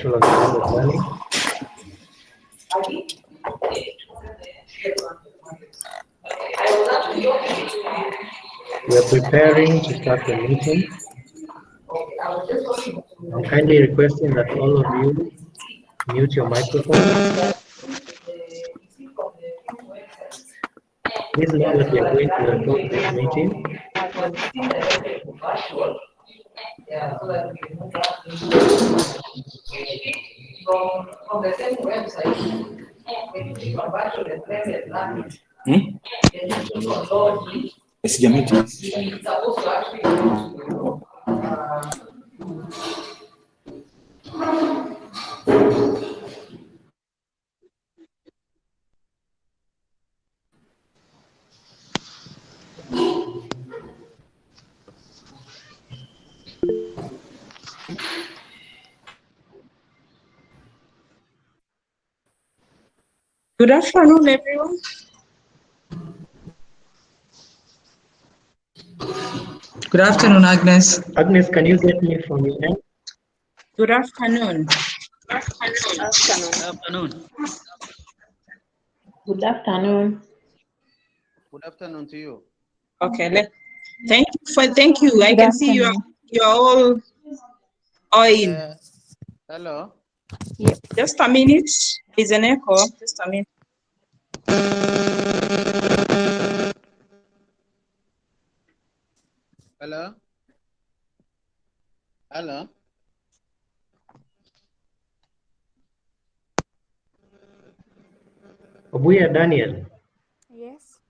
introduction of blended learning. We are preparing to start the meeting. I'm kindly requesting that all of you mute your microphone. Please know that we are going to record this meeting. From the same website, Good afternoon, everyone. Good afternoon, Agnes. Agnes, can you get me from your end? Good afternoon. Good afternoon. Good afternoon. Good afternoon to you. Okay, thank you. I can see you're all in. Hello. Yeah, just a minute. There's an echo. Just a minute. Hello. Hello. Obuya Daniel. Yes.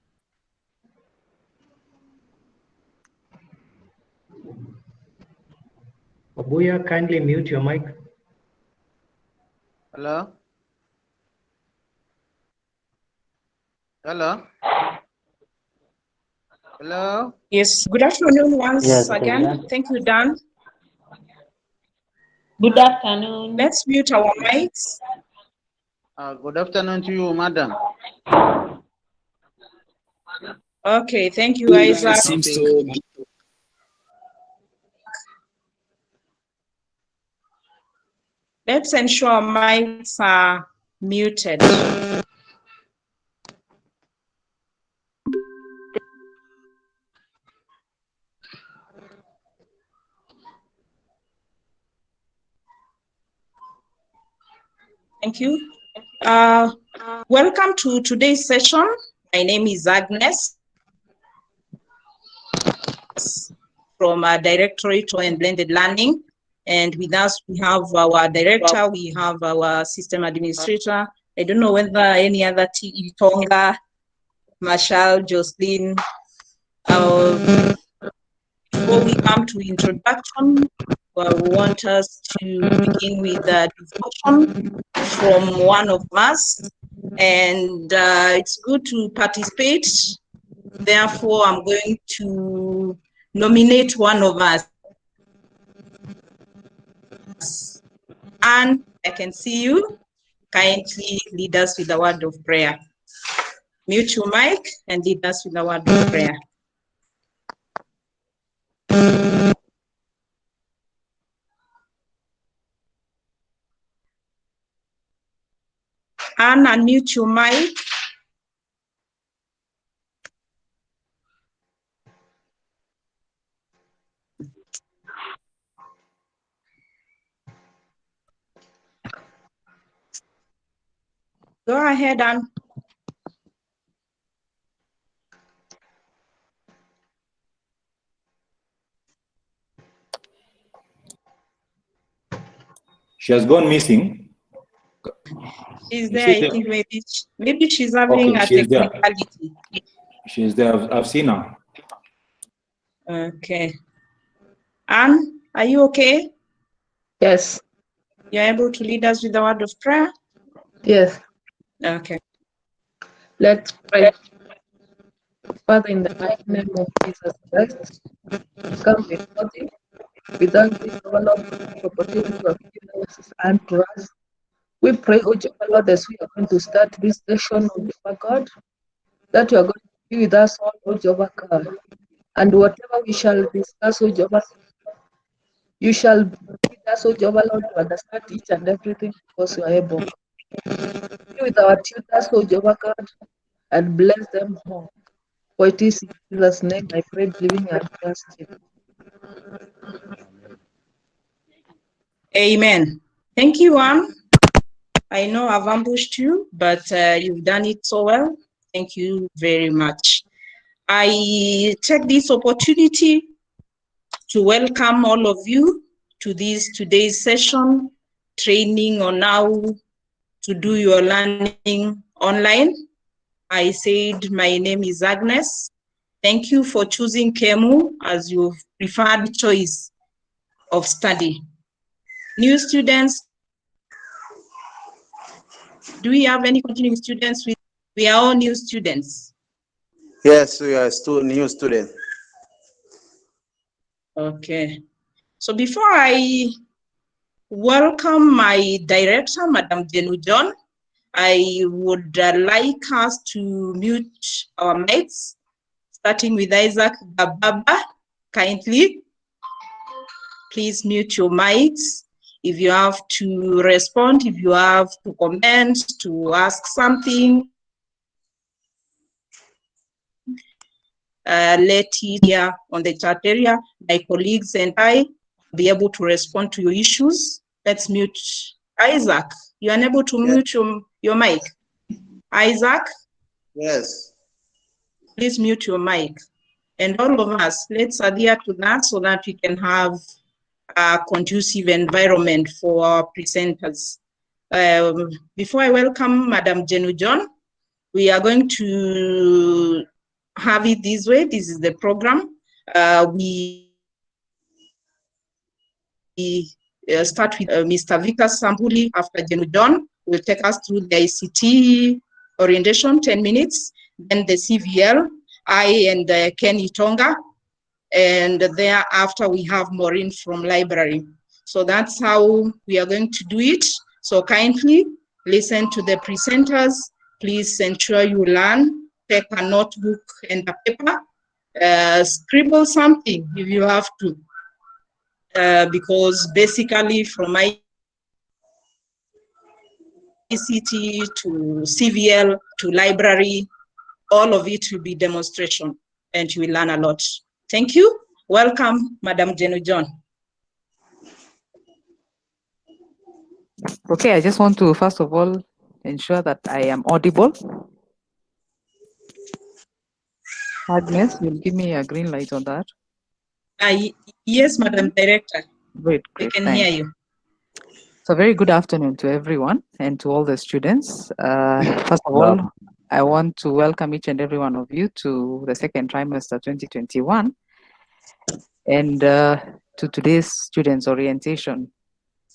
Obuya, kindly mute your mic. Hello. Hello. Hello. Yes. Good afternoon once again. Yeah. Thank you, Dan. Good afternoon. Let's mute our mics. Good afternoon to you, madam. Okay, thank you, Isaac. Seems to Let's ensure our mics are muted. Thank you. Welcome to today's session. My name is Agnes from Directorate and Blended Learning. And with us, we have our director, we have our system administrator. I don't know whether any other Tonga, Marshall, Jocelyn. Before we come to introduction, we want us to begin with a devotion from one of us. And it's good to participate. Therefore, I'm going to nominate one of us. And I can see you. Kindly lead us with a word of prayer. Mute your mic and lead us with a word of prayer. Anne, unmute your mic. Go ahead, Anne. She has gone missing. She's there. I think maybe she's having a technicality. She's there. I've seen her. Okay. Anne, are you okay? Yes. You're able to lead us with the word of prayer? Yes. Okay. Let's pray. Father, in the mighty name of Jesus Christ, we come before thee. We thank thee, O Lord, for the opportunity of giving us and to us. We pray, O Jehovah Lord, as we are going to start this session, O Jehovah God, that you are going to be with us all, O Jehovah God. And whatever we shall discuss, O Jehovah, You shall be us, O Jehovah Lord, to understand each and everything because you are able. Be with our tutors, O Jehovah God, and bless them all. For it is in Jesus' name I pray, believing and trusting. Amen. Thank you, Anne. I know I've ambushed you, but you've done it so well. Thank you very much. I take this opportunity to welcome all of you to this today's session, training on how to do your learning online. I said my name is Agnes. Thank you for choosing KEMU as your preferred choice of study. New students, do we have any continuing students? We are all new students. Yes, we are still new students. Okay. So before I welcome my director, Madam Jenu John, I would like us to mute our mics, starting with Isaac Gababa. Kindly, please mute your mics. If you have to respond, if you have to comment, to ask something, let it here on the chat area. My colleagues and I will be able to respond to your issues. Let's mute Isaac. You are unable to mute your mic. Isaac? Yes. Please mute your mic. And all of us, let's adhere to that so that we can have a conducive environment for our presenters. Before I welcome Madam Jenu John, we are going to have it this way. This is the program. We start with Mr. Vikas Sambuli. After Jenu John will take us through the ICT orientation, 10 minutes. Then the CVL, I and Ken Itonga. And thereafter we have Maureen from library. So that's how we are going to do it. So kindly listen to the presenters. Please ensure you learn. Take a notebook and a paper. Scribble something if you have to. Because basically from ICT to CVL to library, all of it will be demonstration and you will learn a lot. Thank you. Welcome, Madam Jenu John. Okay, I just want to first of all ensure that I am audible. Agnes, you'll give me a green light on that. Yes, Madam Director. Great, We great. can Thanks. hear you. So very good afternoon to everyone and to all the students. First of all, I want to welcome each and every one of you to the second trimester 2021 and to today's students orientation.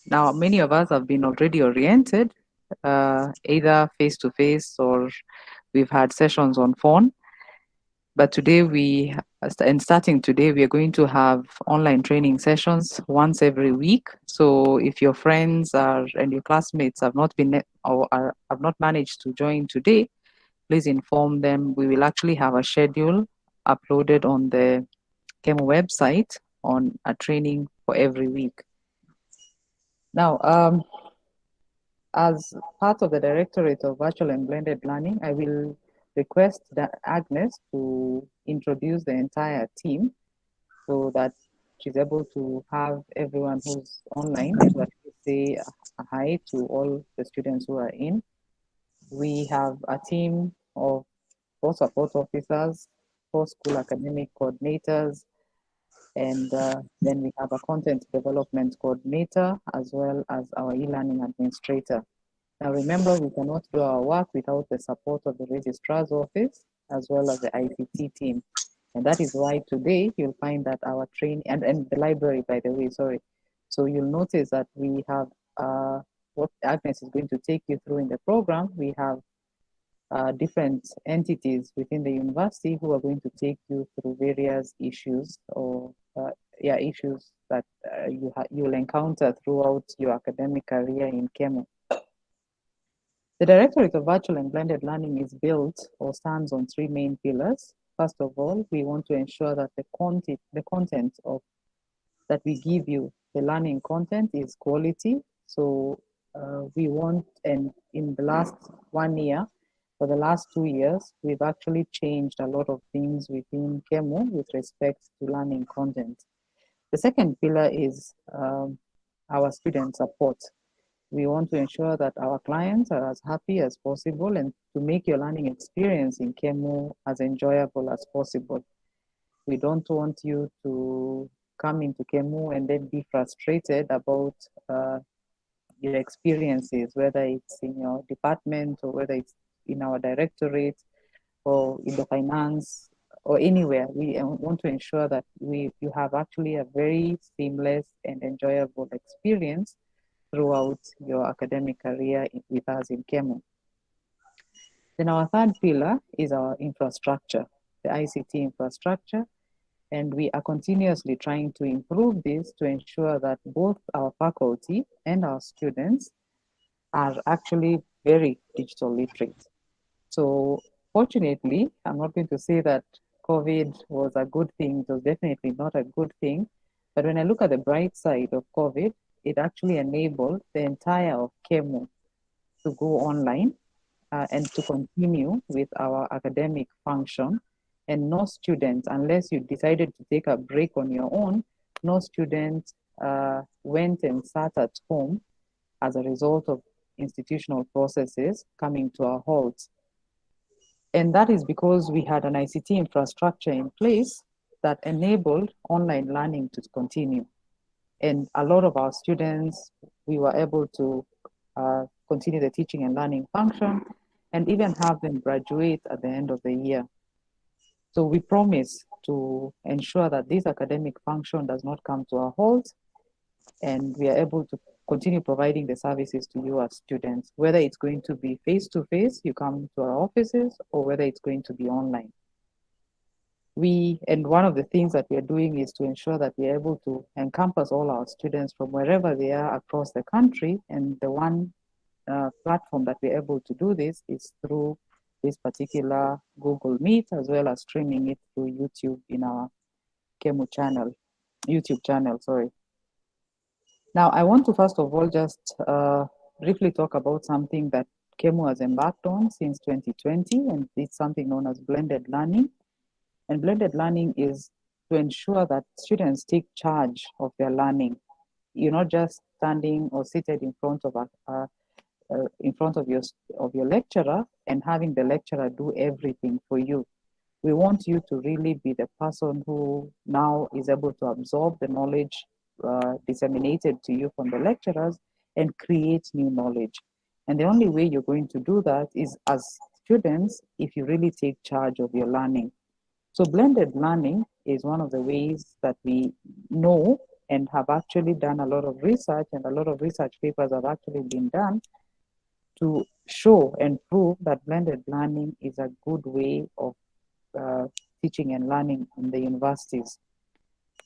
Now, many of us have been already oriented, either face-to-face or we've had sessions on phone. But today starting today, we are going to have online training sessions once every week. So if your friends and your classmates have not been or have not managed to join today, please inform them. We will actually have a schedule uploaded on the KEMO website on a training for every week. Now, as part of the Directorate of Virtual and Blended Learning, I will request that Agnes to introduce the entire team so that she's able to have everyone who's online to actually say a hi to all the students who are in. We have a team of 4 support officers, 4 school academic coordinators, and then we have a content development coordinator as well as our e-learning administrator. Now remember, we cannot do our work without the support of the registrar's office as well as the ICT team. And that is why today you'll find that our training, and the library, by the way, sorry. So you'll notice that we have what Agnes is going to take you through in the program. We have different entities within the university who are going to take you through various issues or issues that you'll encounter throughout your academic career in KEMO. The Directorate of Virtual and Blended Learning is built or stands on 3 main pillars. First of all, we want to ensure that the content that we give you the learning content is quality. So we want, and in the last 1 year, for the last 2 years, we've actually changed a lot of things within KEMU with respect to learning content. The second pillar is our student support. We want to ensure that our clients are as happy as possible and to make your learning experience in KEMU as enjoyable as possible. We don't want you to come into KEMU and then be frustrated about your experiences, whether it's in your department or whether it's in our directorate or in the finance or anywhere. We want to ensure that you have actually a very seamless and enjoyable experience throughout your academic career with us in KEMU. Then our third pillar is our infrastructure, the ICT infrastructure. And we are continuously trying to improve this to ensure that both our faculty and our students are actually very digital literate. So fortunately, I'm not going to say that COVID was a good thing. It was definitely not a good thing. But when I look at the bright side of COVID, it actually enabled the entire of KEMU to go online and to continue with our academic function. And no student, unless you decided to take a break on your own, no student went and sat at home as a result of institutional processes coming to a halt. And that is because we had an ICT infrastructure in place that enabled online learning to continue. And a lot of our students, we were able to continue the teaching and learning function and even have them graduate at the end of the year. So we promise to ensure that this academic function does not come to a halt, and we are able to continue providing the services to you as students, whether it's going to be face-to-face, you come to our offices, or whether it's going to be online. And one of the things that we are doing is to ensure that we are able to encompass all our students from wherever they are across the country, and the one platform that we're able to do this is through this particular Google Meet, as well as streaming it through YouTube in our KEMU channel, YouTube channel, sorry. Now, I want to first of all just briefly talk about something that KEMU has embarked on since 2020, and it's something known as blended learning. And blended learning is to ensure that students take charge of their learning. You're not just standing or seated in front of your lecturer and having the lecturer do everything for you. We want you to really be the person who now is able to absorb the knowledge disseminated to you from the lecturers and create new knowledge. And the only way you're going to do that is as students, if you really take charge of your learning. So blended learning is one of the ways that we know and have actually done a lot of research, and a lot of research papers have actually been done to show and prove that blended learning is a good way of teaching and learning in the universities.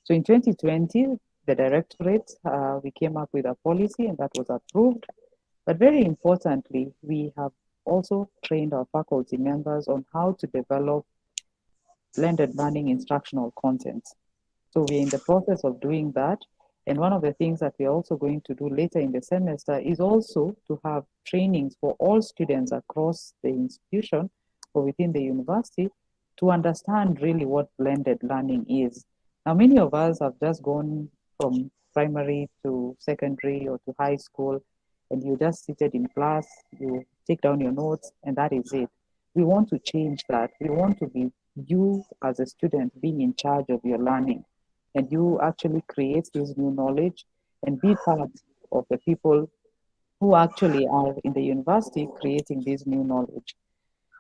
So in 2020, the directorate, we came up with a policy and that was approved. But very importantly, we have also trained our faculty members on how to develop blended learning instructional content. So we're in the process of doing that. And one of the things that we're also going to do later in the semester is also to have trainings for all students across the institution or within the university to understand really what blended learning is. Now, many of us have just gone from primary to secondary or to high school, and you just seated in class, you take down your notes, and that is it. We want to change that. We want to be you as a student being in charge of your learning, and you actually create this new knowledge and be part of the people who actually are in the university creating this new knowledge.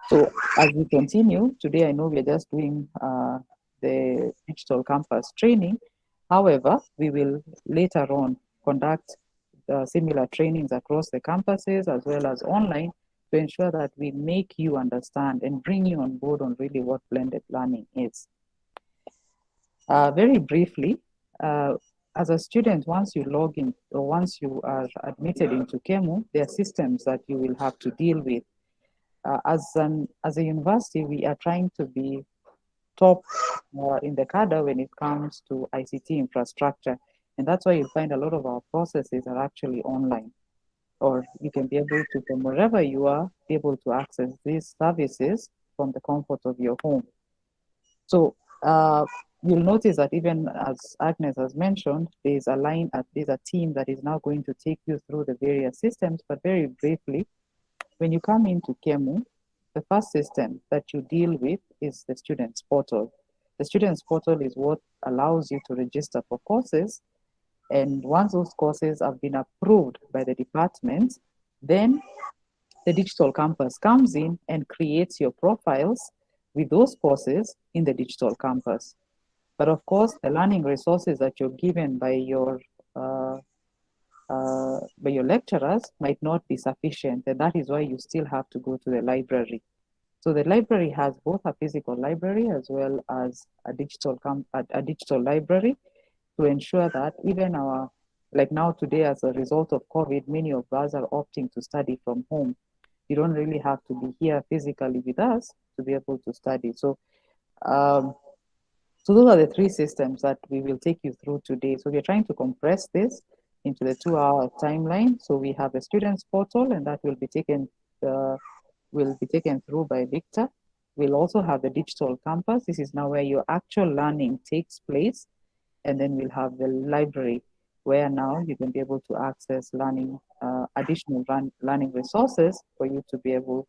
So as we continue, today I know we're just doing the digital campus training. However, we will later on conduct similar trainings across the campuses as well as online to ensure that we make you understand and bring you on board on really what blended learning is. Very briefly, as a student, once you log in or once you are admitted into KEMU, there are systems that you will have to deal with. As a university, we are trying to be top in the cadre when it comes to ICT infrastructure. And that's why you'll find a lot of our processes are actually online, or you can be able to, from wherever you are, be able to access these services from the comfort of your home. So you'll notice that even as Agnes has mentioned, there's a team that is now going to take you through the various systems. But very briefly, when you come into KEMU, the first system that you deal with is the Students Portal. The Students Portal is what allows you to register for courses. And once those courses have been approved by the department, then the digital campus comes in and creates your profiles with those courses in the digital campus. But of course, the learning resources that you're given by your lecturers might not be sufficient, and that is why you still have to go to the library. So the library has both a physical library as well as a digital library, to ensure that even like now today, as a result of COVID, many of us are opting to study from home. You don't really have to be here physically with us to be able to study. So those are the three systems that we will take you through today. So we're trying to compress this into the 2-hour timeline. So we have the Students Portal, and that will be taken through by Victor. We'll also have the digital campus. This is now where your actual learning takes place. And then we'll have the library, where now you can be able to access additional learning resources for you to be able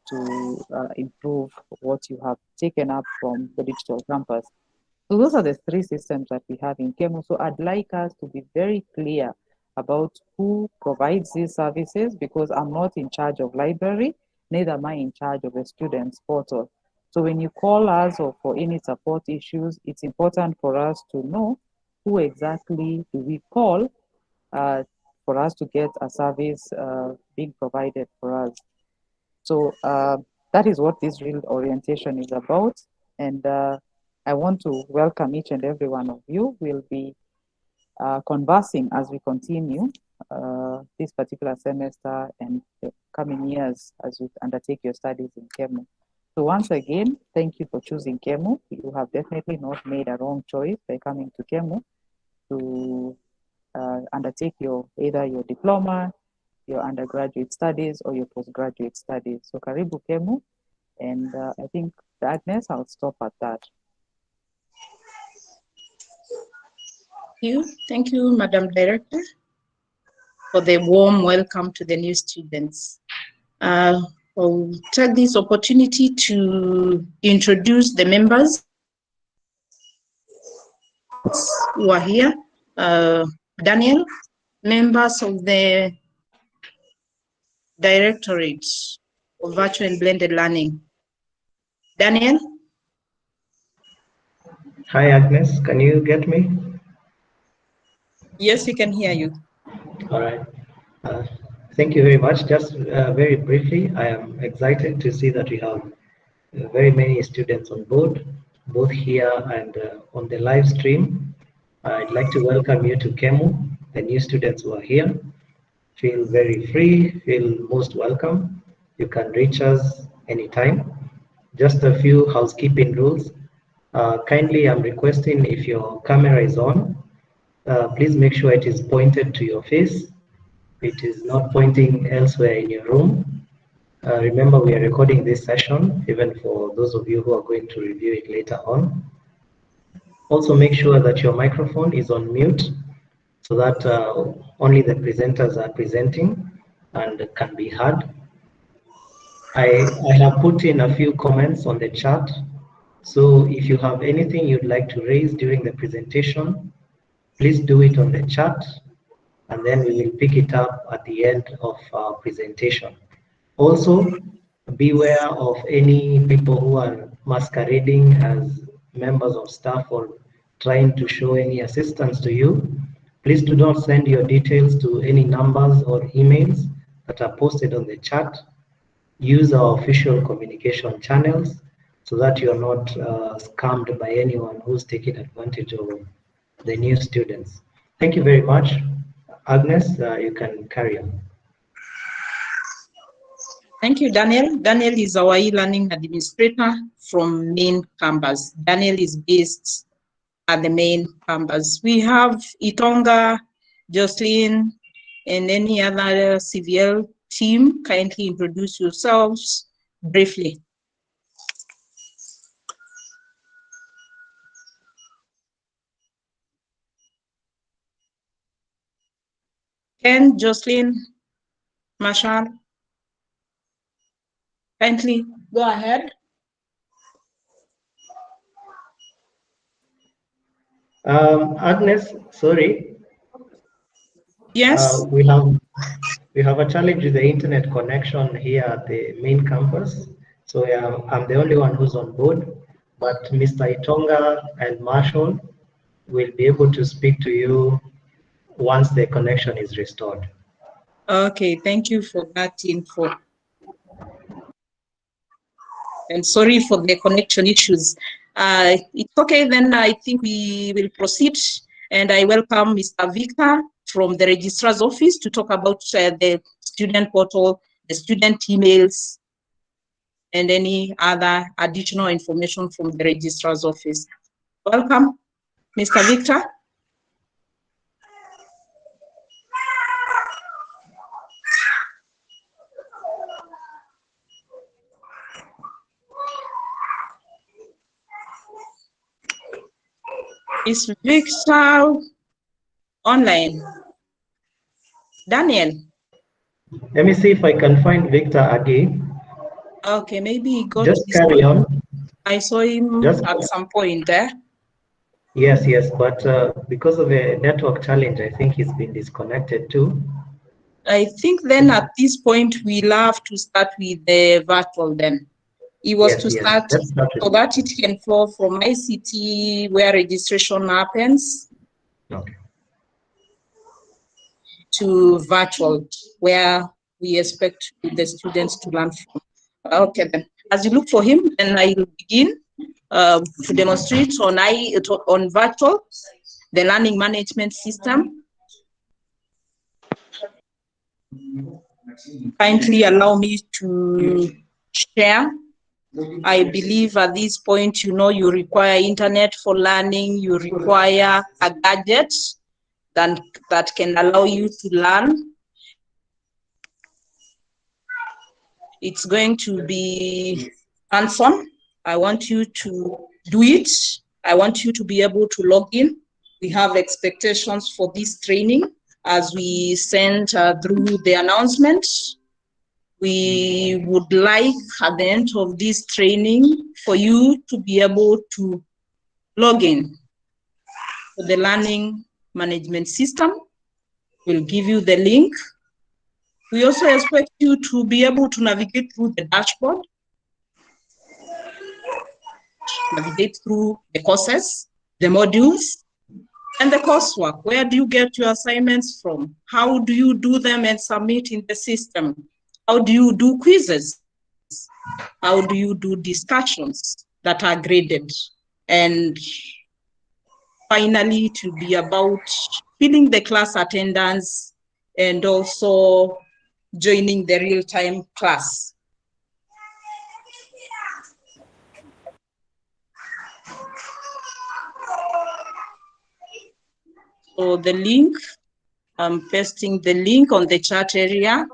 to improve what you have taken up from the digital campus. So those are the three systems that we have in KEMU. So I'd like us to be very clear about who provides these services, because I'm not in charge of library, neither am I in charge of the Students Portal. So when you call us or for any support issues, it's important for us to know who exactly do we call for us to get a service being provided for us. So that is what this real orientation is about. And I want to welcome each and every one of you. We'll be conversing as we continue this particular semester and the coming years as you undertake your studies in KEMU. So once again, thank you for choosing KEMU. You have definitely not made a wrong choice by coming to KEMU to undertake either your diploma, your undergraduate studies, or your postgraduate studies. So karibu KEMU, and I think, Agnes, I'll stop at that. Thank you, Madam Director, for the warm welcome to the new students. I'll take this opportunity to introduce the members who are here. Daniel, members of the Directorate of Virtual and Blended Learning. Daniel? Hi, Agnes. Can you get me? Yes, we can hear you. All right. Thank you very much. Just very briefly, I am excited to see that we have very many students on board, both here and on the live stream. I'd like to welcome you to KEMU, the new students who are here. Feel very free, feel most welcome. You can reach us anytime. Just a few housekeeping rules. Kindly, I'm requesting, if your camera is on, please make sure it is pointed to your face. It is not pointing elsewhere in your room. Remember, we are recording this session, even for those of you who are going to review it later on. Also, make sure that your microphone is on mute, so that only the presenters are presenting and can be heard. I have put in a few comments on the chat, so if you have anything you'd like to raise during the presentation, please do it on the chat, and then we will pick it up at the end of our presentation. Also, beware of any people who are masquerading as members of staff or trying to show any assistance to you. Please do not send your details to any numbers or emails that are posted on the chat. Use our official communication channels so that you are not scammed by anyone who's taking advantage of the new students. Thank you very much. Agnes, you can carry on. Thank you, Daniel. Daniel is our e-learning administrator from main campus. Daniel is based are the main members. We have Itonga, Jocelyn, and any other CVL team. Kindly introduce yourselves briefly. Ken, Jocelyn, Marshall, kindly go ahead. Agnes, sorry. Yes. We have a challenge with the internet connection here at the main campus. So I'm the only one who's on board, but Mr. Itonga and Marshall will be able to speak to you once the connection is restored. Okay, thank you for that info. And sorry for the connection issues. It's okay, then I think we will proceed. And I welcome Mr. Victor from the registrar's office to talk about the student portal, the student emails, and any other additional information from the registrar's office. Welcome, Mr. Victor. Is Victor online? Daniel? Let me see if I can find Victor again. Okay, maybe he got Just carry on. I saw him at some point there. Yes, but because of a network challenge, I think he's been disconnected too. I think then at this point, we'll have to start with the virtual then. It was to start so that it can flow from ICT where registration happens to virtual where we expect the students to learn from. Okay, then as you look for him, then I will begin to demonstrate on virtual, the learning management system. Kindly allow me to share. I believe at this point, you know, you require internet for learning, you require a gadget that can allow you to learn. It's going to be hands-on. I want you to do it. I want you to be able to log in. We have expectations for this training as we send through the announcement. We would like at the end of this training for you to be able to log in to the learning management system. We'll give you the link. We also expect you to be able to navigate through the dashboard, navigate through the courses, the modules, and the coursework. Where do you get your assignments from? How do you do them and submit in the system? How do you do quizzes? How do you do discussions that are graded? And finally, to be about filling the class attendance and also joining the real-time class. So the link, I'm pasting the link on the chat area.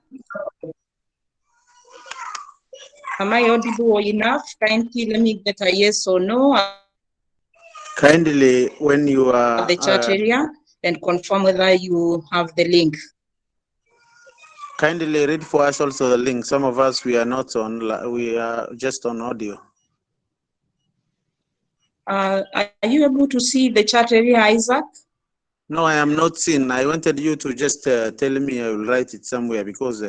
Am I audible enough? Kindly let me get a yes or no. Kindly, when you are the chat area and confirm whether you have the link. Kindly read for us also the link. Some of us, we are not on, we are just on audio. Are you able to see the chat area, Isaac? No, I am not seeing. I wanted you to just tell me. I will write it somewhere because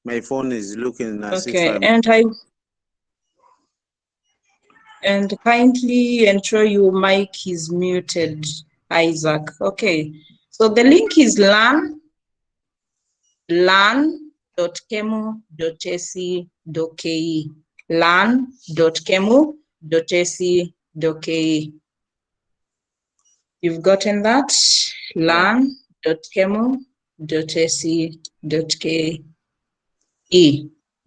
my phone is looking as if I'm... And kindly ensure your mic is muted, Isaac. Okay, so the link is learn.kemu.ac.ke, learn.kemu.ac.ke. You've gotten that? learn.kemu.ac.ke.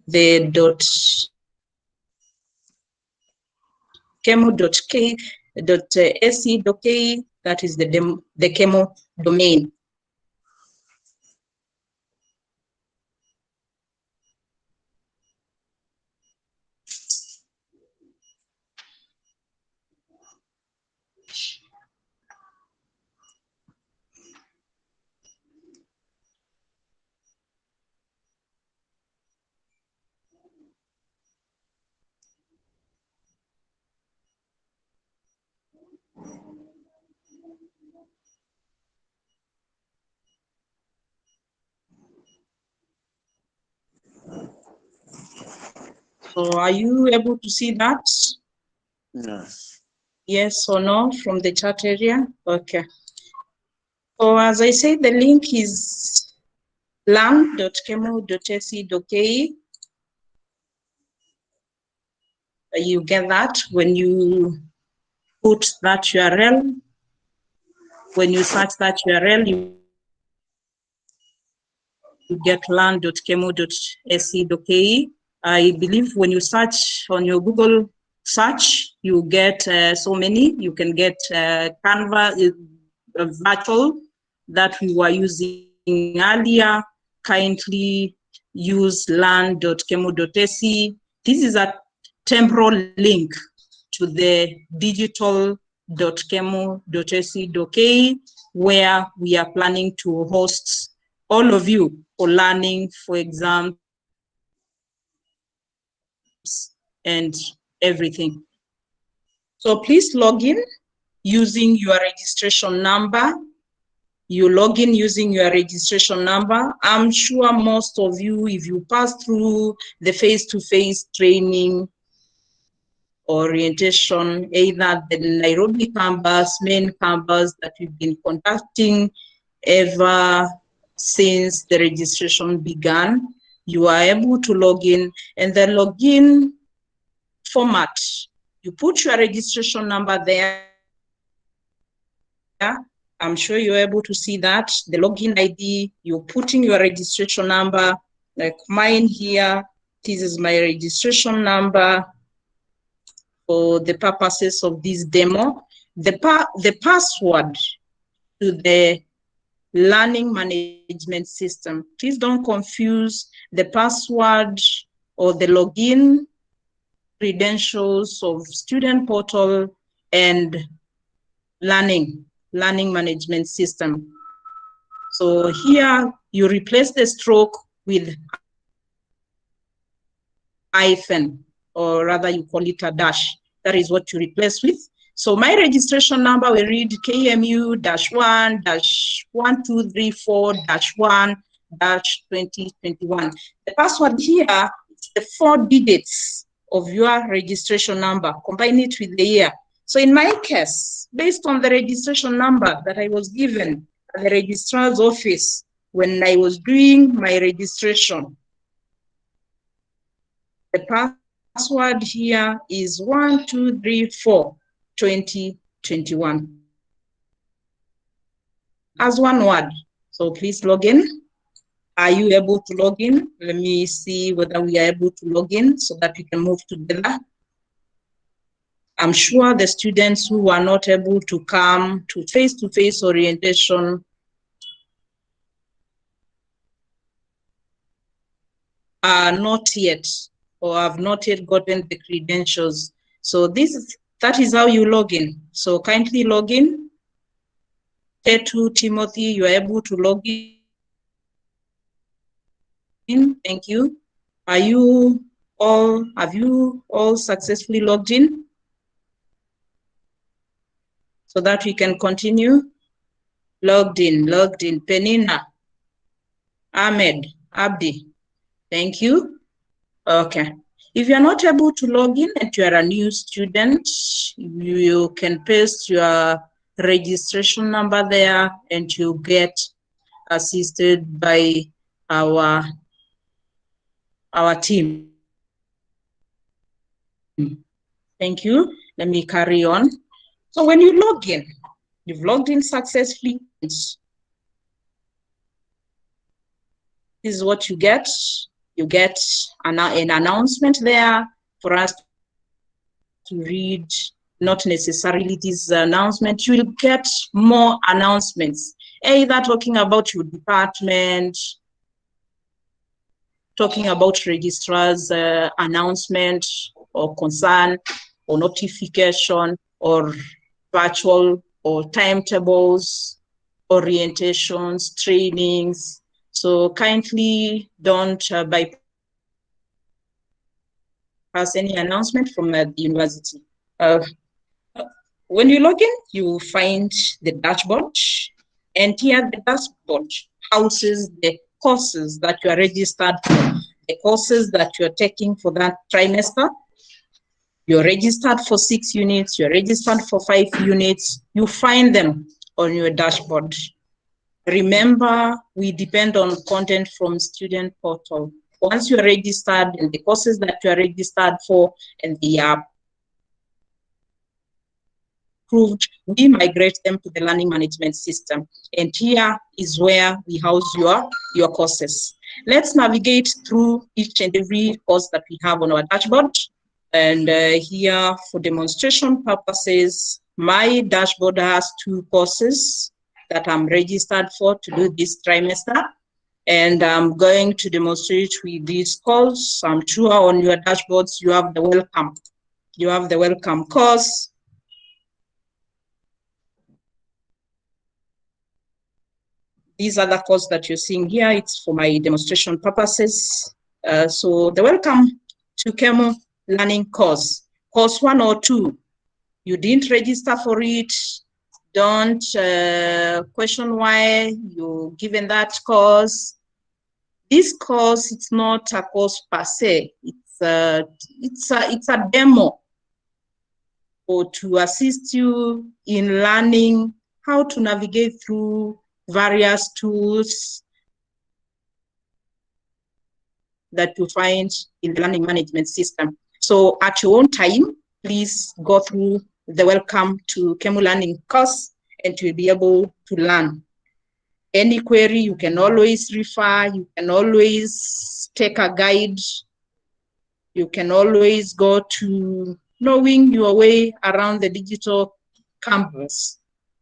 The kemu.ke .ac.ke, that is the CHEMO domain. So are you able to see that? Yes. Yes or no from the chat area? Okay. So as I said, the link is learn.chemo.ac.ke. You get that when you put that URL. When you search that URL, you get learn.chemo.ac.ke. I believe when you search on your Google search, you get so many. You can get Canva, virtual that we were using earlier. Kindly use learn.chemo.ac. This is a temporal link to the digital.chemo.ac.ke, where we are planning to host all of you for learning, for exams, and everything. So please log in using your registration number. You log in using your registration number. I'm sure most of you, if you pass through the face-to-face training orientation, either the Nairobi campus, main campus that we've been conducting ever since the registration began, you are able to log in, and the login format, you put your registration number there. I'm sure you're able to see that. The login ID, you're putting your registration number, like mine here. This is my registration number for the purposes of this demo. The password to the learning management system. Please don't confuse the password or the login credentials of student portal and learning management system. So here you replace the stroke with hyphen, or rather you call it a dash. That is what you replace with. So my registration number will read KMU-1-1234-1-2021. The password here is the 4 digits of your registration number. Combine it with the year. So in my case, based on the registration number that I was given at the registrar's office when I was doing my registration, the password here is 1234-2021 as one word. So please log in. Are you able to log in? Let me see whether we are able to log in so that we can move together. I'm sure the students who are not able to come to face-to-face orientation are not yet, or have not yet gotten the credentials. So that is how you log in. So kindly log in. K2 Timothy, you are able to log in. Thank you. Have you all successfully logged in? So that we can continue. Logged in. Penina, Ahmed, Abdi. Thank you. Okay. If you're not able to log in and you're a new student, you can paste your registration number there and you get assisted by our team. Thank you. Let me carry on. So when you log in, you've logged in successfully. This is what you get. You get an announcement there for us to read not necessarily this announcement. You will get more announcements, either talking about your department, talking about registrar's announcement or concern or notification or virtual or timetables, orientations, trainings. So kindly don't bypass any announcement from the university. When you log in, you find the dashboard, and here the dashboard houses the courses that you are registered for, the courses that you are taking for that trimester. You're registered for 6 units, you're registered for 5 units, you find them on your dashboard. Remember, we depend on content from student portal. Once you're registered and the courses that you are registered for and they are approved, we migrate them to the learning management system. And here is where we house your courses. Let's navigate through each and every course that we have on our dashboard. And here, for demonstration purposes, my dashboard has 2 courses that I'm registered for to do this trimester. And I'm going to demonstrate with these courses. I'm sure on your dashboards, you have the welcome. You have the welcome course. These are the courses that you're seeing here. It's for my demonstration purposes. So the welcome to Kemu learning course 1 or 2. You didn't register for it. Don't question why you're given that course. This course, it's not a course per se. It's a demo or to assist you in learning how to navigate through various tools that you find in the learning management system. So at your own time, please go through the welcome to Kemu learning course and you'll be able to learn. Any query, you can always refer, you can always take a guide, you can always go to knowing your way around the digital campus,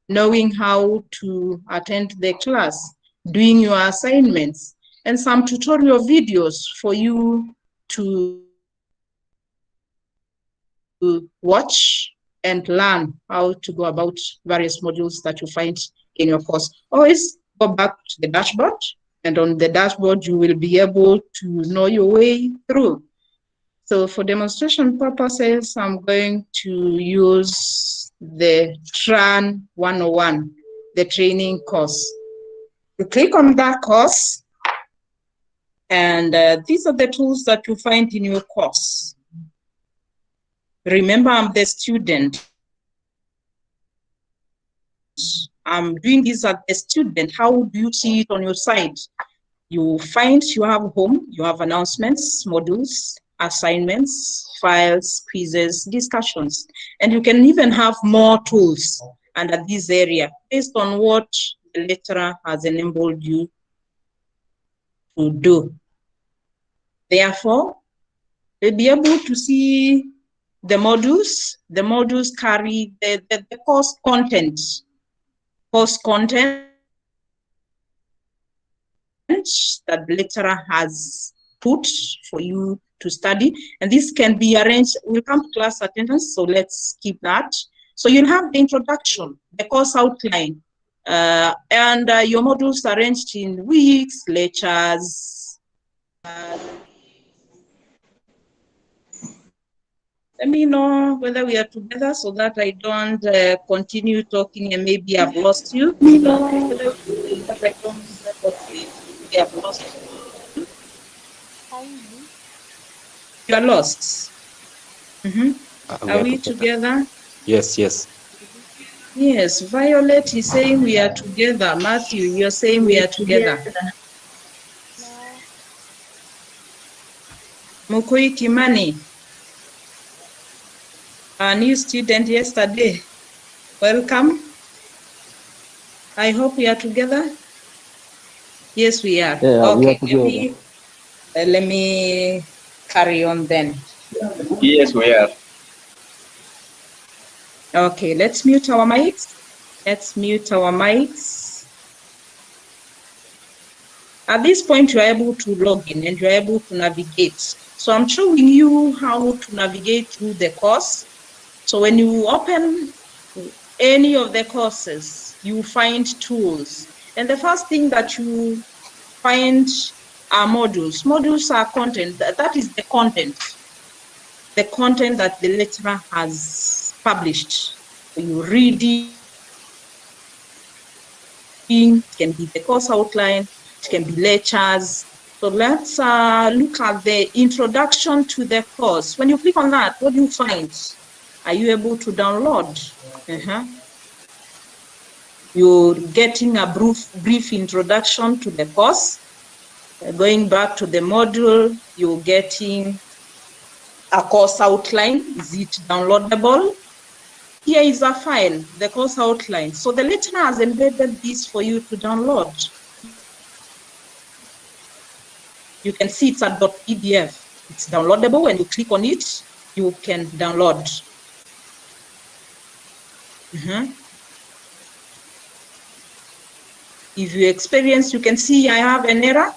knowing how to attend the class, doing your assignments, and some tutorial videos for you to watch and learn how to go about various modules that you find in your course. Always go back to the dashboard, and on the dashboard, you will be able to know your way through. So for demonstration purposes, I'm going to use the TRAN 101, the training course. You click on that course, and these are the tools that you find in your course. Remember, I'm the student. I'm doing this as a student. How do you see it on your side? You find you have home, you have announcements, modules, assignments, files, quizzes, discussions, and you can even have more tools under this area based on what the lecturer has enabled you to do. Therefore, you'll be able to see the modules. The modules carry the course content. Course content that the lecturer has put for you to study, and this can be arranged. We'll come to class attendance, so let's keep that. So you'll have the introduction, the course outline, and your modules arranged in weeks, lectures. Let me know whether we are together so that I don't continue talking and maybe I've lost you. We have lost you. You are lost. Are we together? Yes, yes. Yes, Violet is saying we are together. Matthew, you're saying we are together. Mukui Kimani, a new student yesterday. Welcome. I hope we are together. Yes, we are. Yeah, okay, we are let me carry on then. Yes, we are. Okay, let's mute our mics. Let's mute our mics. At this point, you're able to log in and you're able to navigate. So I'm showing you how to navigate through the course. So when you open any of the courses, you find tools. And the first thing that you find are modules. Modules are content. That is the content that the lecturer has published. You read it, can be the course outline, it can be lectures. So let's look at the introduction to the course. When you click on that, what do you find? Are you able to download? You're getting a brief introduction to the course. Going back to the module, you're getting a course outline. Is it downloadable? Here is a file, the course outline. So the lecturer has embedded this for you to download. You can see it's a .pdf. It's downloadable. When you click on it, you can download. If you experience, you can see I have an error.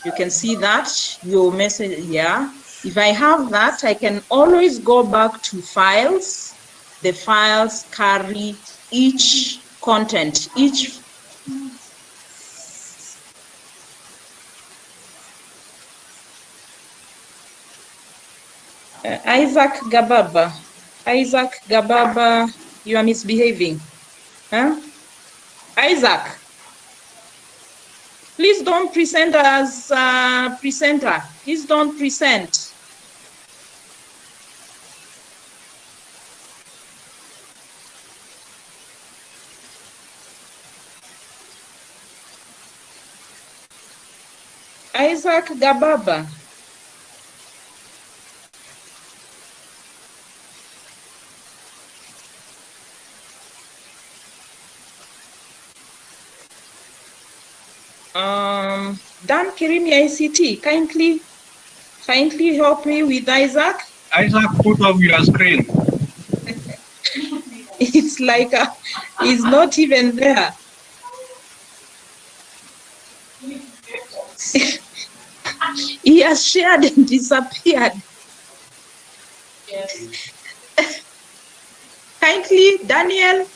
You can see that your message, yeah. If I have that, I can always go back to files. The files carry each content, each Isaac Gababa, you are misbehaving. Huh? Isaac, please don't present as presenter. Please don't present. Isaac Gababa. Dan Kirimi ICT, kindly help me with Isaac. Isaac, put off your screen. It's like he's not even there. He has shared and disappeared. Yes. Kindly, Daniel.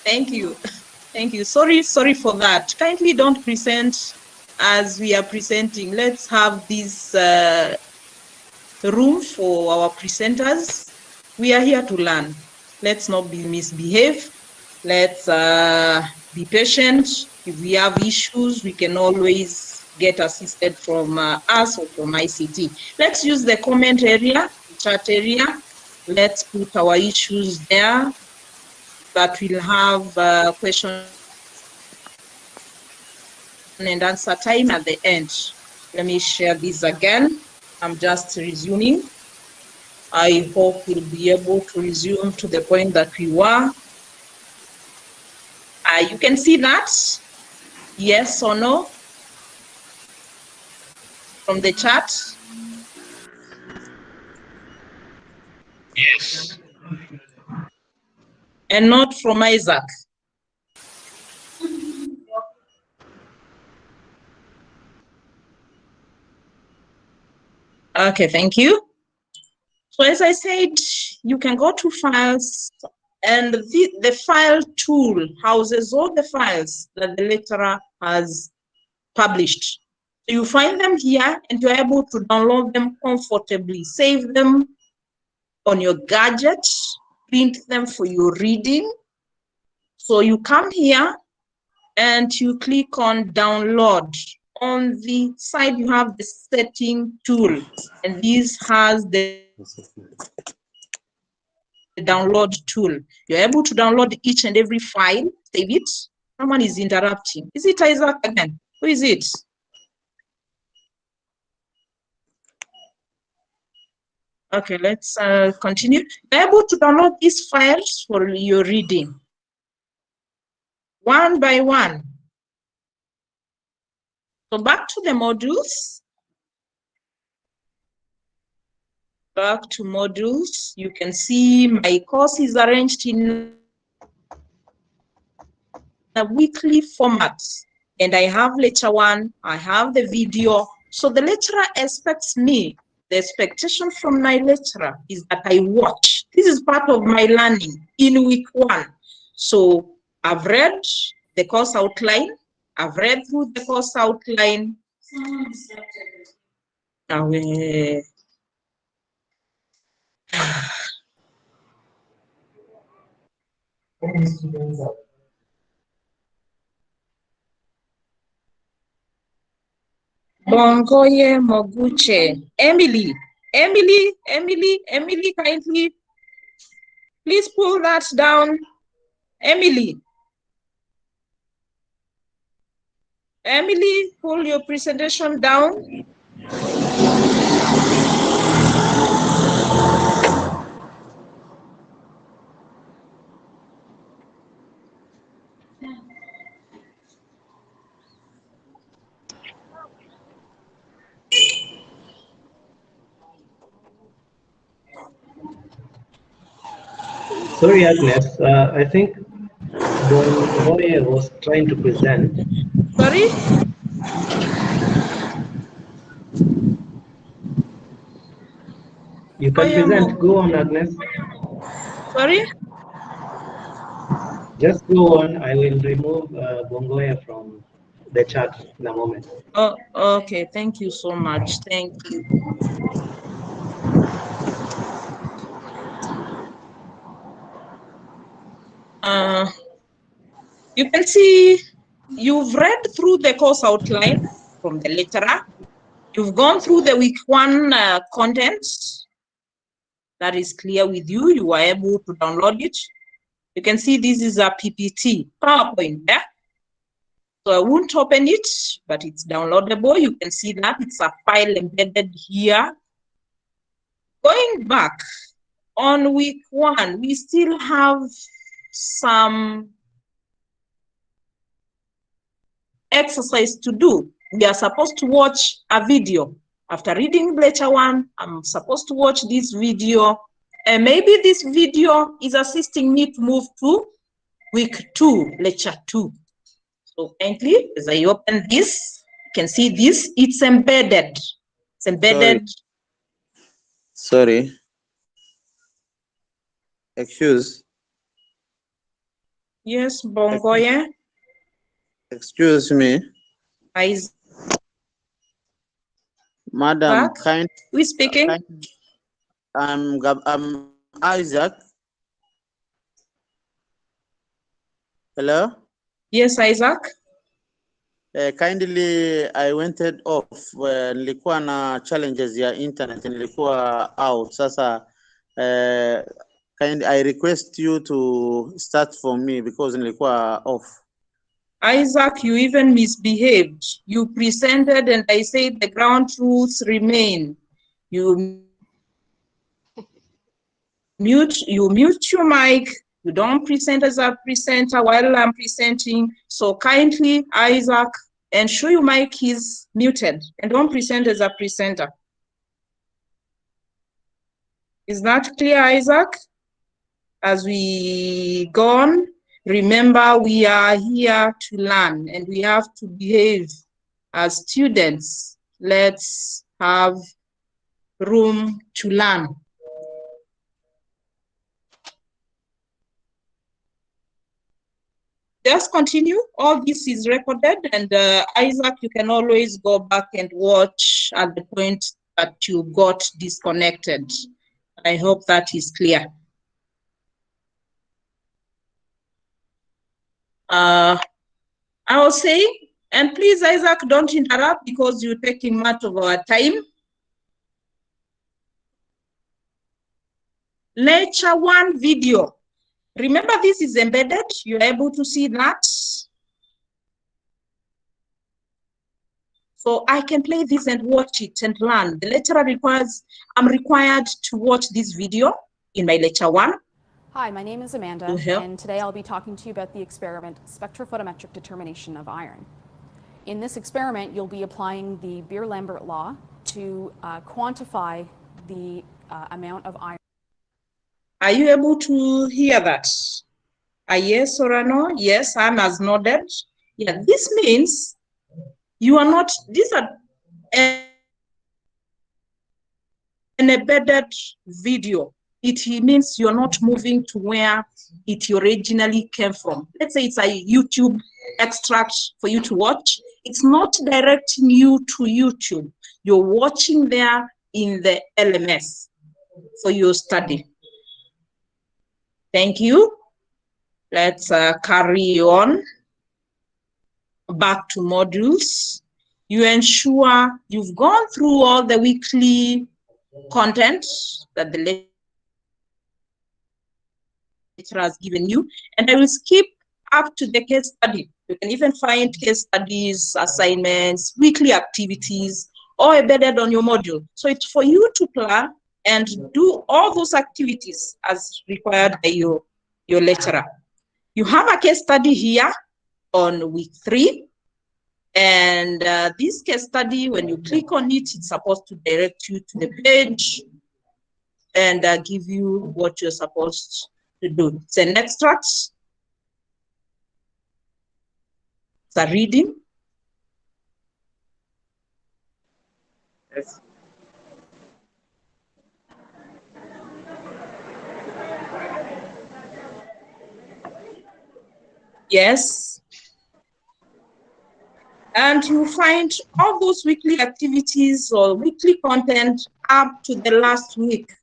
Thank you. Thank you. Sorry for that. Kindly don't present as we are presenting. Let's have this room for our presenters. We are here to learn. Let's not misbehave. Let's be patient. If we have issues, we can always get assisted from us or from ICT. Let's use the comment area, chat area. Let's put our issues there. But we'll have question and answer time at the end. Let me share this again. I'm just resuming. I hope we'll be able to resume to the point that we were. You can see that, yes or no, from the chat. Yes. And not from Isaac. Okay, thank you. So as I said, you can go to files, and the file tool houses all the files that the lecturer has published. So you find them here and you're able to download them comfortably, save them on your gadget, print them for your reading. So you come here and you click on download. On the side, you have the setting tool, and this has the download tool. You're able to download each and every file, save it. Someone is interrupting. Is it Isaac again? Who is it? Okay, let's continue. You're able to download these files for your reading, one by one. So back to the modules. Back to modules. You can see my course is arranged in a weekly format. And I have lecture 1, I have the video. So the lecturer expects me, the expectation from my lecturer is that I watch. This is part of my learning in week 1. So I've read the course outline. I've read through the course outline. Bongoye Moguche. Emily, kindly, please pull that down. Emily, pull your presentation down. Sorry, Agnes. I think Bongoye was trying to present. Sorry? You can present. Go on, Agnes. Sorry? Just go on. I will remove Bongoye from the chat in a moment. Oh, okay. Thank you so much. Thank you. You can see you've read through the course outline from the lecturer. You've gone through the week 1 content. That is clear with you. You are able to download it. You can see this is a PPT, PowerPoint there. So I won't open it, but it's downloadable. You can see that it's a file embedded here. Going back on week 1, we still have some exercise to do. We are supposed to watch a video. After reading lecture 1, I'm supposed to watch this video. And maybe this video is assisting me to move to week 2, lecture 2. So kindly, as I open this, you can see this, it's embedded. It's embedded. Sorry. Excuse. Yes, Bongoye. Excuse me. Isaac. Madam, who is speaking? I'm Isaac. Hello? Yes, Isaac. Kindly, I went off. Nilikuwa na challenges ya internet, nilikuwa out. Sasa, I request you to start for me because nilikuwa off. Isaac, you even misbehaved. You presented and I said the ground rules remain. You mute your mic. You don't present as a presenter while I'm presenting. So kindly, Isaac, ensure your mic is muted and don't present as a presenter. Is that clear, Isaac? As we go on, remember we are here to learn and we have to behave as students. Let's have room to learn. Just continue. All this is recorded, and Isaac, you can always go back and watch at the point that you got disconnected. I hope that is clear. I was saying, and please, Isaac, don't interrupt because you're taking much of our time. Lecture 1 video. Remember, this is embedded. You're able to see that. So I can play this and watch it and learn. The lecturer I'm required to watch this video in my lecture 1. Hi, my name is Amanda, and today I'll be talking to you about the experiment Spectrophotometric Determination of Iron. In this experiment, you'll be applying the Beer-Lambert law to quantify the amount of iron. Are you able to hear that? A yes or a no? Yes, Anne has nodded. Yeah, this means you are not, these are an embedded video. It means you're not moving to where it originally came from. Let's say it's a YouTube extract for you to watch. It's not directing you to YouTube. You're watching there in the LMS for your study. Thank you. Let's carry on. Back to modules. You ensure you've gone through all the weekly content that the lecturer has given you, and I will skip up to the case study. You can even find case studies, assignments, weekly activities, all embedded on your module. So it's for you to plan and do all those activities as required by your lecturer. You have a case study here on week 3. And this case study, when you click on it, it's supposed to direct you to the page and give you what you're supposed to do. It's an extract. It's a reading. Yes. Yes. And you find all those weekly activities or weekly content up to the last week.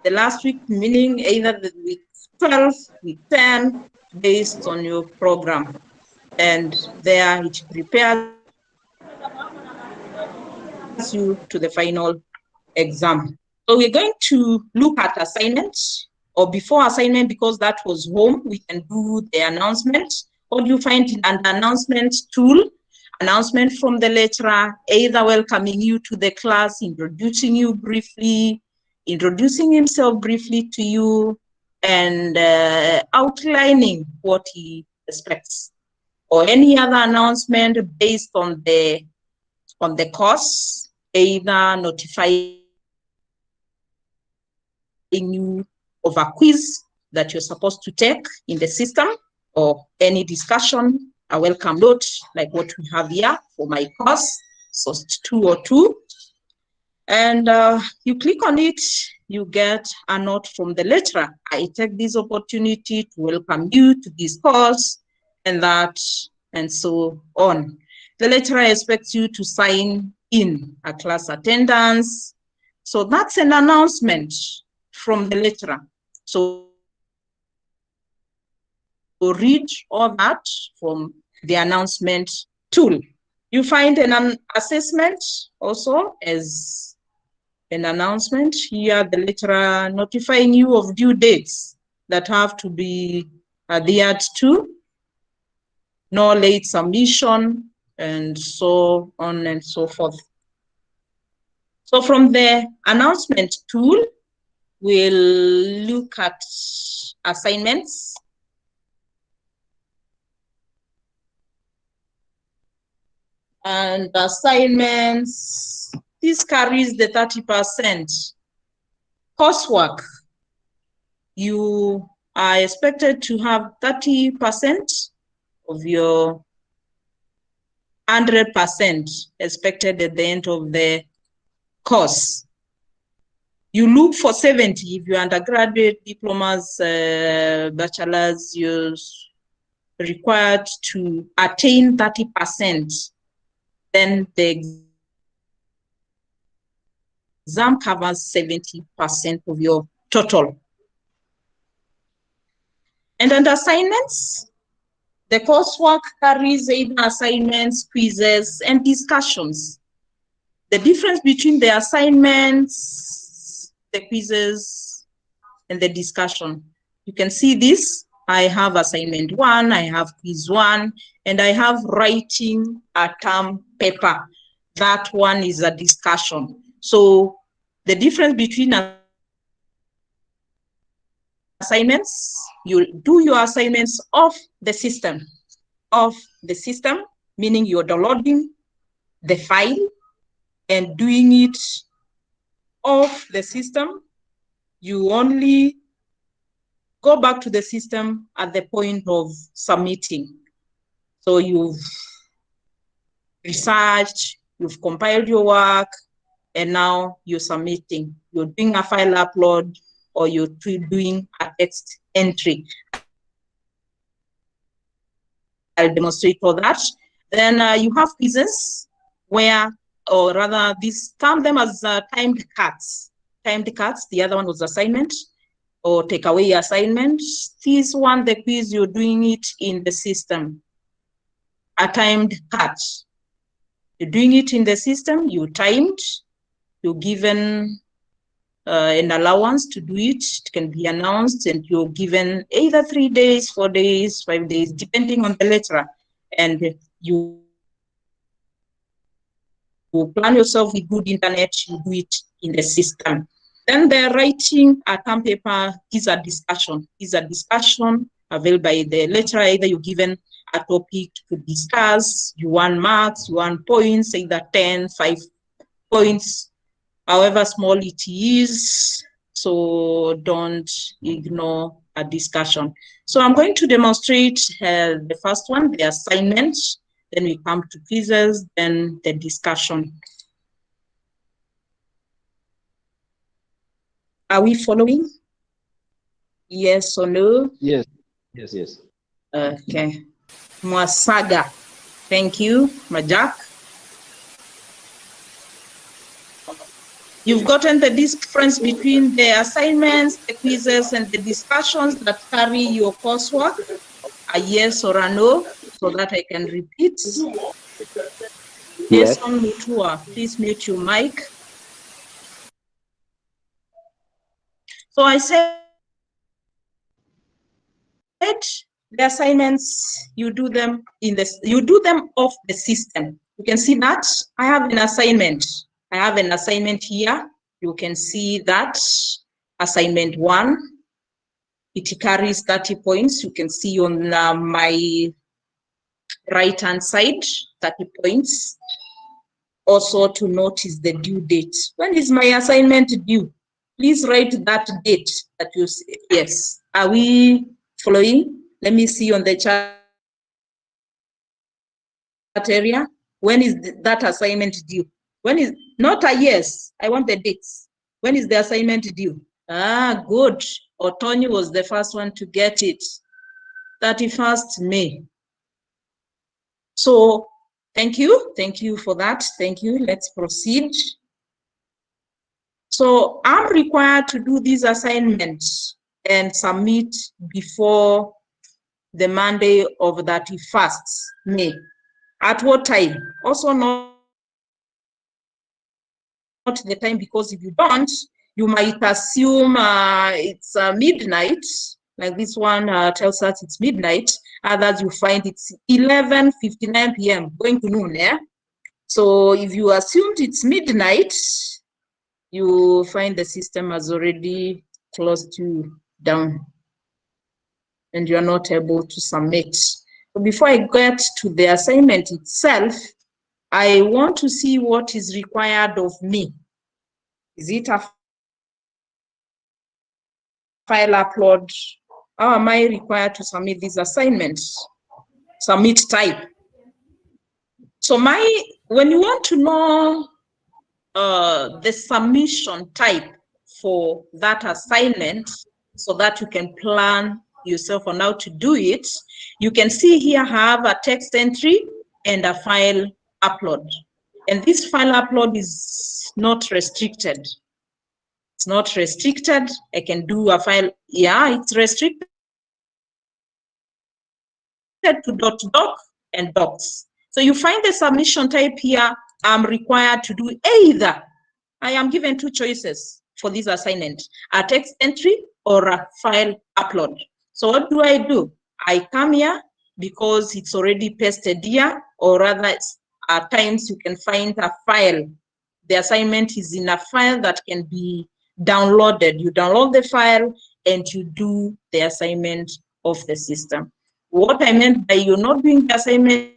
The last week meaning either the week 12, week 10, based on your program. And there it prepares you to the final exam. So we're going to look at assignments, or before assignment, because that was home, we can do the announcement. What do you find in an announcement tool? Announcement from the lecturer, either welcoming you to the class, introducing you briefly, introducing himself briefly to you, and outlining what he expects, or any other announcement based on the course, either notifying you of a quiz that you're supposed to take in the system, or any discussion, a welcome note like what we have here for my course, so 202. And you click on it, you get a note from the lecturer. I take this opportunity to welcome you to this course, and that, and so on. The lecturer expects you to sign in a class attendance. So that's an announcement from the lecturer. So read all that from the announcement tool. You find an assessment also as an announcement. Here, the lecturer notifying you of due dates that have to be adhered to, no late submission, and so on and so forth. So from the announcement tool, we'll look at assignments. And assignments, this carries the 30%. Coursework, you are expected to have 30% of your 100% expected at the end of the course. You look for 70 if you're undergraduate, diplomas, bachelors, you're required to attain 30%. Then the exam covers 70% of your total. And under assignments, the coursework carries either assignments, quizzes, and discussions. The difference between the assignments, the quizzes, and the discussion. You can see this. I have assignment 1, I have quiz 1, and I have writing a term paper. That one is a discussion. So the difference between assignments, you do your assignments off the system, meaning you're downloading the file and doing it off the system, you only go back to the system at the point of submitting. So you've researched, you've compiled your work, and now you're submitting. You're doing a file upload, or you're doing a text entry. I'll demonstrate for that. Then you have quizzes where, or rather, these term them as timed cuts. Timed cuts, the other one was assignment or takeaway assignment. This one, the quiz, you're doing it in the system. A timed cut. You're doing it in the system, you timed, you're given an allowance to do it. It can be announced, and you're given either 3 days, 4 days, 5 days, depending on the lecturer. And you plan yourself with good internet, you do it in the system. Then the writing a term paper is a discussion. Is a discussion available by the lecturer. Either you're given a topic to discuss, you want marks, you want points, either 10, 5 points, however small it is. So don't ignore a discussion. So I'm going to demonstrate the first one, the assignment. Then we come to quizzes, then the discussion. Are we following? Yes or no? Yes, yes, yes. Okay. Mwasaga. Thank you, Majak. You've gotten the difference between the assignments, the quizzes, and the discussions that carry your coursework. A yes or a no, so that I can repeat. Yes, on Mutua, please mute your mic. So I said the assignments, you do them in this, you do them off the system. You can see that I have an assignment. I have an assignment here. You can see that assignment 1. It carries 30 points. You can see on my right-hand side, 30 points. Also to notice the due date. When is my assignment due? Please write that date that you see. Yes. Are we following? Let me see on the chat area. When is that assignment due? When is, not a yes, I want the dates. When is the assignment due? Ah, good. Otonyi was the first one to get it. 31st May. So thank you for that. Thank you. Let's proceed. So I'm required to do these assignments and submit before the Monday of 31st May. At what time? Also not the time, because if you don't, you might assume it's midnight. Like this one tells us it's midnight. Others you find it's 11:59 p.m. going to noon. Yeah. So if you assumed it's midnight, you find the system has already closed you down, and you are not able to submit. So before I get to the assignment itself, I want to see what is required of me. Is it a file upload? How am I required to submit these assignments? Submit type. So when you want to know the submission type for that assignment, so that you can plan yourself on how to do it, you can see here I have a text entry and a file upload. And this file upload is not restricted. It's not restricted. I can do a file, yeah, it's restricted to .doc and docs. So you find the submission type here. I'm required to do either, I am given 2 choices for this assignment, a text entry or a file upload. So what do? I come here because it's already pasted here, or rather at times you can find a file. The assignment is in a file that can be downloaded. You download the file and you do the assignment of the system. What I meant by you're not doing the assignment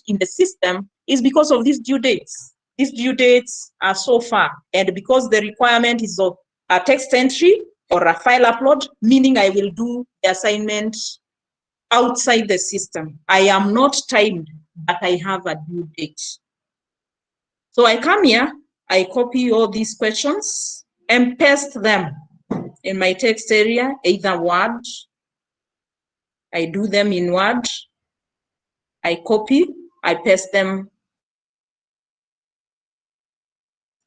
in the system is because of these due dates. these due dates are so far, and because the requirement is of a text entry or a file upload, meaning I will do the assignment outside the system. I am not timed, but I have a due date. So I come here, I copy all these questions and paste them in my text area, either Word. I do them in Word. I copy, I paste them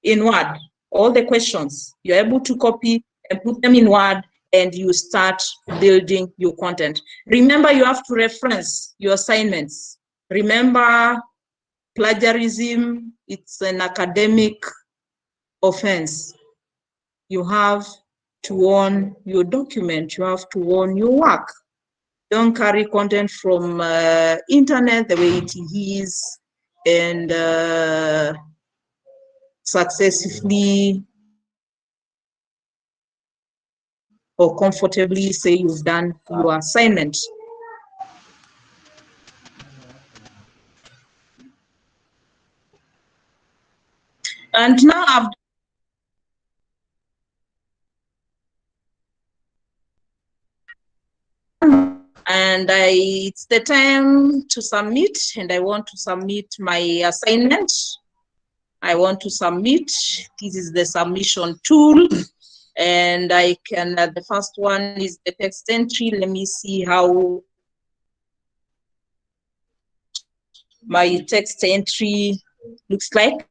in Word. All the questions, you're able to copy and put them in Word, and you start building your content. Remember, you have to reference your assignments. Remember, plagiarism, it's an academic offense. You have to own your document. You have to own your work. Don't carry content from internet the way it is and successfully or comfortably say you've done your assignment. And now I've and it's the time to submit, and I want to submit my assignment. I want to submit. This is the submission tool, and I can, the first one is the text entry. Let me see how my text entry looks like.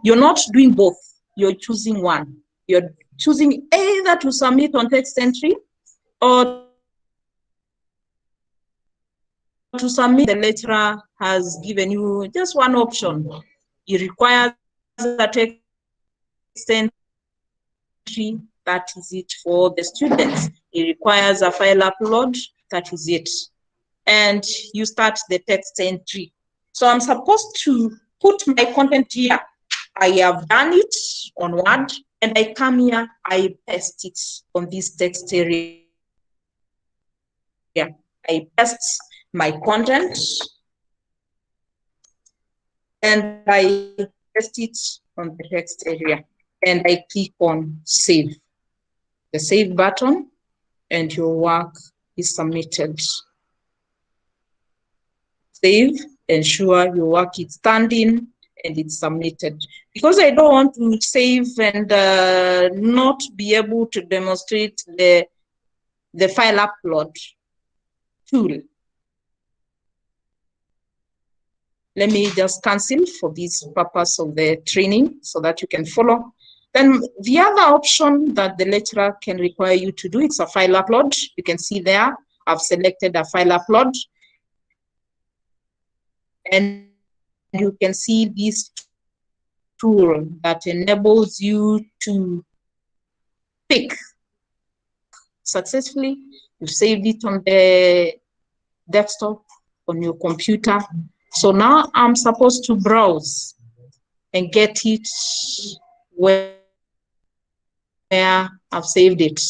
You're not doing both, you're choosing one. You're choosing either to submit on text entry or to submit. The lecturer has given you just one option. It requires a text entry, that is it for the students. It requires a file upload, that is it. And you start the text entry. So I'm supposed to put my content here. I have done it on Word, and I come here, I paste it on this text area. I paste my content, and I paste it on the text area, and I click on save. The save button, and your work is submitted. Save, ensure your work is standing, and it's submitted. Because I don't want to save and not be able to demonstrate the file upload tool. Let me just cancel for this purpose of the training so that you can follow. Then the other option that the lecturer can require you to do, it's a file upload. You can see there, I've selected a file upload. And you can see this tool that enables you to pick successfully. You saved it on the desktop, on your computer. So now I'm supposed to browse and get it where I've saved it.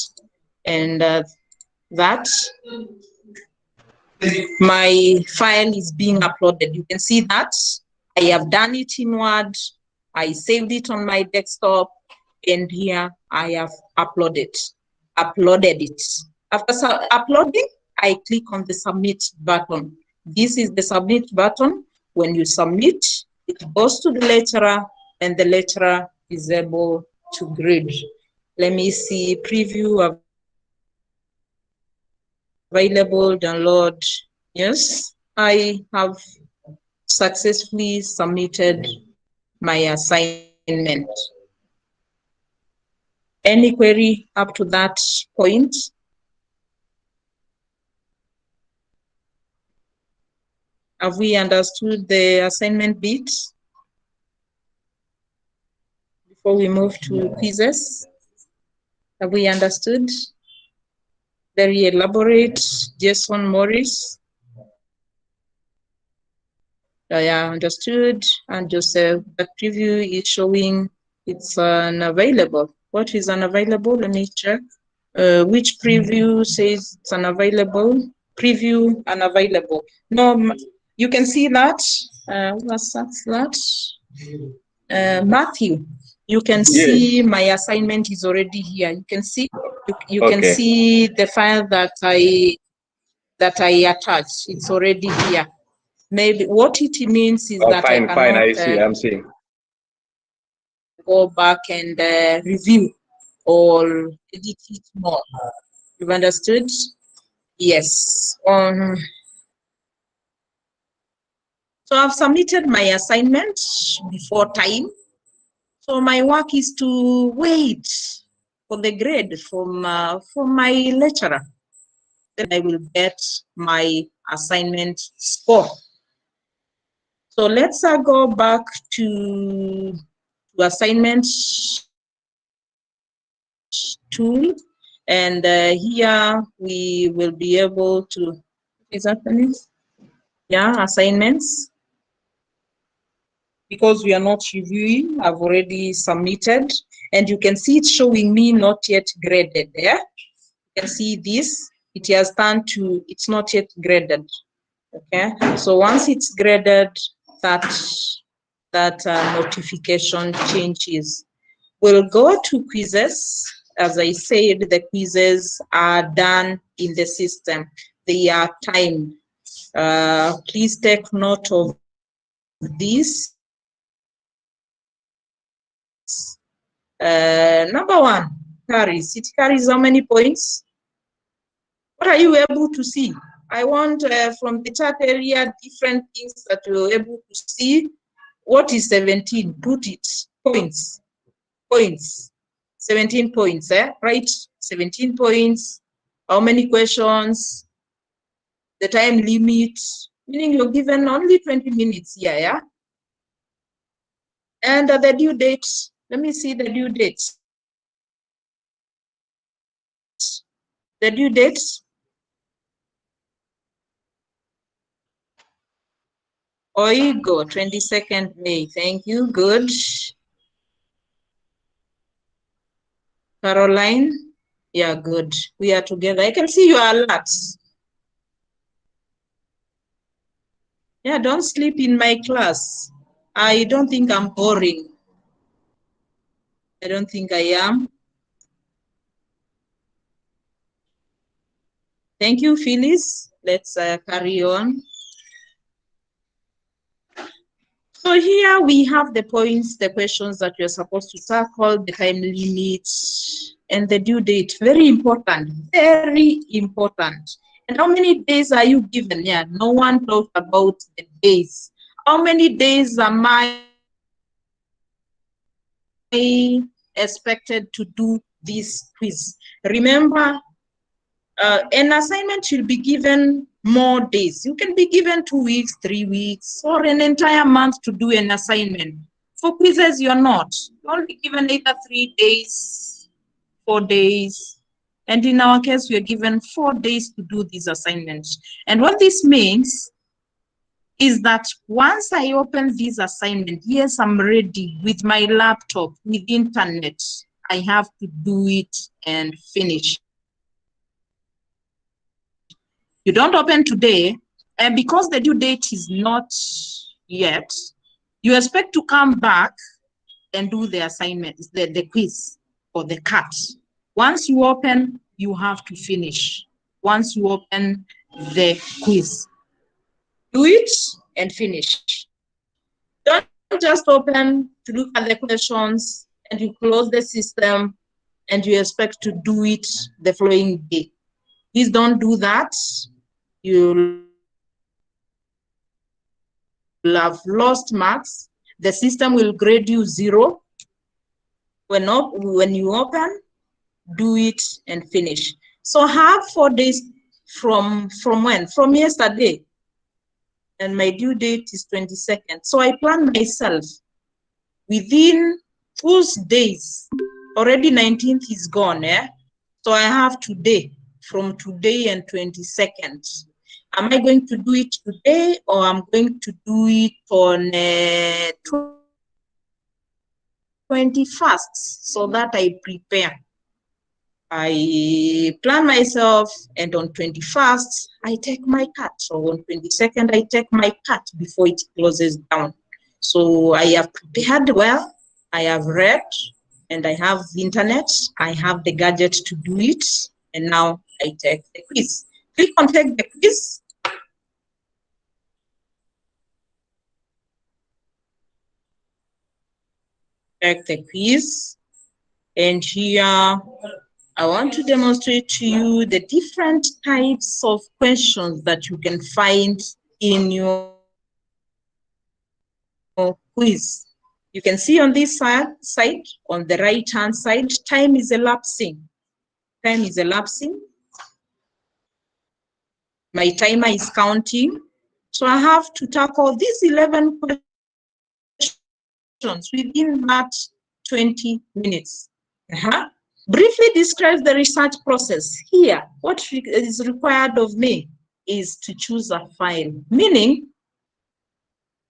And that my file is being uploaded. You can see that I have done it in Word. I saved it on my desktop, and here I have uploaded it. After uploading, I click on the submit button. This is the submit button. When you submit, it goes to the lecturer, and the lecturer is able to grade. Let me see, preview available, download. Yes, I have successfully submitted my assignment. Any query up to that point? Have we understood the assignment bit before we move to quizzes? Have we understood? Very elaborate. Jason Morris. Yeah, understood. And Joseph, the preview is showing it's unavailable. What is unavailable? Let me check. Which preview says it's unavailable? Preview unavailable. No, you can see that. What's that? Matthew, you can see my assignment is already here. You can see, you can see the file that I attached. It's already here. Maybe what it means is that I cannot I see. I'm seeing. go back and review or edit it more. You've understood? Yes. So I've submitted my assignment before time. So my work is to wait for the grade from my lecturer. Then I will get my assignment score. So let's go back to assignment tool, and here we will be able to, is that finished? Yeah, assignments. Because we are not reviewing, I've already submitted, and you can see it's showing me not yet graded there. You can see this, it has turned to, it's not yet graded. Okay, so once it's graded, that notification changes. We'll go to quizzes. As I said, the quizzes are done in the system. They are timed. Please take note of this. Number one, carries. It carries how many points? What are you able to see? I want from the chat area different things that you're able to see. What is 17? Put it. Points. Points. 17 points, right? 17 points. How many questions? The time limit, meaning you're given only 20 minutes here, yeah? And the due date. Let me see the due date. The due date. Oigo, 22nd May. Thank you. Good. Caroline. Yeah, good. We are together. I can see your alerts. Yeah, don't sleep in my class. I don't think I'm boring. I don't think I am. Thank you, Phyllis. Let's carry on. So here we have the points, the questions that you're supposed to tackle, the time limit, and the due date. Very important, very important. And how many days are you given? Yeah, no one talked about the days. How many days am I expected to do this quiz? Remember, an assignment should be given more days. You can be given 2 weeks, 3 weeks, or an entire month to do an assignment. For quizzes, you're not. You're only given either 3 days, 4 days, and in our case, we are given 4 days to do these assignments. And what this means is that once I open this assignment, yes, I'm ready with my laptop, with internet, I have to do it and finish. You don't open today, and because the due date is not yet, you expect to come back and do the assignment, the quiz or the cut. Once you open, you have to finish. Once you open the quiz, do it and finish. Don't just open to look at the questions and you close the system and you expect to do it the following day. Please don't do that. You'll have lost marks. The system will grade you 0. When you open, do it and finish. So have 4 days from when? From yesterday. And my due date is 22nd. So I plan myself within those days. Already 19th is gone, So I have today, from today and 22nd. Am I going to do it today or I'm going to do it on 21st so that I prepare? I plan myself, and on 21st, I take my cut. So on 22nd, I take my cut before it closes down. So I have prepared well, I have read, and I have the internet, I have the gadget to do it, and now I take the quiz. Click on take the quiz. Take the quiz, and here I want to demonstrate to you the different types of questions that you can find in your quiz. You can see on this side, on the right-hand side, time is elapsing. Time is elapsing. My timer is counting. So I have to tackle these 11 questions within that 20 minutes. Briefly describe the research process. Here, what is required of me is to choose a file, meaning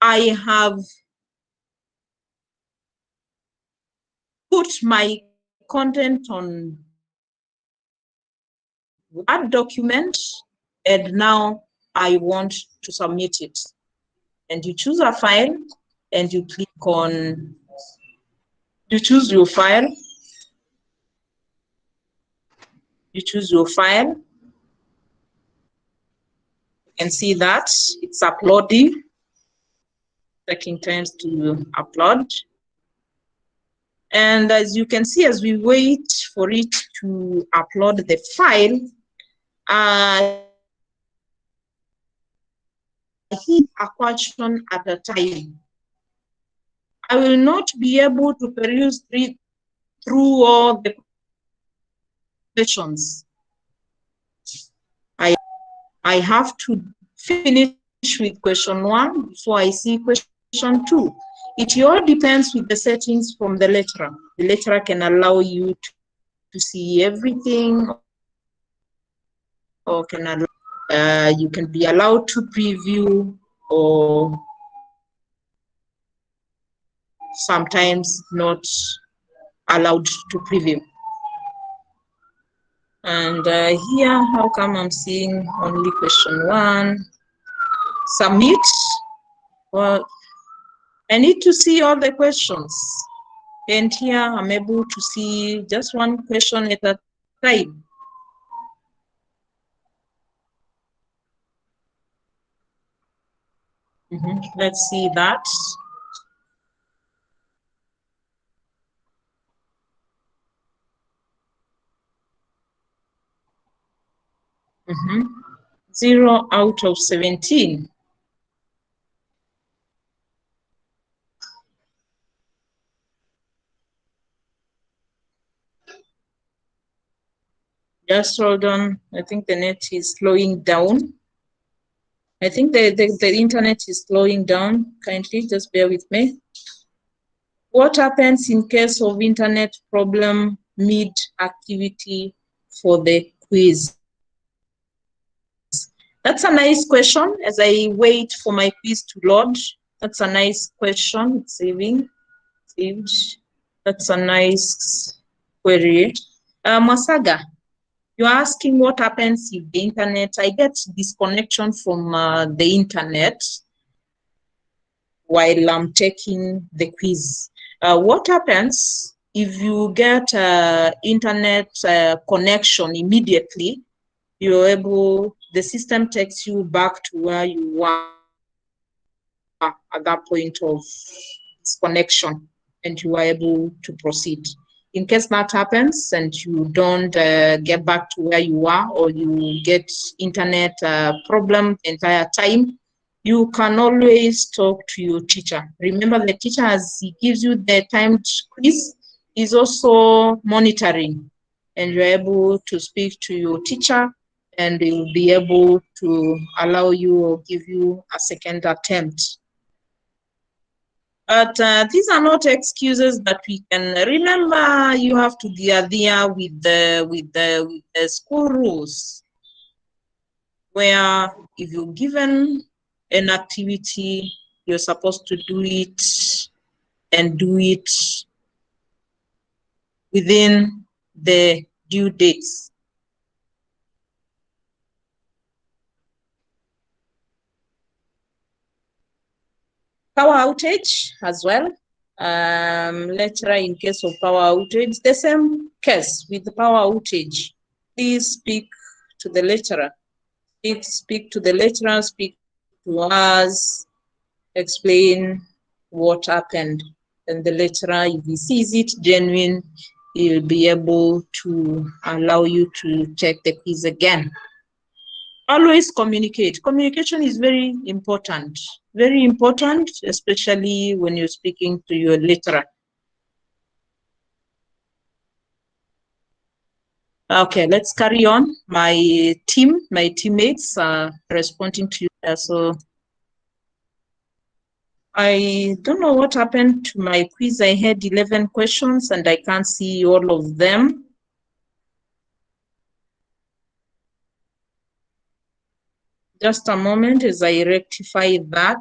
I have put my content on Word document, and now I want to submit it. And you choose a file, and you click on, you choose your file, you choose your file. You can see that it's uploading, taking time to upload. And as you can see, as we wait for it to upload the file, hit a question at a time. I will not be able to peruse through all the questions. I have to finish with question 1 before I see question 2. It all depends with the settings from the lecturer. The lecturer can allow you to see everything, or can allow, you can be allowed to preview, or sometimes not allowed to preview. And here, how come I'm seeing only question 1? Submit. Well, I need to see all the questions. And here I'm able to see just one question at a time. Let's see that. Mm-hmm. 0 out of 17. Just hold on. I think the net is slowing down. I think the internet is slowing down. Kindly just bear with me. What happens in case of internet problem mid-activity for the quiz? That's a nice question as I wait for my quiz to load. That's a nice question. It's saved. That's a nice query. Masaga, you're asking what happens if the internet, I get disconnection from the internet while I'm taking the quiz. What happens if you get internet connection immediately? You're able, the system takes you back to where you were at that point of disconnection, and you are able to proceed. In case that happens and you don't get back to where you are, or you get internet problem the entire time, you can always talk to your teacher. Remember, the teacher, as he gives you the timed quiz, is also monitoring, and you're able to speak to your teacher, and they will be able to allow you or give you a second attempt. But these are not excuses that we can remember. You have to be there with the school rules, where if you're given an activity, you're supposed to do it, and do it within the due dates. Power outage as well. Lecturer, in case of power outage, the same case with the power outage. Please speak to the lecturer. Speak to the lecturer, speak to us, explain what happened. And the lecturer, if he sees it genuine, he'll be able to allow you to take the quiz again. Always communicate. Communication is very important, especially when you're speaking to your lecturer. Okay, let's carry on. My teammates are responding to you. So I don't know what happened to my quiz. I had 11 questions and I can't see all of them. Just a moment as I rectify that.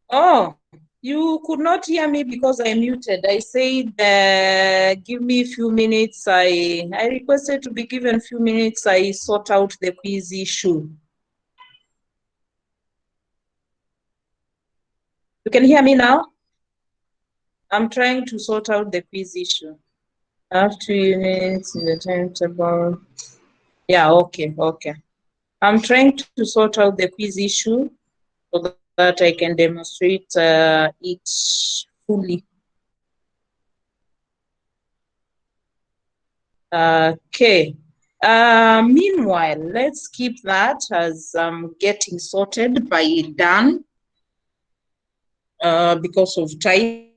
Oh, you could not hear me because I muted. I said, give me a few minutes. I requested to be given a few minutes. I sort out the quiz issue. You can hear me now? I'm trying to sort out the quiz issue. I have 2 units in the timetable. Yeah, okay. I'm trying to sort out the quiz issue so that I can demonstrate it fully. Okay. Meanwhile, let's keep that as getting sorted by Dan because of time.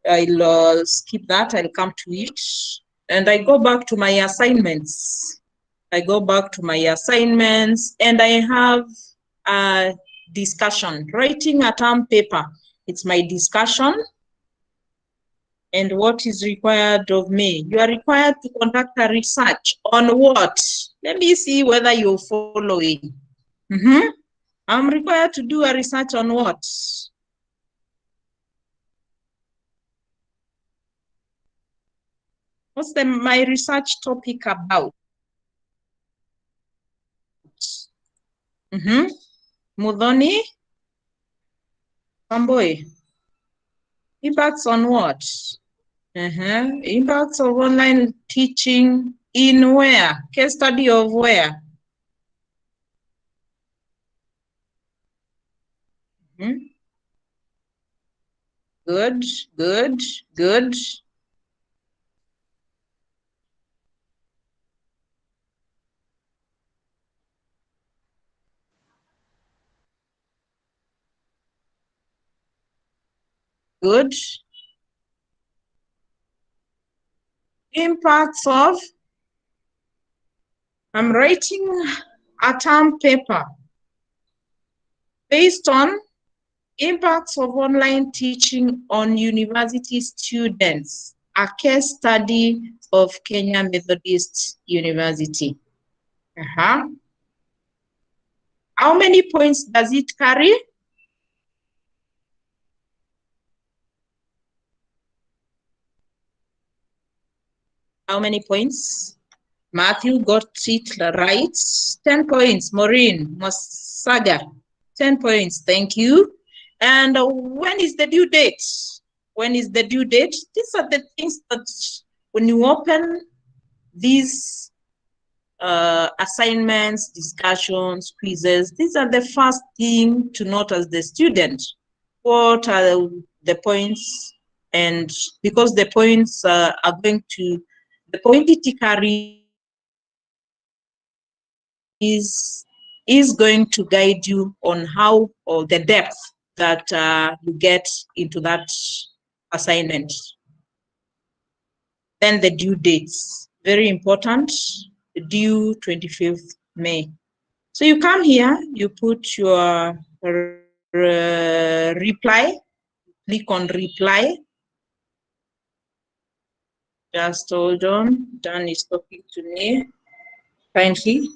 I'll skip that. I'll come to it. And I go back to my assignments. I go back to my assignments, and I have a discussion, writing a term paper. It's my discussion. And what is required of me? You are required to conduct a research on what? Let me see whether you're following. I'm required to do a research on what? What's my research topic about? Mudhoni? Samboy? Impacts on what? Impacts of online teaching in where? Case study of where? Good, good, good. Good. Impacts of, I'm writing a term paper based on impacts of online teaching on university students, a case study of Kenya Methodist University. How many points does it carry? How many points? Matthew got it right. 10 points. Maureen Masaga, 10 points. Thank you. And when is the due date? When is the due date? These are the things that when you open these assignments, discussions, quizzes, these are the first thing to note as the student. What are the points? And because the points are going to, the point it carries is going to guide you on how, or the depth that you get into that assignment. Then the due dates, very important, due 25th May. So you come here, you put your reply, click on reply. Just hold on, Dan is talking to me, kindly.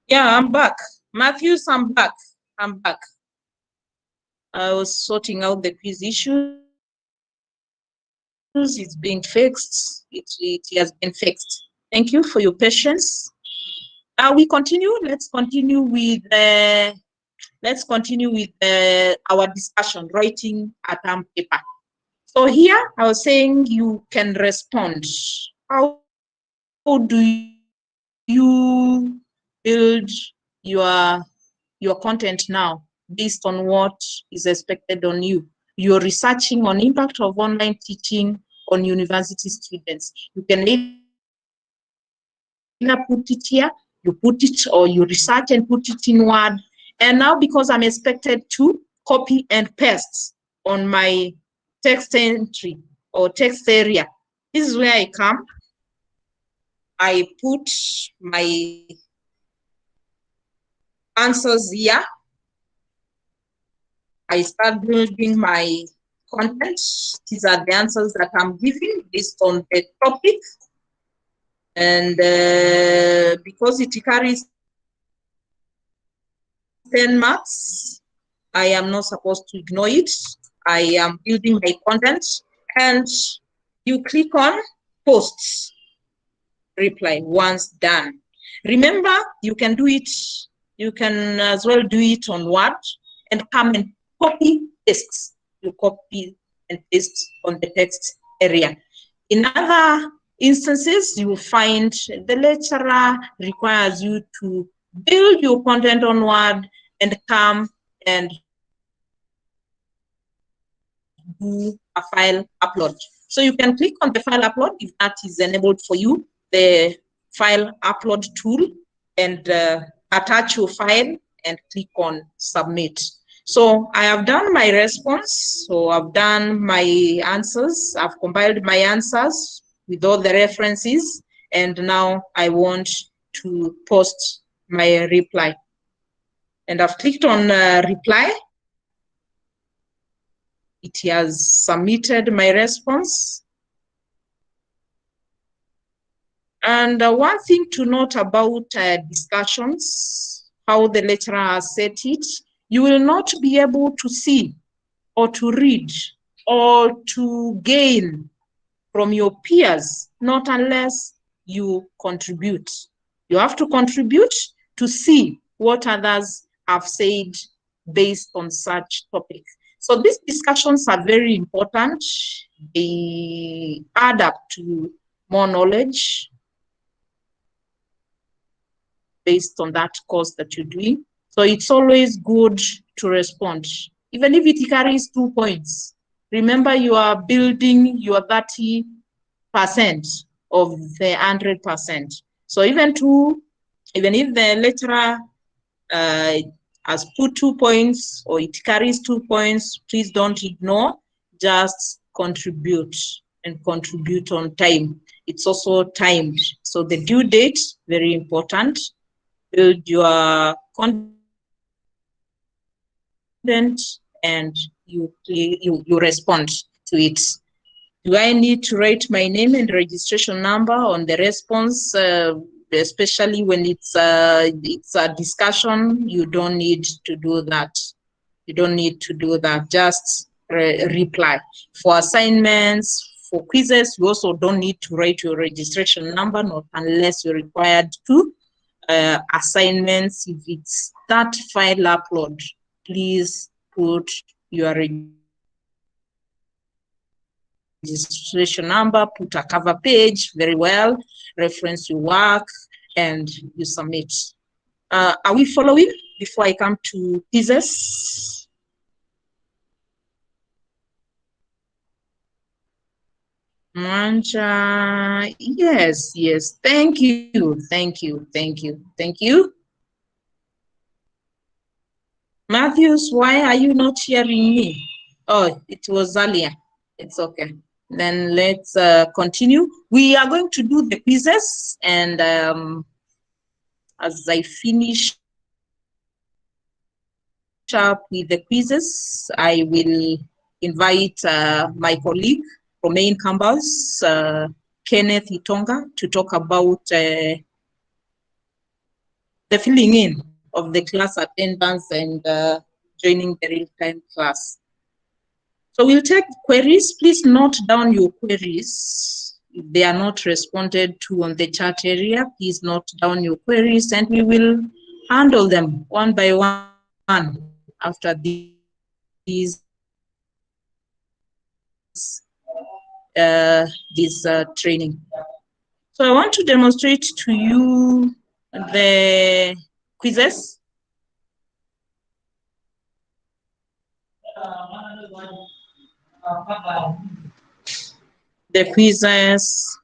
Yeah, I'm back. Matthews, I'm back. I'm back. I was sorting out the quiz issues. It's being fixed. It has been fixed. Thank you for your patience. We continue. Let's continue with our discussion, writing a term paper. So here I was saying you can respond. How do you build your content now based on what is expected on you? You're researching on impact of online teaching on university students. You can either put it here, you put it, or you research and put it in Word. And now because I'm expected to copy and paste on my text entry or text area, this is where I come. I put my answers here. I start building my content. These are the answers that I'm giving based on the topic. And because it carries 10 marks, I am not supposed to ignore it. I am building my content, and you click on post reply once done. Remember, you can do it, you can as well do it on Word and come and copy paste. You copy and paste on the text area. In other instances, you will find the lecturer requires you to build your content on Word and come and do a file upload. So you can click on the file upload if that is enabled for you, the file upload tool, and attach your file and click on submit. So I have done my response. So I've done my answers. I've compiled my answers with all the references. And now I want to post my reply. And I've clicked on reply. It has submitted my response. And one thing to note about discussions, how the lecturer has set it, you will not be able to see or to read or to gain from your peers, not unless you contribute. You have to contribute to see what others have said based on such topic. So these discussions are very important. They add up to more knowledge based on that course that you're doing. So it's always good to respond, even if it carries 2 points. Remember, you are building your 30% of the 100%. So even if the lecturer has put 2 points or it carries 2 points, please don't ignore, just contribute and contribute on time. It's also timed. So the due date, very important. Build your content and you respond to it. Do I need to write my name and registration number on the response? Especially when it's a discussion, you don't need to do that. You don't need to do that. Just reply. For assignments, for quizzes, you also don't need to write your registration number, not unless you're required to. Assignments, if it's that file upload, please put your registration number, put a cover page very well, reference your work, and you submit. Are we following before I come to quizzes? Manja, yes, thank you. Matthews, why are you not hearing me? Oh, it was earlier. It's okay. Then let's continue. We are going to do the quizzes, and as I finish up with the quizzes, I will invite my colleague from main campus, Kenneth Itonga, to talk about the filling in of the class attendance and joining the real-time class. So we'll take queries. Please note down your queries. If they are not responded to on the chat area, please note down your queries and we will handle them one by one after this training. So I want to demonstrate to you the quizzes. The quizzes.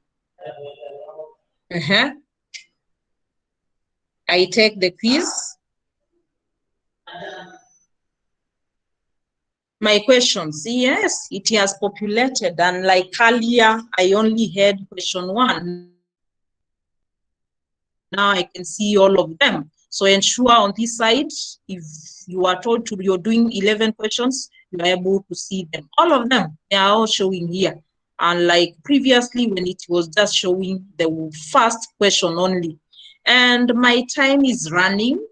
I take the quiz. My questions, yes, it has populated, and like earlier, I only had question 1. Now I can see all of them. So ensure on this side, if you are told you're doing 11 questions, you are able to see them. All of them, they are all showing here. And like previously when it was just showing the first question only. And my time is running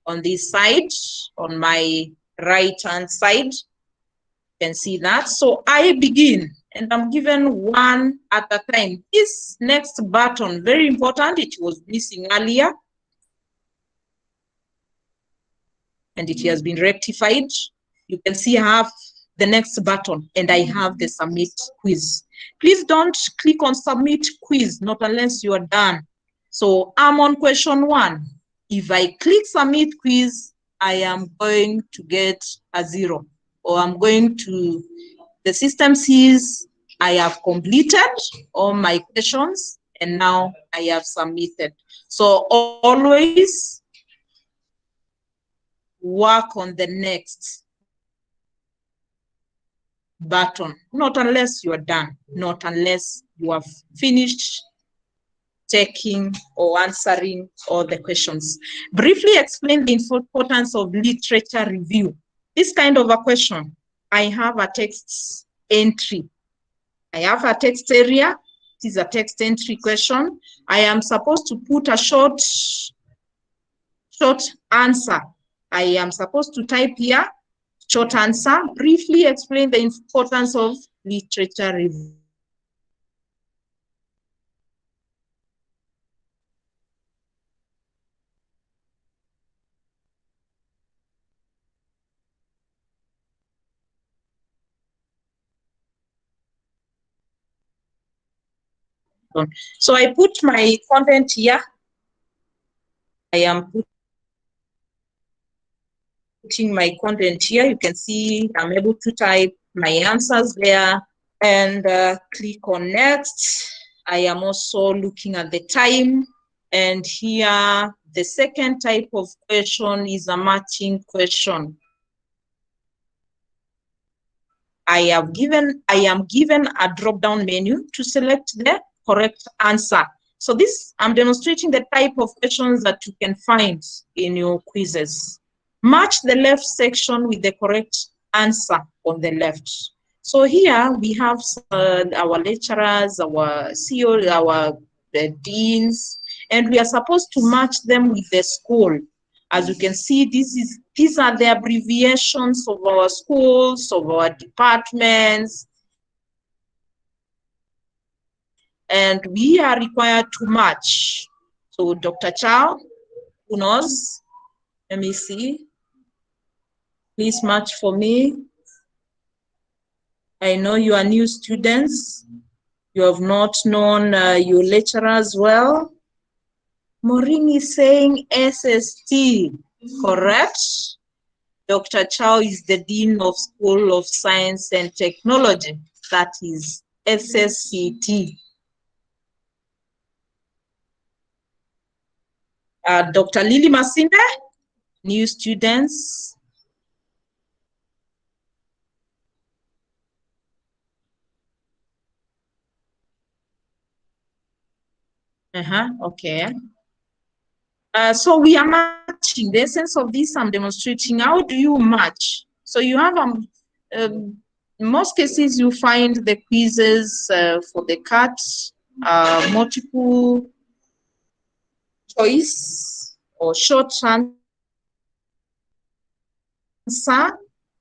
on this side, on my right-hand side. You can see that. So I begin, and I'm given one at a time. This next button, very important, it was missing earlier. And it has been rectified. You can see I have the next button, and I have the submit quiz. Please don't click on submit quiz, not unless you are done. So I'm on question 1. If I click submit quiz, I am going to get a 0, or I'm going to, the system sees I have completed all my questions, and now I have submitted. So always work on the next button, not unless you are done, not unless you have finished taking or answering all the questions. Briefly explain the importance of literature review. This kind of a question, I have a text entry. I have a text area. It is a text entry question. I am supposed to put a short answer. I am supposed to type here, short answer. Briefly explain the importance of literature review. So I put my content here. I am putting my content here. You can see I'm able to type my answers there and click on next. I am also looking at the time, and here the second type of question is a matching question. I am given a drop-down menu to select the correct answer. So this, I'm demonstrating the type of questions that you can find in your quizzes. Match the left section with the correct answer on the left. So here we have our lecturers, our CEO, our deans, and we are supposed to match them with the school. As you can see, these are the abbreviations of our schools, of our departments, and we are required to match. So Dr. Chow, who knows? Let me see. Please match for me. I know you are new students. You have not known your lecturers well. Maureen is saying SST, correct? Dr. Chow is the Dean of School of Science and Technology. That is SSCT. Dr. Lily Masinde, new students. Okay. So we are matching. The essence of this I'm demonstrating. How do you match? So you have, in most cases, you find the quizzes for the CAT, multiple choice or short answer,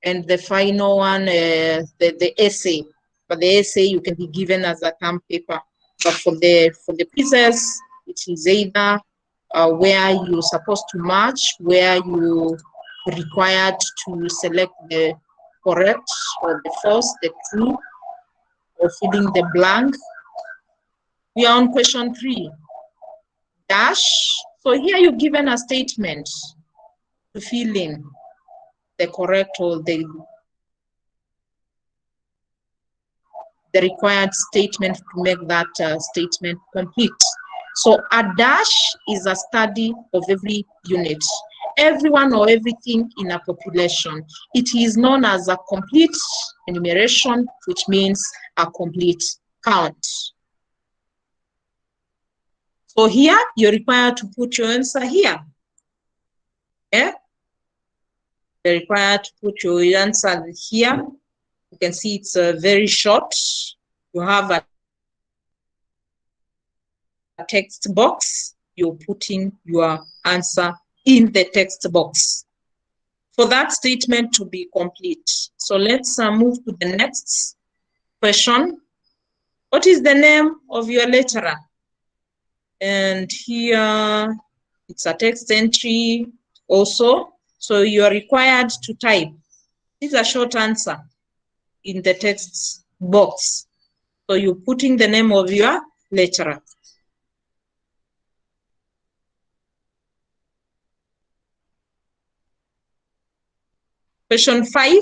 and the final one, the essay. But the essay you can be given as a term paper. But for the quizzes, it is either where you're supposed to match, where you required to select the correct or the false, the true, or filling the blank. We are on question 3. Dash. So here you're given a statement to fill in the correct or the required statement to make that statement complete. So a dash is a study of every unit, everyone or everything in a population. It is known as a complete enumeration, which means a complete count. So here, you're required to put your answer here. Yeah? You're required to put your answer here. You can see it's very short. You have a text box. You're putting your answer in the text box for that statement to be complete. So let's move to the next question. What is the name of your lecturer? And here it's a text entry also. So you are required to type. This is a short answer in the text box. So you're putting the name of your lecturer. Question 5,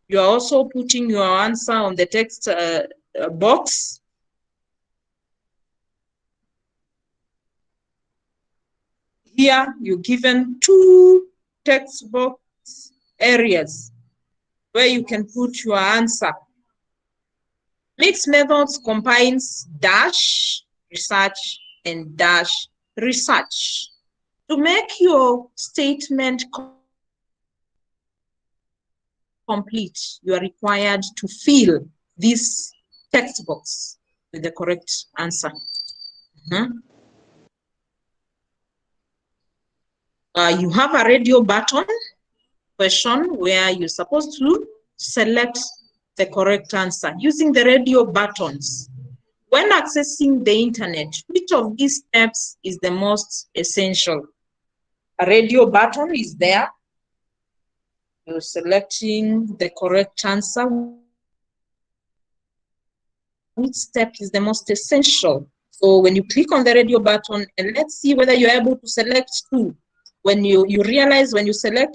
you are also putting your answer on the text box. Here, you're given 2 text box areas where you can put your answer. Mixed methods combines dash research and dash research. To make your statement complete, you are required to fill this text box with the correct answer. You have a radio button question where you're supposed to select the correct answer using the radio buttons. When accessing the internet, which of these steps is the most essential? A radio button is there. You're selecting the correct answer. Which step is the most essential? So when you click on the radio button, and let's see whether you're able to select 2. When you realize when you select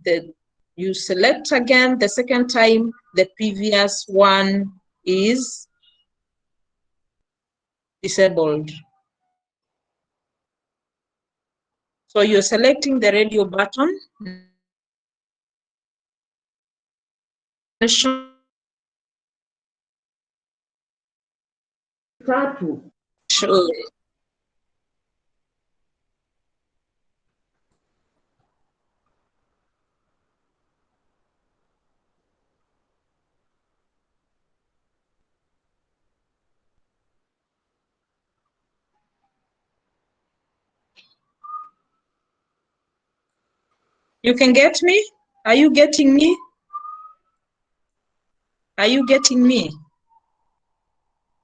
again the second time, the previous one is disabled. So you're selecting the radio button. Sure. You can get me? Are you getting me? Are you getting me?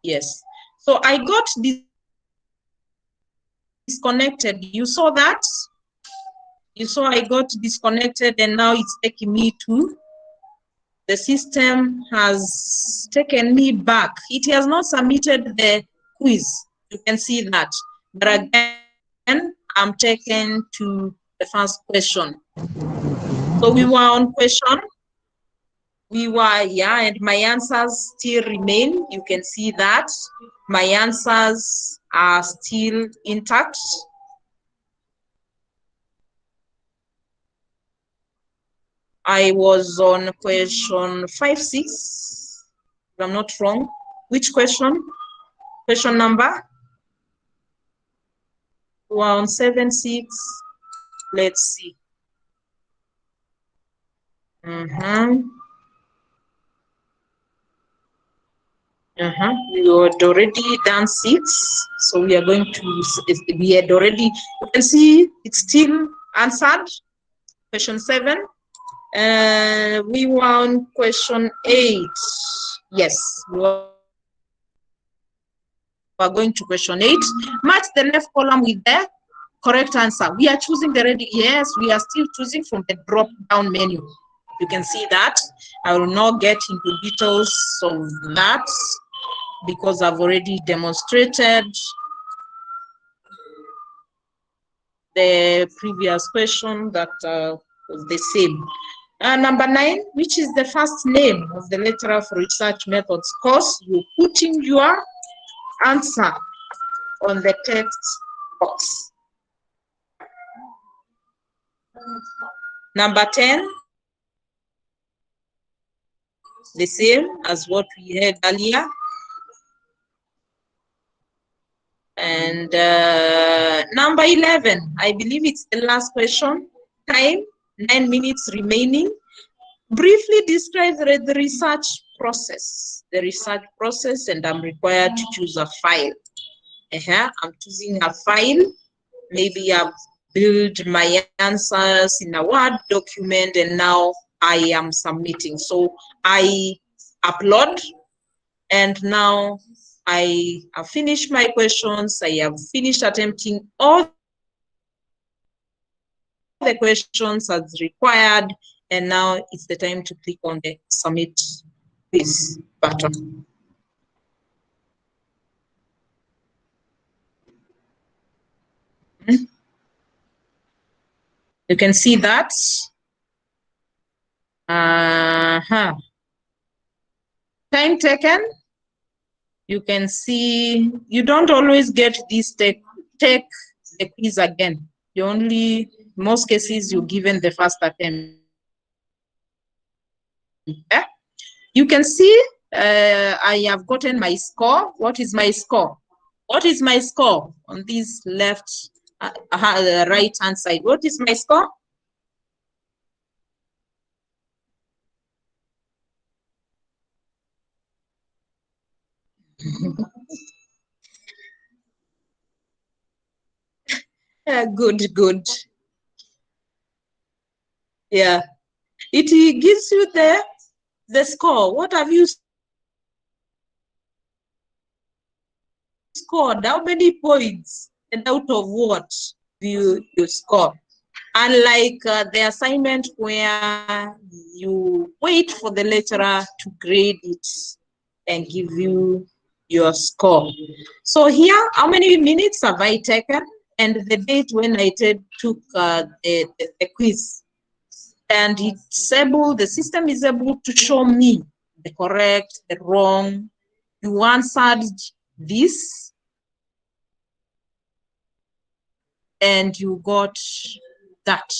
Yes. So I got disconnected. You saw that? You saw I got disconnected and now it's taking me to, the system has taken me back. It has not submitted the quiz. You can see that. But again, I'm taken to the first question. So we were on question. We were, yeah, and my answers still remain. You can see that. My answers are still intact. I was on question 5, 6, if I'm not wrong. Which question? Question number? We're on 7, 6. Let's see. We had already done 6, so we are going to, we had already, you can see it's still answered. Question 7. We were on question 8. Yes, we are going to question 8. Match the left column with the correct answer. We are choosing the ready. Yes, we are still choosing from the drop down menu. You can see that. I will not get into details of that because I've already demonstrated the previous question that was the same. Number 9, which is the first name of the lecturer for research methods course? You're putting your answer on the text box. Number 10, the same as what we had earlier. And number 11, I believe it's the last question. Time, 9 minutes remaining. Briefly describe the research process. The research process, and I'm required to choose a file. I'm choosing a file. Maybe I've built my answers in a Word document, and now I am submitting. So I upload, and now I have finished my questions. I have finished attempting all the questions as required, and now it's the time to click on the submit quiz button. You can see that. Time taken. You can see you don't always get this take the quiz again. You only, in most cases, you're given the first attempt. Yeah? You can see I have gotten my score. What is my score? What is my score on this left, right hand side? What is my score? Good. Yeah, it gives you the score. What have you scored? How many points? And out of what you score? Unlike the assignment where you wait for the lecturer to grade it and give you your score. So here, how many minutes have I taken? And the date when I took the quiz. And it's able, the system is able to show me the correct, the wrong. You answered this, and you got that.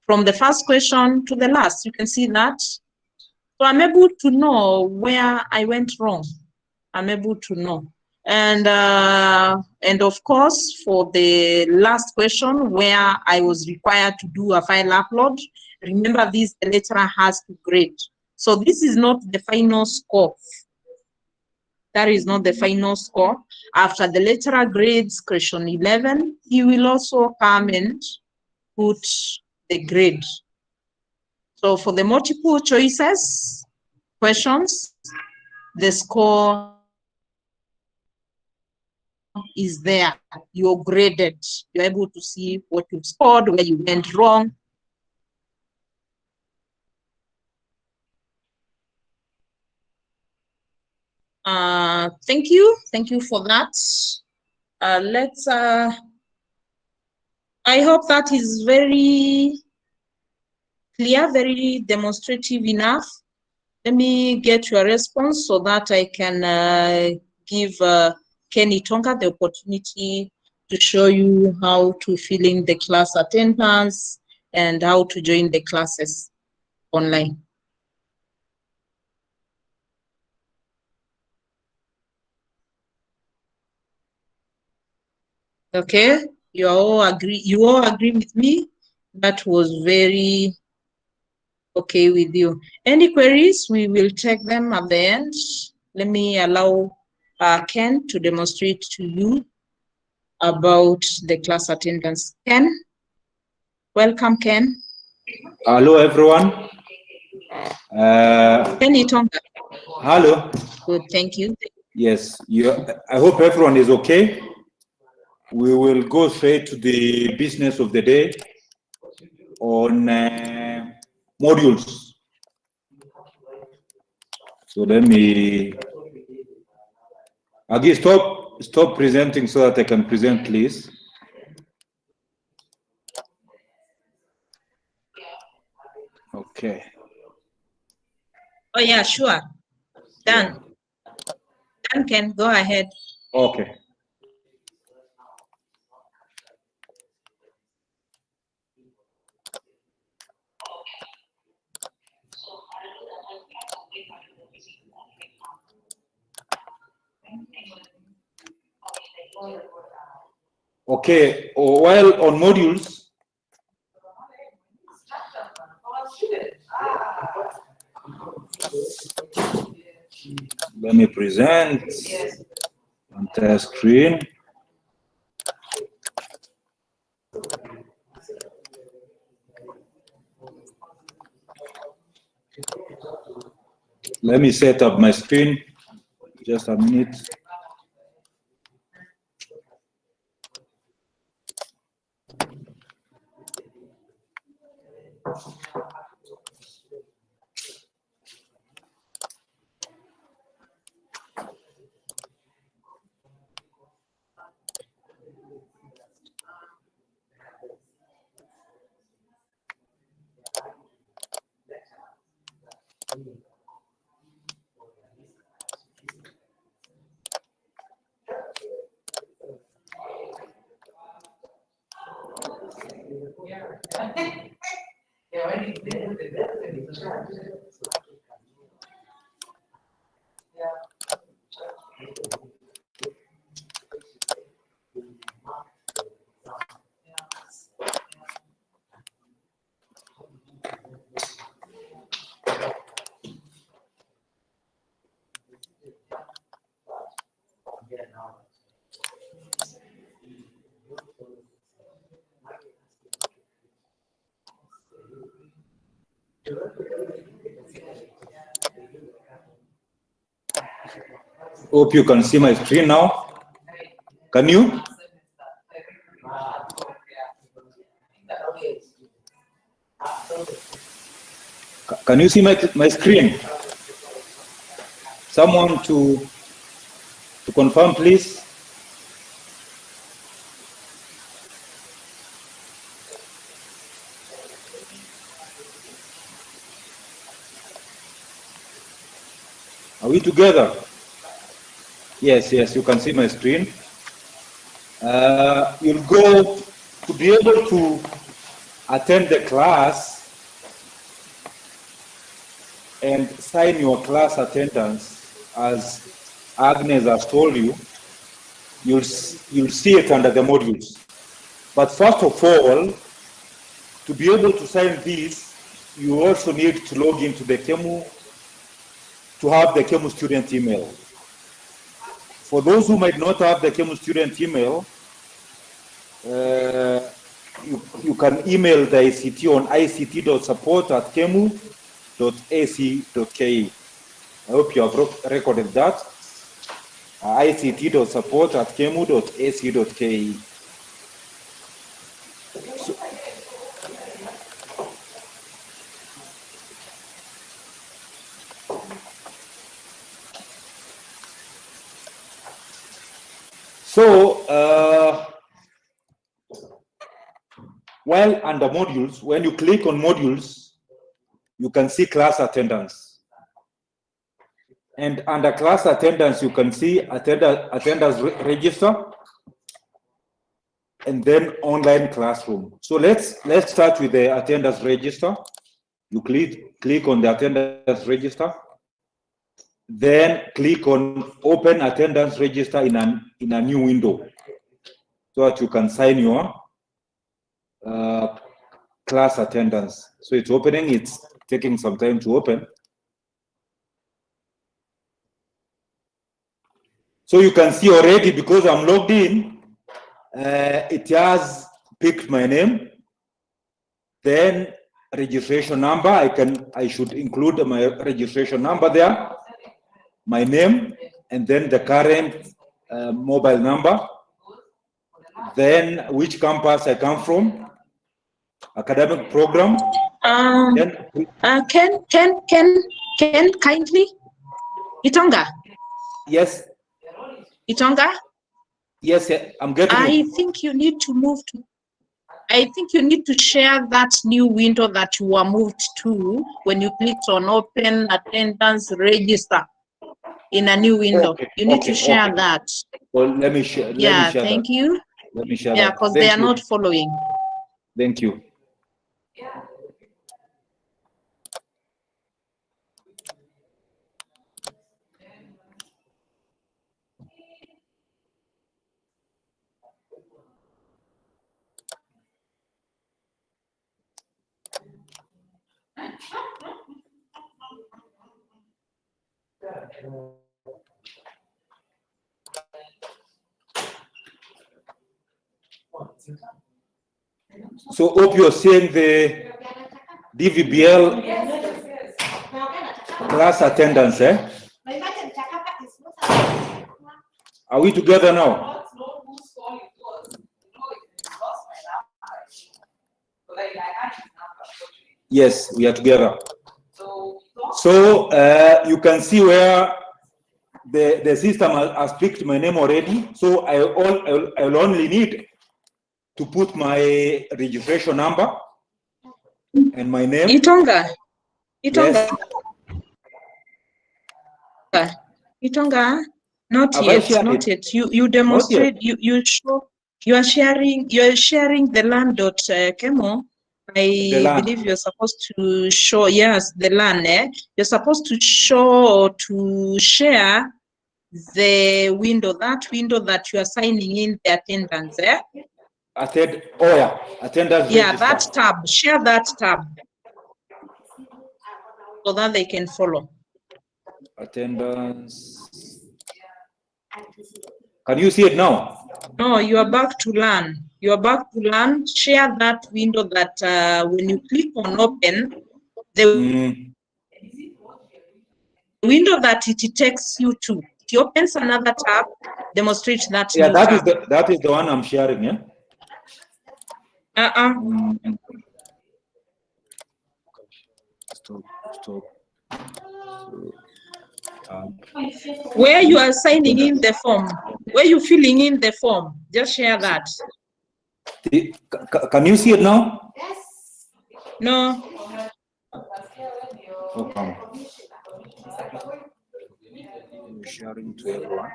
From the first question to the last, you can see that. So I'm able to know where I went wrong. I'm able to know. And of course, for the last question where I was required to do a file upload, remember this, the lecturer has to grade. So this is not the final score. That is not the final score. After the lecturer grades question 11, he will also come and put the grade. So for the multiple choices questions, the score is there. You're graded. You're able to see what you scored, where you went wrong. Thank you. Thank you for that. I hope that is very clear, very demonstrative enough. Let me get your response so that I can give Kenny Tonga the opportunity to show you how to fill in the class attendance and how to join the classes online. Okay, you all agree with me. That was very okay with you. Any queries? We will take them at the end. Let me allow Ken to demonstrate to you about the class attendance. Ken, welcome, Ken. Hello, everyone. Kenny Tonga. Hello. Good, thank you. Yes, I hope everyone is okay. We will go straight to the business of the day on modules. So let me, Agi, stop presenting so that I can present, please. Okay. Oh yeah, sure. Done. Dan can go ahead. Okay. Okay, while on modules, Let me present entire screen. Let me set up my screen. Just a minute. Hope you can see my screen now. Can you? Can you see my screen? Someone to confirm, please. Are we together? Yes, you can see my screen. You'll go to be able to attend the class and sign your class attendance, as Agnes has told you. You'll see it under the modules. But first of all, to be able to sign this, you also need to log into the KEMU, to have the KEMU student email. For those who might not have the KEMU student email, you can email the ICT on ict.support@kemu.ac.ke. I hope you have recorded that. ict.support@kemu.ac.ke. So, while under modules, when you click on modules, you can see class attendance. And under class attendance, you can see attendance register, and then online classroom. So let's start with the attendance register. You click on the attendance register, then click on open attendance register in a new window, so that you can sign your class attendance. So it's opening, it's taking some time to open. So you can see already, because I'm logged in, it has picked my name, then registration number. I should include my registration number there, my name, and then the current mobile number, then which campus I come from, academic program. Can kindly, Itonga? Yes. Itonga? Yes, I'm getting it. I think you need to share that new window that you were moved to when you clicked on open attendance register in a new window. Okay, you need to share that. Well, let me share. Yeah, thank you. Let me share Yeah, that. because they are not following. Thank you. So hope you're seeing the DVBL class attendance, eh? Are we together now? Yes, we are together. So you can see where the system has picked my name already. So I'll only need to put my registration number and my name. Itonga. Yes. Itonga. Not Have yet. Not yet. You demonstrate. You show. You are sharing the LAN.Kemo. I believe you're supposed to show. Yes, the LAN. You're supposed to show or to share the window. That window that you are signing in the attendance. Attendance. Yeah, register. that tab. Share that tab so that they can follow. Attendance. Can you see it now? No, you are back to LAN. You are back to LAN. Share that window that when you click on open, the window that it takes you to. It opens another tab, demonstrates that. Yeah, that is the one I'm sharing. Yeah. Stop. Where you are signing in the form, where you filling in the form, just share that. Can you see it now? No. Okay. Sharing to everyone.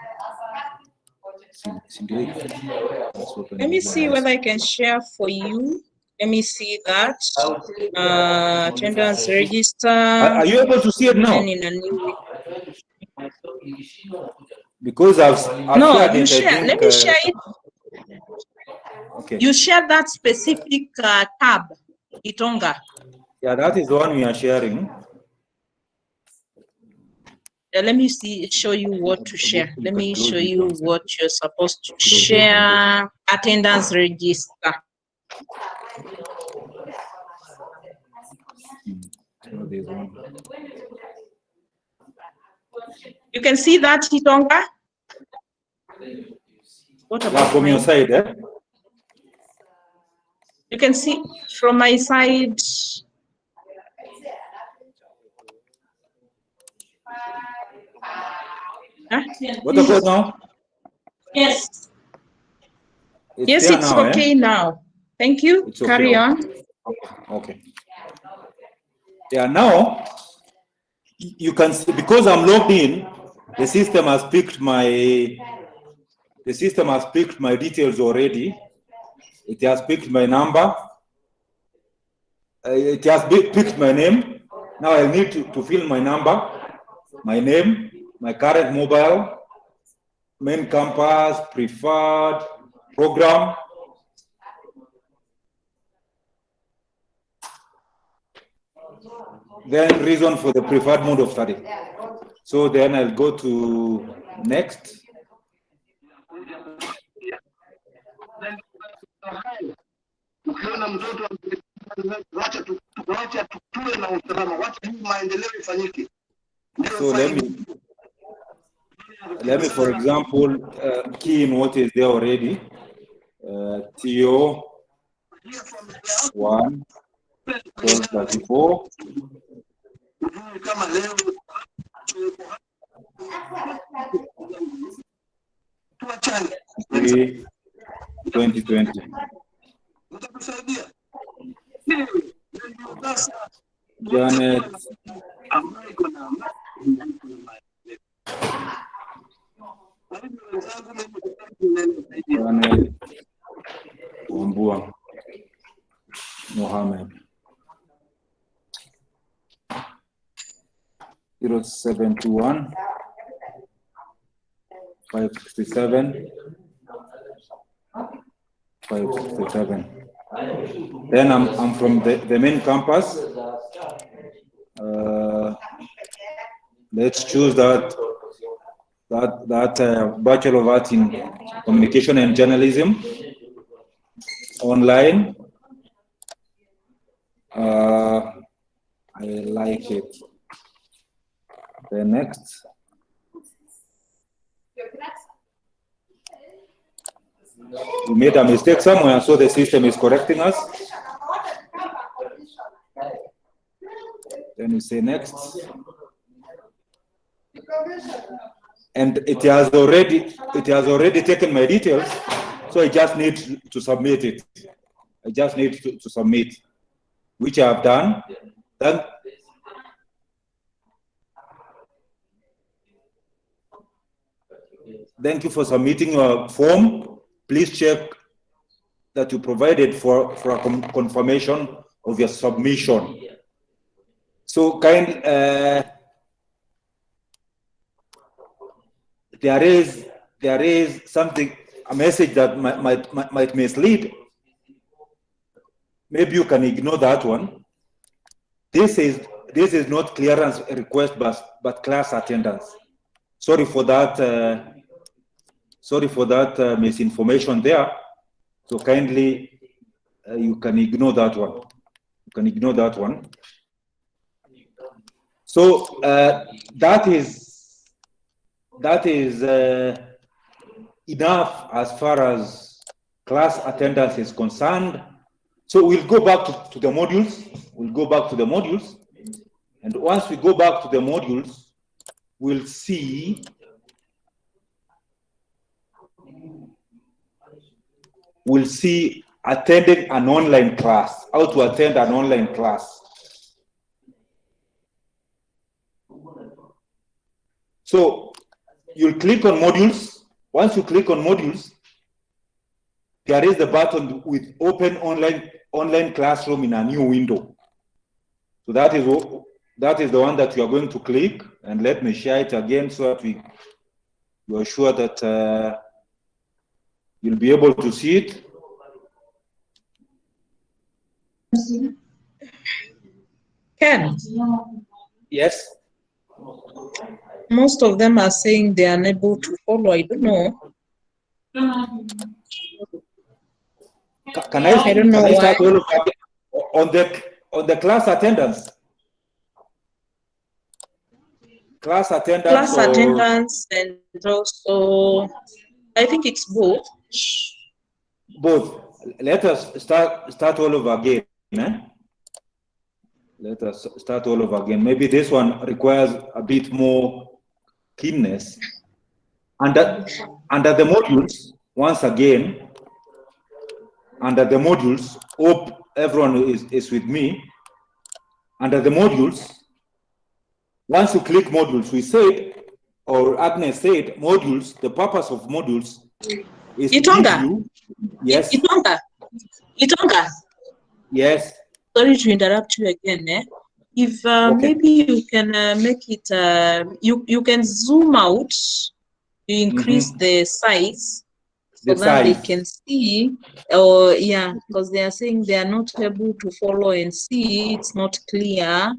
Let me see whether I can share for you. Let me see that. Attendance register. Are you able to see it now? In a new Because I've no, shared you it, share. Let me share it. Okay. You share that specific tab, Itonga. Yeah, that is the one we are sharing. Let me show you what to share. Let me show you what you're supposed to share. Attendance register. You can see that, Itonga? What about from your side, eh? You can see from my side. What about now? Yes. It's It's now, okay now. Thank you. It's okay. Carry on. Okay. Yeah, now you can see, because I'm logged in, the system has picked my details already. It has picked my number. It has picked my name. Now I need to fill my number, my name, my current mobile, main campus, preferred, program. Then reason for the preferred mode of study. So then I'll go to next. So let me for example key in what is there already. TO 1 1234 2020. Janet Wambua Mohammed 0721 567 567. Then I'm from the main campus. Let's choose that Bachelor of Arts in Communication and Journalism. online. I like it. The next. We made a mistake somewhere, so the system is correcting us. Then we say next. And it has already taken my details, so I just need to submit it. I just need to submit, which I have done. Then thank you for submitting your form. Please check that you provided for a confirmation of your submission. So there is something, a message that might mislead. Maybe you can ignore that one. This is not clearance request, but class attendance. Sorry for that. Misinformation there. So kindly, you can ignore that one. You can ignore that one. So that is enough as far as class attendance is concerned. So we'll go back to the modules. We'll go back to the modules. And once we go back to the modules, we'll see attending an online class, how to attend an online class. So you'll click on modules. Once you click on modules, there is the button with open online classroom in a new window. So that is the one that you are going to click. And let me share it again so that you are sure that you'll be able to see it. Ken? Yes? Most of them are saying they are unable to follow. I don't know. Can I don't know can I start why. all on the class attendance? Class attendance and also I think it's both. Both. Let us start all over again. Let us start all over again. Maybe this one requires a bit more keenness. Under the modules, once again, under the modules, hope everyone is with me. Under the modules, once you click modules, we said, or Agnes said, modules, the purpose of modules is to give you, yes. Itonga. Yes. Sorry to interrupt you again. If Okay. maybe you can make it, you can zoom out to increase the size so that they can see, or yeah, because they are saying they are not able to follow and see, it's not clear.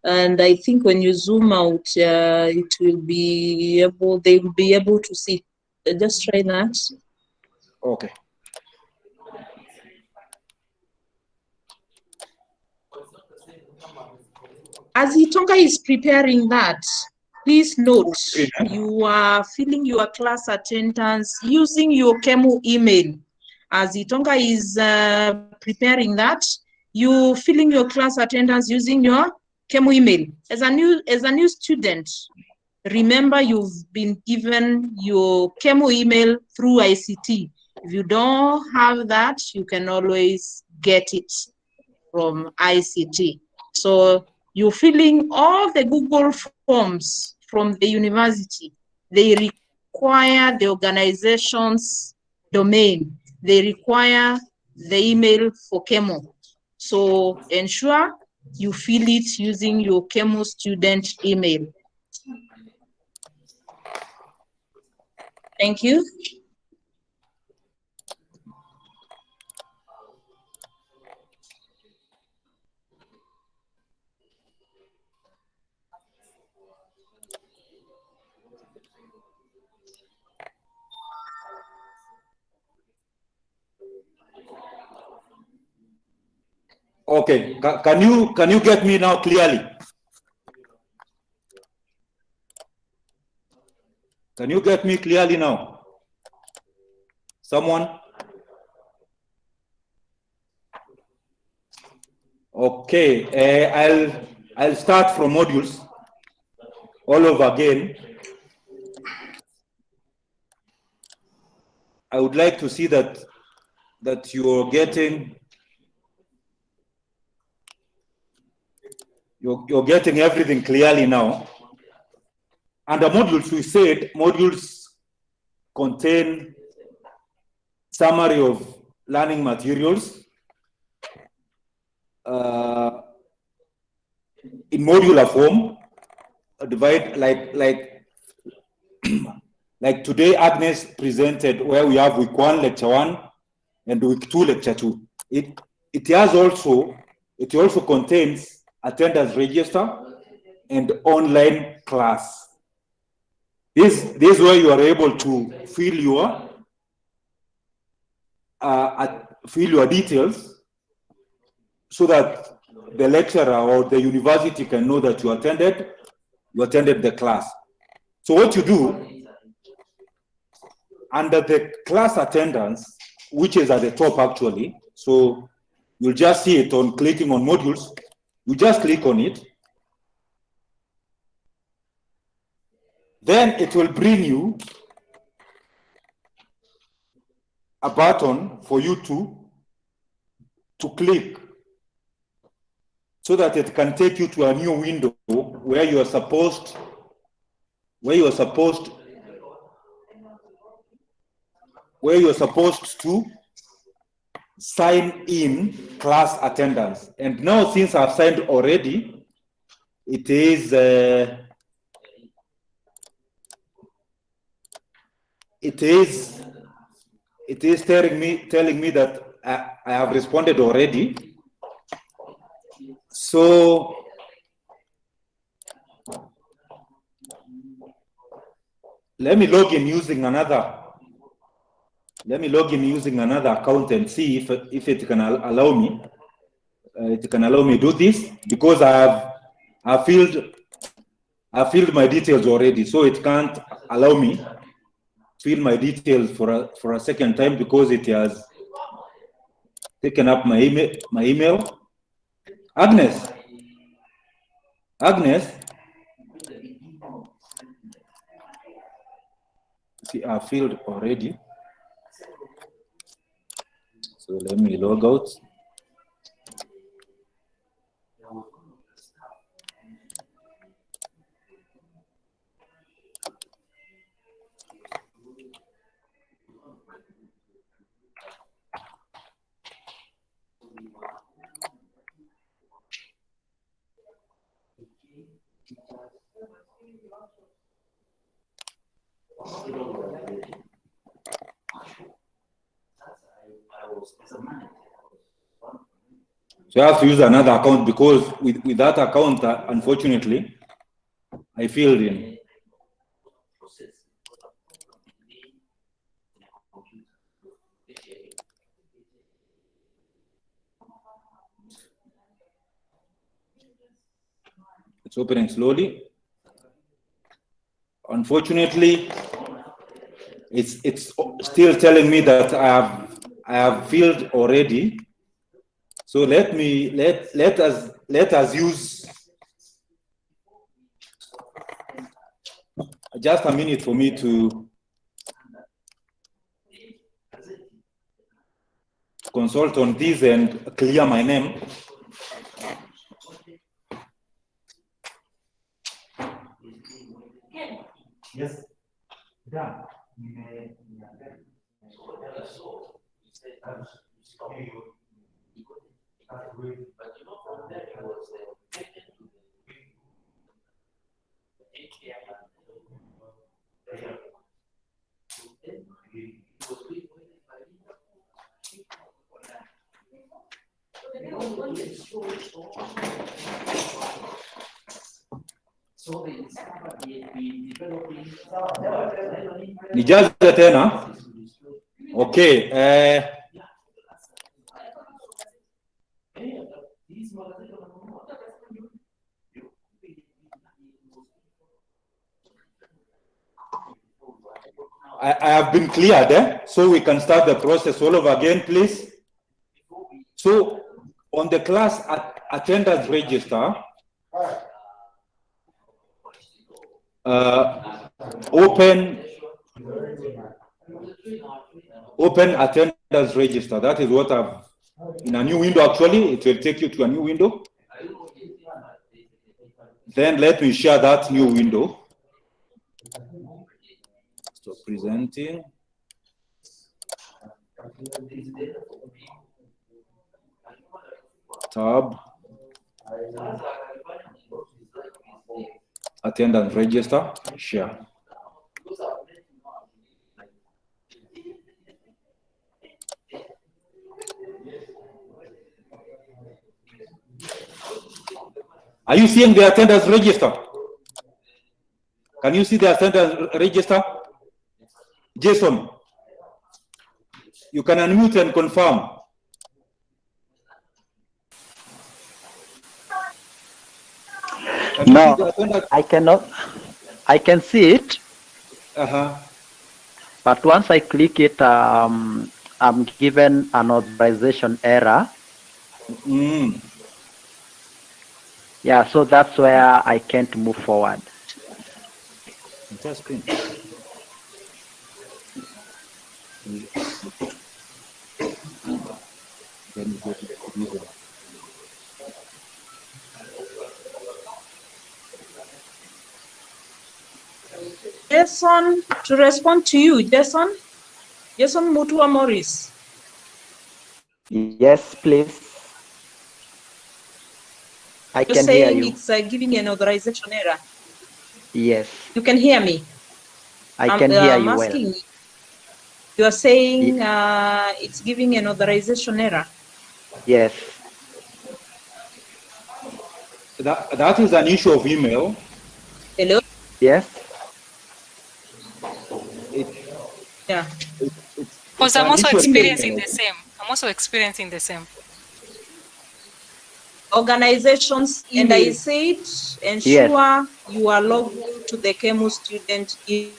And I think when you zoom out, it will be able, they will be able to see. Just try that. Okay. As Itonga is preparing that, please note you are filling your class attendance using your KEMU email. As Itonga is preparing that, you filling your class attendance using your KEMU email. As a new student, remember you've been given your KEMU email through ICT. If you don't have that, you can always get it from ICT. So you're filling all the Google forms from the university. They require the organization's domain. They require the email for KEMO. So ensure you fill it using your KEMO student email. Thank you. Okay, can you get me now clearly? Can you get me clearly now? Someone? Okay, I'll start from modules all over again. I would like to see that you're getting everything clearly now. Under modules, we said modules contain summary of learning materials in modular form, divide like today Agnes presented, where we have week 1 lecture 1 and week 2 lecture 2. It also contains attendance register and online class. This is where you are able to fill your details so that the lecturer or the university can know that you attended the class. So what you do under the class attendance, which is at the top actually, so you'll just see it on clicking on modules. You just click on it. Then it will bring you a button for you to click so that it can take you to a new window where you are supposed to sign in class attendance. And now, since I've signed already, it is telling me that I have responded already. So let me log in using another account and see if it can allow me. It can allow me to do this because I filled my details already, so it can't allow me fill my details for a second time because it has taken up my email. Agnes, see, I filled already. So let me log out. So I have to use another account because with that account, unfortunately, I filled in. It's opening slowly. Unfortunately, it's still telling me that I have filled already. So let us use just a minute for me to consult on this and clear my name. Yes. Nijaze tena. Okay. I have been cleared, so we can start the process all over again, please. So on the class attendance register, open attendance register. That is what I've in a new window. Actually, it will take you to a new window. Then let me share that new window. Stop presenting. Tab. Attendance register. Share. Are you seeing the attendance register? Can you see the attendance register? Jason, you can unmute and confirm. No, I cannot. I can see it. But once I click it, I'm given an authorization error. Yeah, so that's where I can't move forward. Interesting. Jason, to respond to you, Jason Mutua Morris. Yes, please. I You're can hear saying you. it's giving an authorization error. Yes. You can hear me. I can hear you well. Asking, you are saying it's giving an authorization error. Yes. That is an issue of email. Hello? Yes. Yeah. Because I'm also experiencing the same. I'm also experiencing the same. Organizations, and I said, ensure you are logged to the KEMU student email.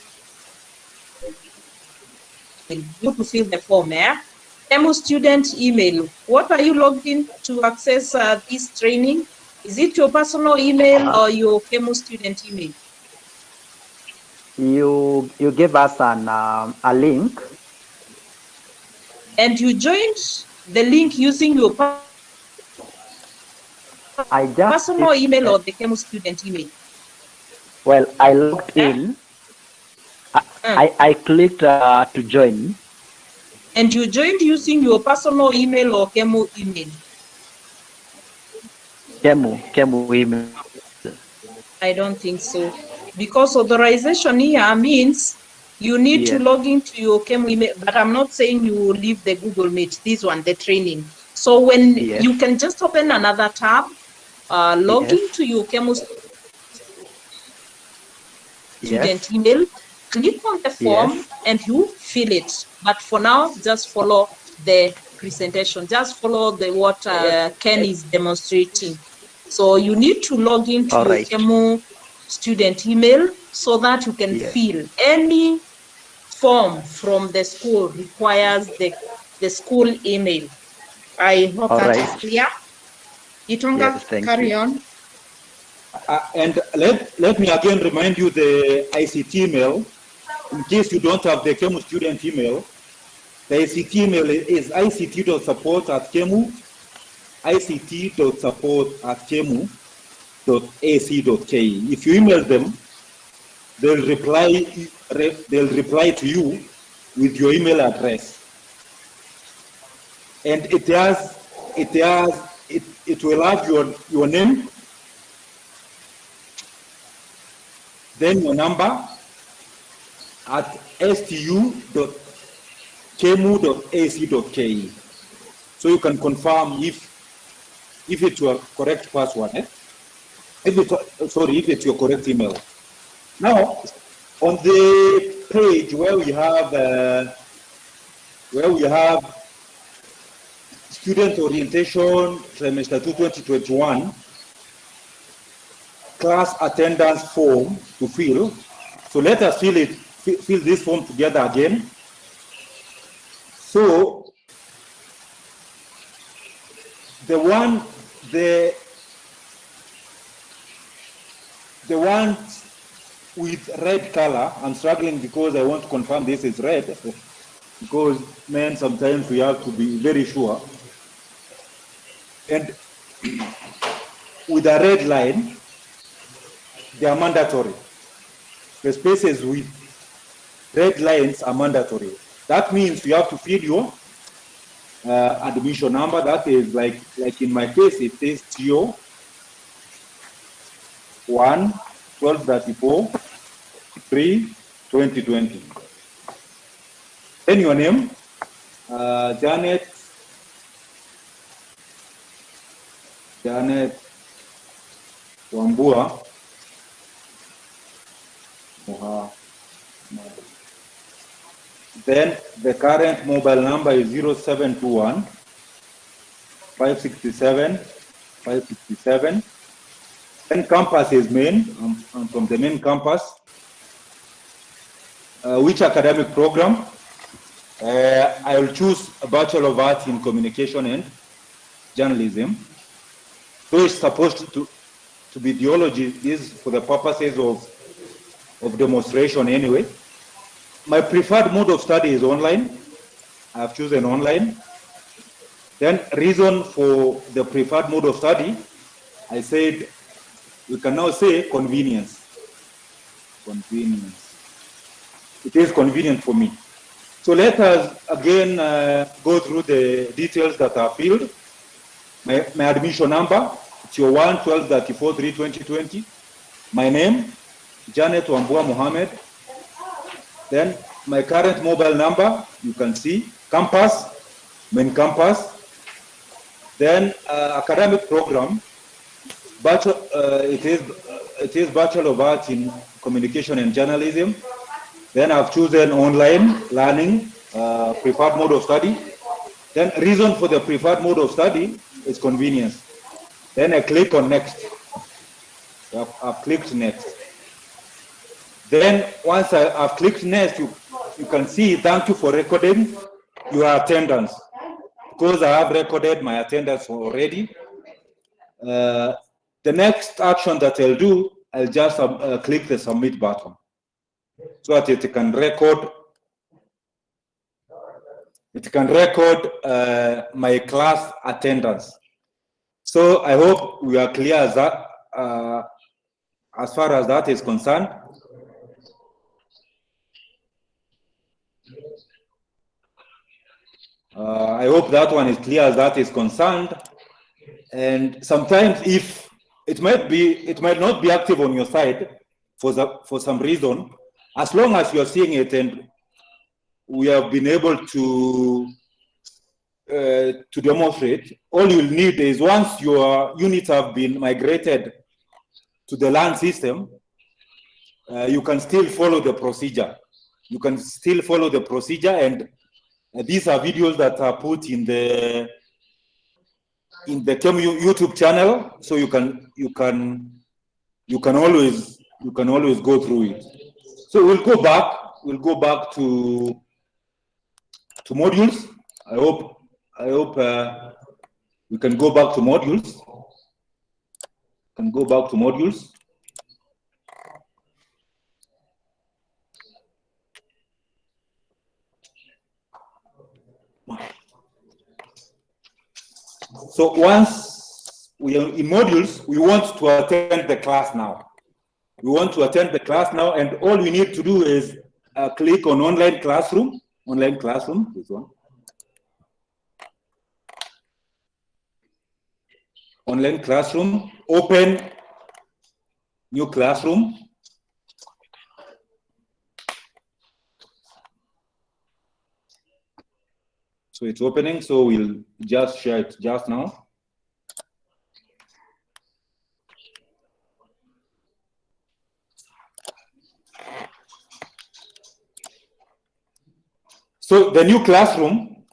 You to fill the form, KEMU student email. What are you logged in to access this training? Is it your personal email or your KEMU student email? You gave us a link. And you joined the link using your personal email or the KEMU student email? Well, I logged in. I clicked to join. And you joined using your personal email or KEMU email? KEMU email. I don't think so. Because authorization here means you need to log into your KEMU email, but I'm not saying you will leave the Google Meet, this one, the training. So when you can just open another tab, log into your KEMU student email, click on the form and you fill it. But for now, just follow the presentation. Just follow what Ken is demonstrating. So you need to log into your KEMU student email so that you can fill any form from the school requires the school email. I hope that is clear. Itonga, carry on. And let me again remind you the ICT email. In case you don't have the KEMU student email, the ICT email is ict.support@kemu, ict.support@kemu.ac.ke. If you email them, they'll reply to you with your email address. And it will have your name, then your number at stu.kemu.ac.ke. So you can confirm if it's your correct password. If it's your correct email. Now, on the page where we have student orientation trimester 2 2021 class attendance form to fill. So let us fill fill this form together again. So the one with red color, I'm struggling because I want to confirm this is red, because men, sometimes we have to be very sure. And with a red line, they are mandatory. The spaces with red lines are mandatory. That means you have to fill your admission number. That is like in my case, it says TO 1 1234 3 2020. Then your name, Janet Wambua. Then the current mobile number is 0721 567 567. Then campus is main. I'm from the main campus. Which academic program? I will choose a Bachelor of Arts in Communication and Journalism. So it's supposed to be theology. This for the purposes of demonstration anyway. My preferred mode of study is online. I've chosen online. Then reason for the preferred mode of study, I said, we can now say convenience. Convenience. It is convenient for me. So let us again go through the details that are filled. My admission number, it's your 1 12 34 3 2020. My name, Janet Wambua Mohammed. Then my current mobile number, you can see, campus, main campus. Then academic program, it is Bachelor of Arts in Communication and Journalism. Then I've chosen online learning, preferred mode of study. Then reason for the preferred mode of study is convenience. Then I click on next. I've clicked next. Then once I've clicked next, you can see, thank you for recording your attendance. Because I have recorded my attendance already. The next action that I'll do, I'll just click the submit button so that it can record. It can record my class attendance. So I hope we are clear as that, as far as that is concerned. I hope that one is clear as that is concerned. And sometimes, if it might not be active on your side for some reason, as long as you are seeing it and we have been able to demonstrate, all you'll need is, once your units have been migrated to the LAN system, you can still follow the procedure. You can still follow the procedure, and these are videos that are put in the YouTube channel, so you can always go through it. So we'll go back to modules. I hope we can go back to modules. So once we are in modules, we want to attend the class now. And all we need to do is click on online classroom, this one. Online classroom, open new classroom. So it's opening, so we'll just share it just now. So the new classroom,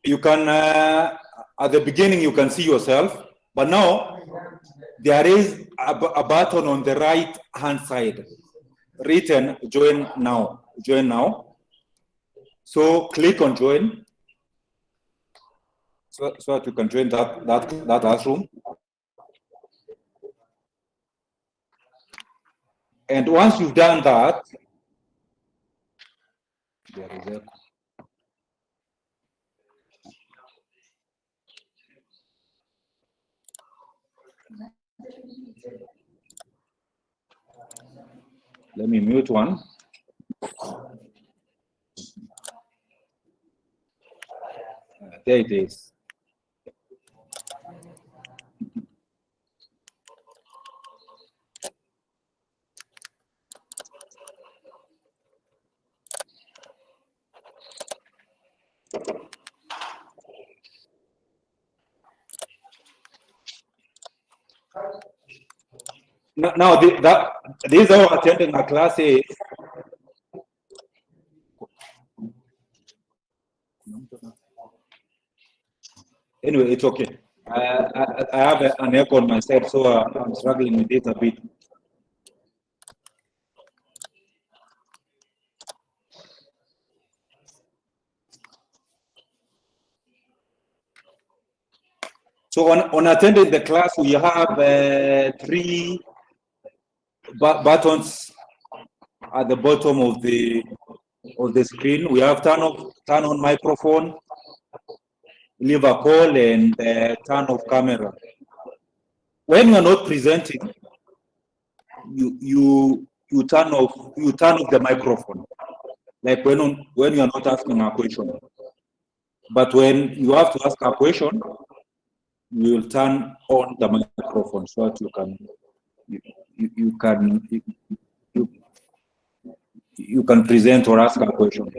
you can, at the beginning, you can see yourself, but now there is a button on the right-hand side written join now. join now. So click on join, so that you can join that classroom. And once you've done that, there is a let me mute one. There it is. Now, these are attending a class A. Anyway, it's okay. I have an echo on my side, so I'm struggling with it a bit. So on attending the class, we have 3 buttons at the bottom of the screen. We have turn on microphone, leave a call, and turn off camera. When you are not presenting, you turn off the microphone, like when you are not asking a question. But when you have to ask a question, you will turn on the microphone so that you can present or ask a question.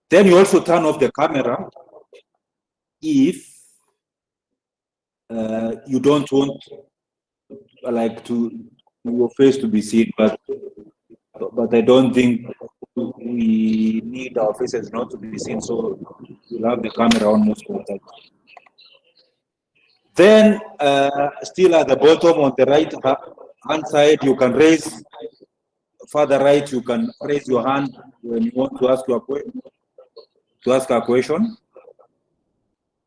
Then you also turn off the camera if you don't want your face to be seen, but I don't think we need our faces not to be seen, so we'll have the camera on most of the time. Then, still at the bottom on the right hand side, you can raise, further right, you can raise your hand when you want to ask a question.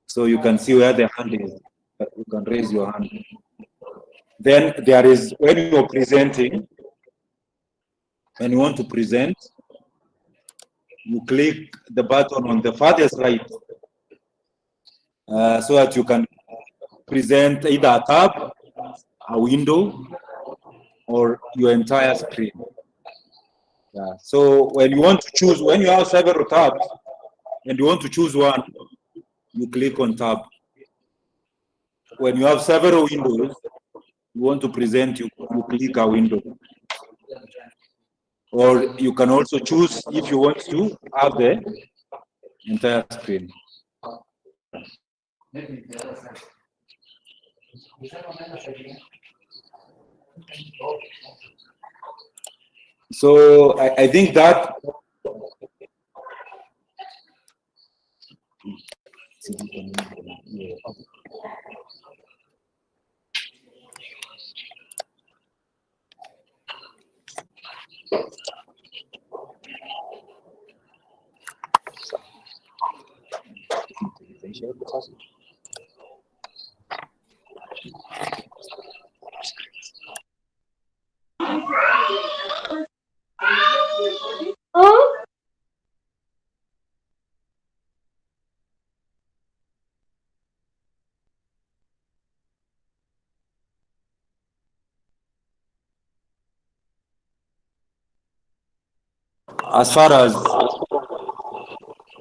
So you can see where the hand is. You can raise your hand. Then there is, when you're presenting, when you want to present, you click the button on the farthest right, so that you can present either a tab, a window, or your entire screen. Yeah. So when you want to choose, when you have several tabs and you want to choose one, you click on tab. When you have several windows, you want to present, you click a window. Or you can also choose if you want to have the entire screen. So I think that as far as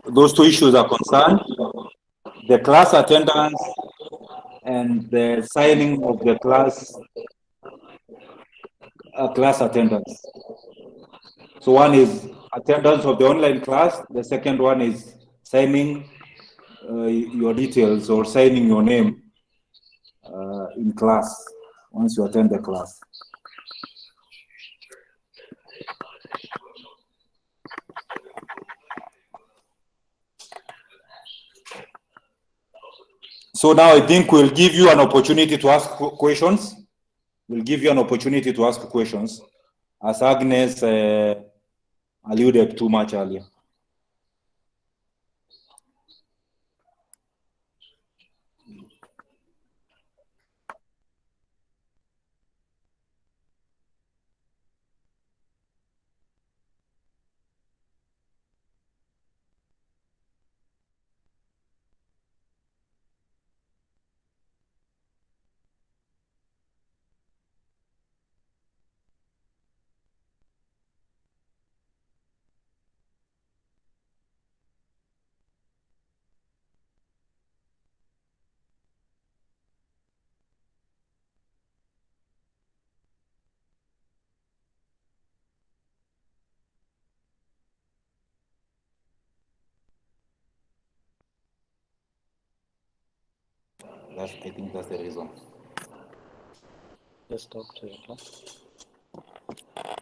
those 2 issues are concerned, the class attendance and the signing of the class attendance. So one is attendance of the online class. The second one is signing your details or signing your name in class once you attend the class. So now I think we'll give you an opportunity to ask questions. We'll give you an opportunity to ask questions. As Agnes alluded too much earlier. I think that's the reason. Just talk to your class.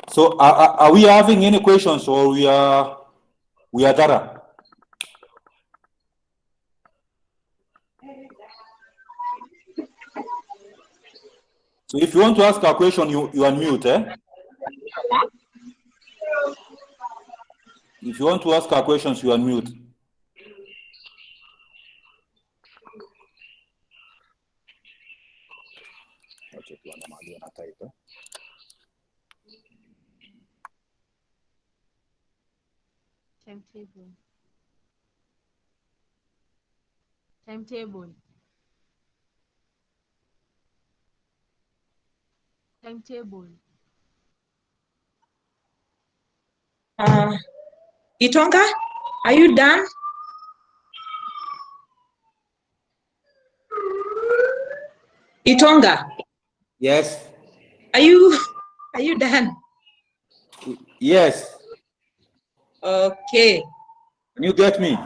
So are we having any questions, or we are thorough? So if you want to ask a question, you unmute, eh? If you want to ask our questions, you unmute. Timetable. Timetable. Timetable. Itonga, are you done? Itonga, Yes. are you done? Yes. Okay. Can you get me?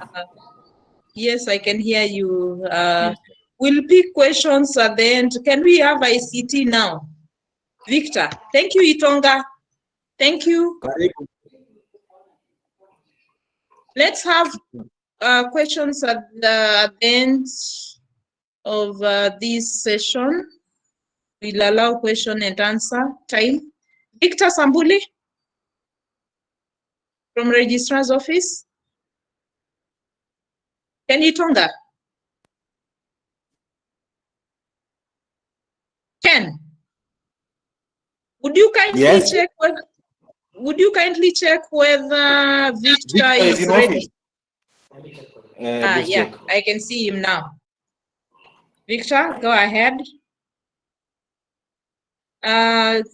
Yes, I can hear you. We'll pick questions at the end. Can we have ICT now? Victor, thank you, Itonga. Thank you. Let's have questions at the end of this session. We'll allow question and answer time. Victor Sambuli from Registrar's Office. Can you Itonga? Ken, would you kindly check whether Victor is is in ready? office. Yeah, check. I can see him now. Victor, go ahead.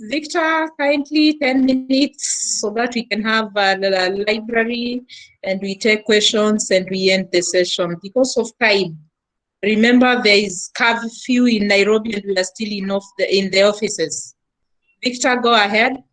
Victor, kindly 10 minutes so that we can have the library and we take questions and we end the session because of time. Remember, there is curfew in Nairobi and we are still in the offices. Victor, go ahead.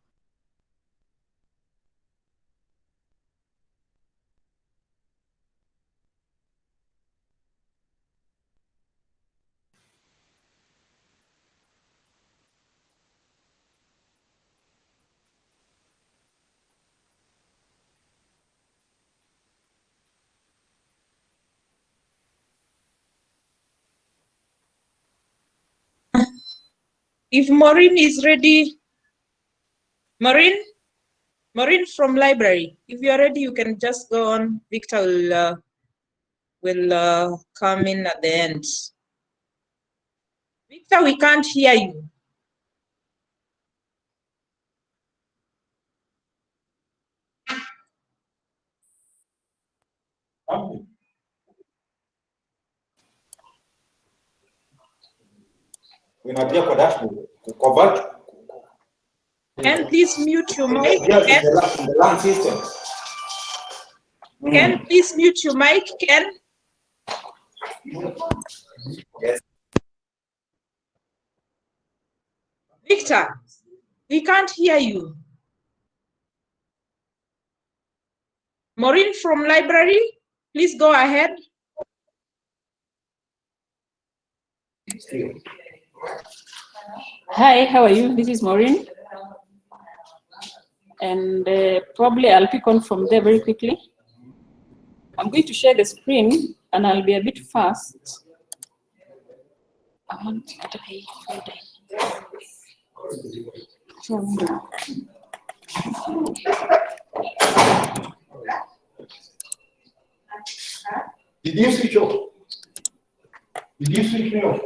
If Maureen is ready, Maureen from library, if you're ready, you can just go on. Victor will come in at the end. Victor, we can't hear you. Can please mute your mic? Ken? The land system. Ken, please mute your mic, Ken. Yes. Victor, we can't hear you. Maureen from library, please go ahead. Hi, how are you? This is Maureen. And probably I'll pick on from there very quickly. I'm going to share the screen and I'll be a bit fast. I want to die. Did you switch off? Did you switch me off?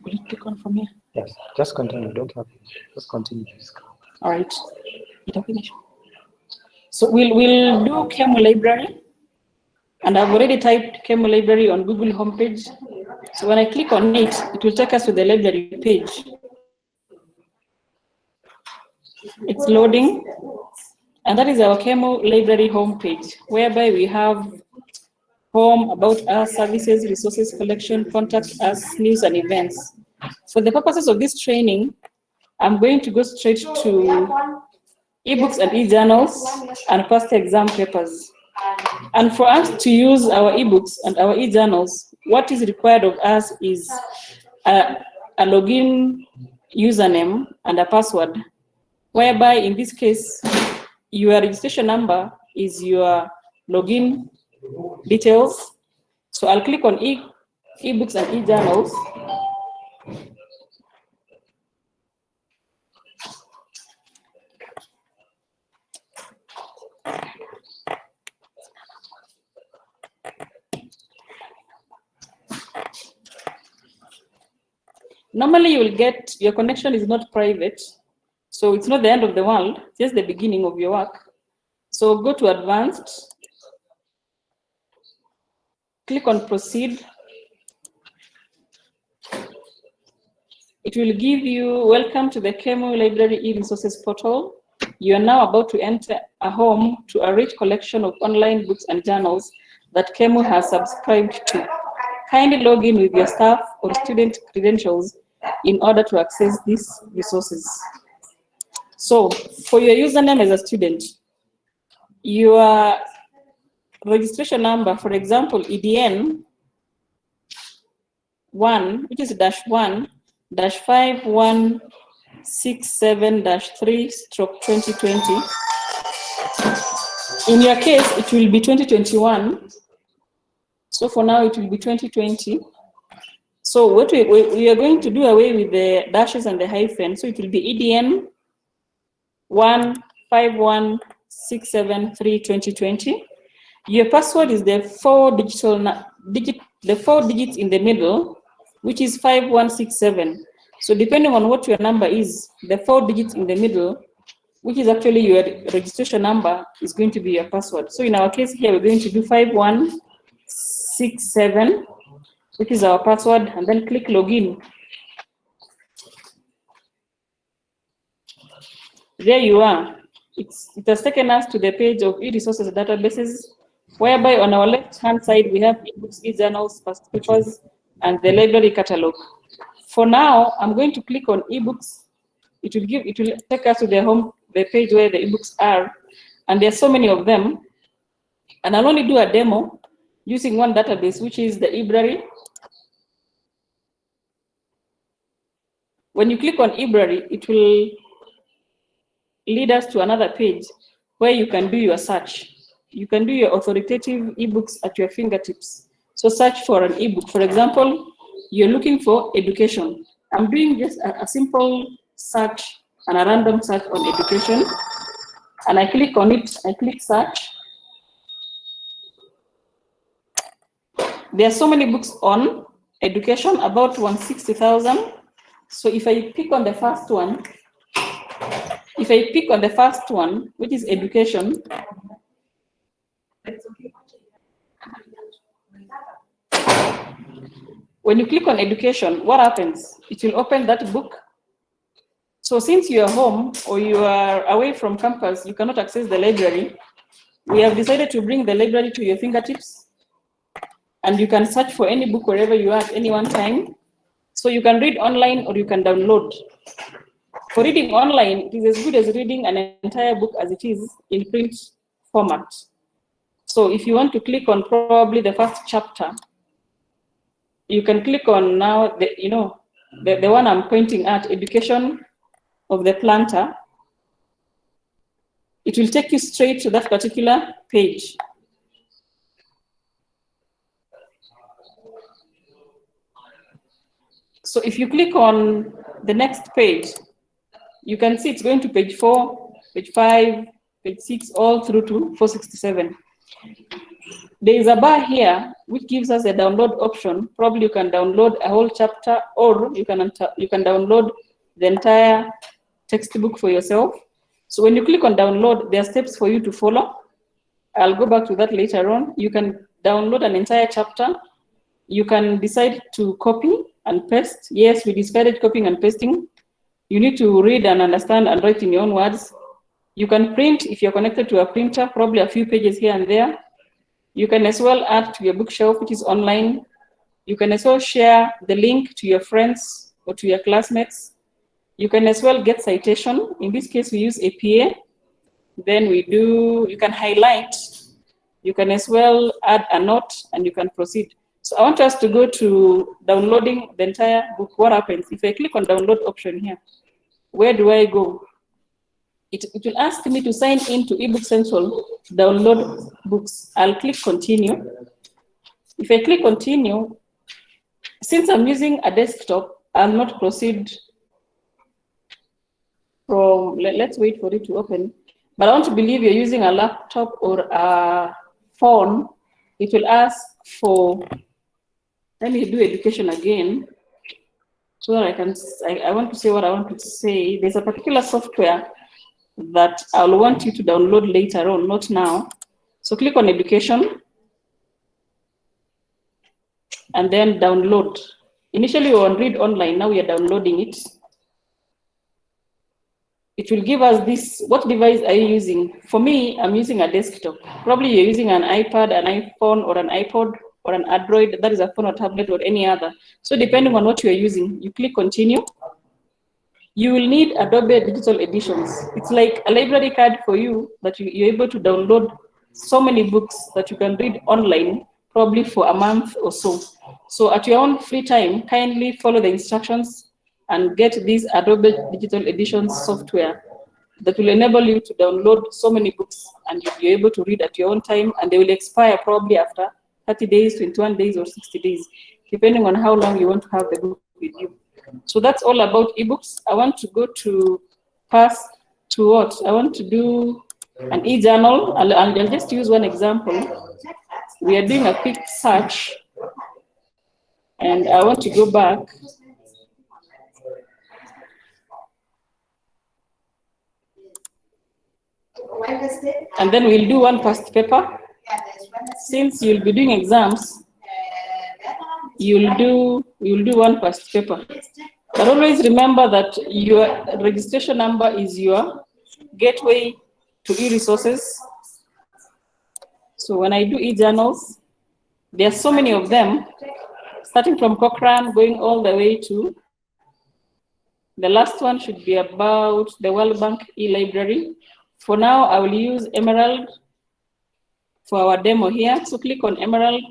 Will you click on from here? Yes, just continue. Don't have it. Just continue. All right. So we'll do Chemo library, and I've already typed Chemo library on Google homepage. So when I click on it, it will take us to the library page. It's loading, and that is our Chemo library homepage, whereby we have home, about us, services, resources, collection, contact us, news, and events. For the purposes of this training, I'm going to go straight to ebooks and e-journals and past exam papers. And for us to use our ebooks and our e-journals, what is required of us is a login username and a password, whereby in this case, your registration number is your login details. So I'll click on ebooks and e-journals. Normally you will get, your connection is not private, so it's not the end of the world, just the beginning of your work. So go to advanced, click on proceed. It will give you, welcome to the Chemo Library e-resources portal. You are now about to enter a home to a rich collection of online books and journals that Chemo has subscribed to. Kindly log in with your staff or student credentials in order to access these resources. So for your username as a student, your registration number, for example, EDN 1, which is -1-5167-3/2020. In your case, it will be 2021. So for now, it will be 2020. So what we are going to do away with the dashes and the hyphen. So it will be EDN 1-5167-3/2020. Your password is the four digits in the middle, which is 5167. So depending on what your number is, the 4 digits in the middle, which is actually your registration number, is going to be your password. So in our case here, we're going to do 5167, which is our password, and then click login. There you are. It has taken us to the page of e-resources databases, whereby on our left-hand side, we have ebooks, e-journals, past papers, and the library catalog. For now, I'm going to click on ebooks. It will take us to the page where the ebooks are, and there are so many of them. And I'll only do a demo using one database, which is the eBrary. When you click on eBrary, it will lead us to another page where you can do your search. You can do your authoritative ebooks at your fingertips. So search for an ebook. For example, you're looking for education. I'm doing just a simple search and a random search on education. And I click on it, I click search. There are so many books on education, about 160,000. So if I pick on the first one, which is education, when you click on education, what happens? It will open that book. So since you are home or you are away from campus, you cannot access the library. We have decided to bring the library to your fingertips, and you can search for any book wherever you are at any one time. So you can read online or you can download. For reading online, it is as good as reading an entire book as it is in print format. So if you want to click on probably the first chapter, you can click on now the one I'm pointing at, education of the planter. it will take you straight to that particular page. So if you click on the next page, you can see it's going to page 4, page 5, page 6, all through to 467. There is a bar here which gives us a download option. Probably you can download a whole chapter, or you can download the entire textbook for yourself. So when you click on download, there are steps for you to follow. I'll go back to that later on. You can download an entire chapter. You can decide to copy and paste. Yes, we decided copying and pasting. You need to read and understand and write in your own words. You can print if you're connected to a printer, probably a few pages here and there. You can as well add to your bookshelf, which is online. You can as well share the link to your friends or to your classmates. You can as well get citation. In this case, we use APA. Then you can highlight. You can as well add a note and you can proceed. So I want us to go to downloading the entire book. What happens if I click on download option here? Where do I go? It will ask me to sign in to eBook Central, download books. I'll click continue. If I click continue, since I'm using a desktop, I'll not proceed from, let's wait for it to open. But I want to believe you're using a laptop or a phone. It will ask for, let me do education again, so that I want to say what I want to say. There's a particular software that I'll want you to download later on, not now. So click on education and then download. Initially we were on read online, now we are downloading it. It will give us this, what device are you using? For me, I'm using a desktop. Probably you're using an iPad, an iPhone, or an iPod, or an Android, that is a phone or tablet or any other. So depending on what you're using, you click continue. You will need Adobe Digital Editions. It's like a library card for you that you're able to download so many books that you can read online, probably for a month or so. So at your own free time, kindly follow the instructions and get this Adobe Digital Editions software that will enable you to download so many books and you'll be able to read at your own time, and they will expire probably after 30 days, 21 days, or 60 days, depending on how long you want to have the book with you. So that's all about ebooks. I want to go to pass to what? I want to do an e-journal. I'll just use one example. We are doing a quick search, and I want to go back. And then we'll do one past paper. Since you'll be doing exams, you'll do one past paper. But always remember that your registration number is your gateway to e-resources. So when I do e-journals, there are so many of them, starting from Cochrane, going all the way to, the last one should be about the World Bank e-library. For now, I will use Emerald for our demo here. So click on Emerald.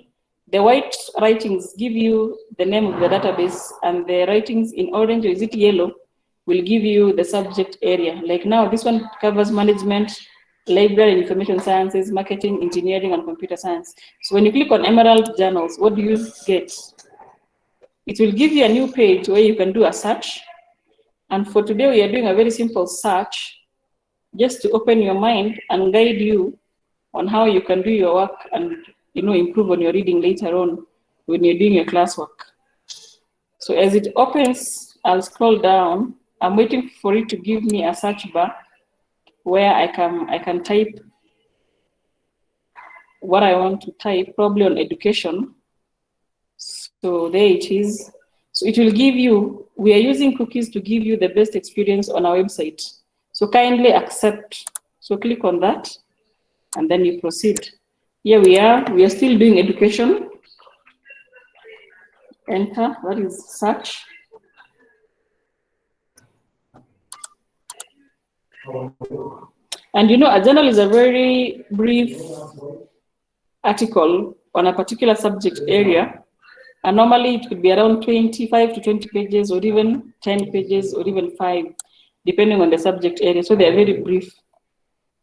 The white writings give you the name of the database, and the writings in orange, or is it yellow, will give you the subject area. Like now, this one covers management, library and information sciences, marketing, engineering, and computer science. So when you click on Emerald Journals, what do you get? It will give you a new page where you can do a search. And for today, we are doing a very simple search, just to open your mind and guide you on how you can do your work and improve on your reading later on when you're doing your classwork. So as it opens, I'll scroll down. I'm waiting for it to give me a search bar where I can type what I want to type, probably on education. So there it is. So it will give you, we are using cookies to give you the best experience on our website. So kindly accept. So click on that and then you proceed. Here we are still doing education. Enter, that is search. And a journal is a very brief article on a particular subject area. And normally it could be around 25 to 20 pages, or even 10 pages, or even 5, depending on the subject area. So they are very brief.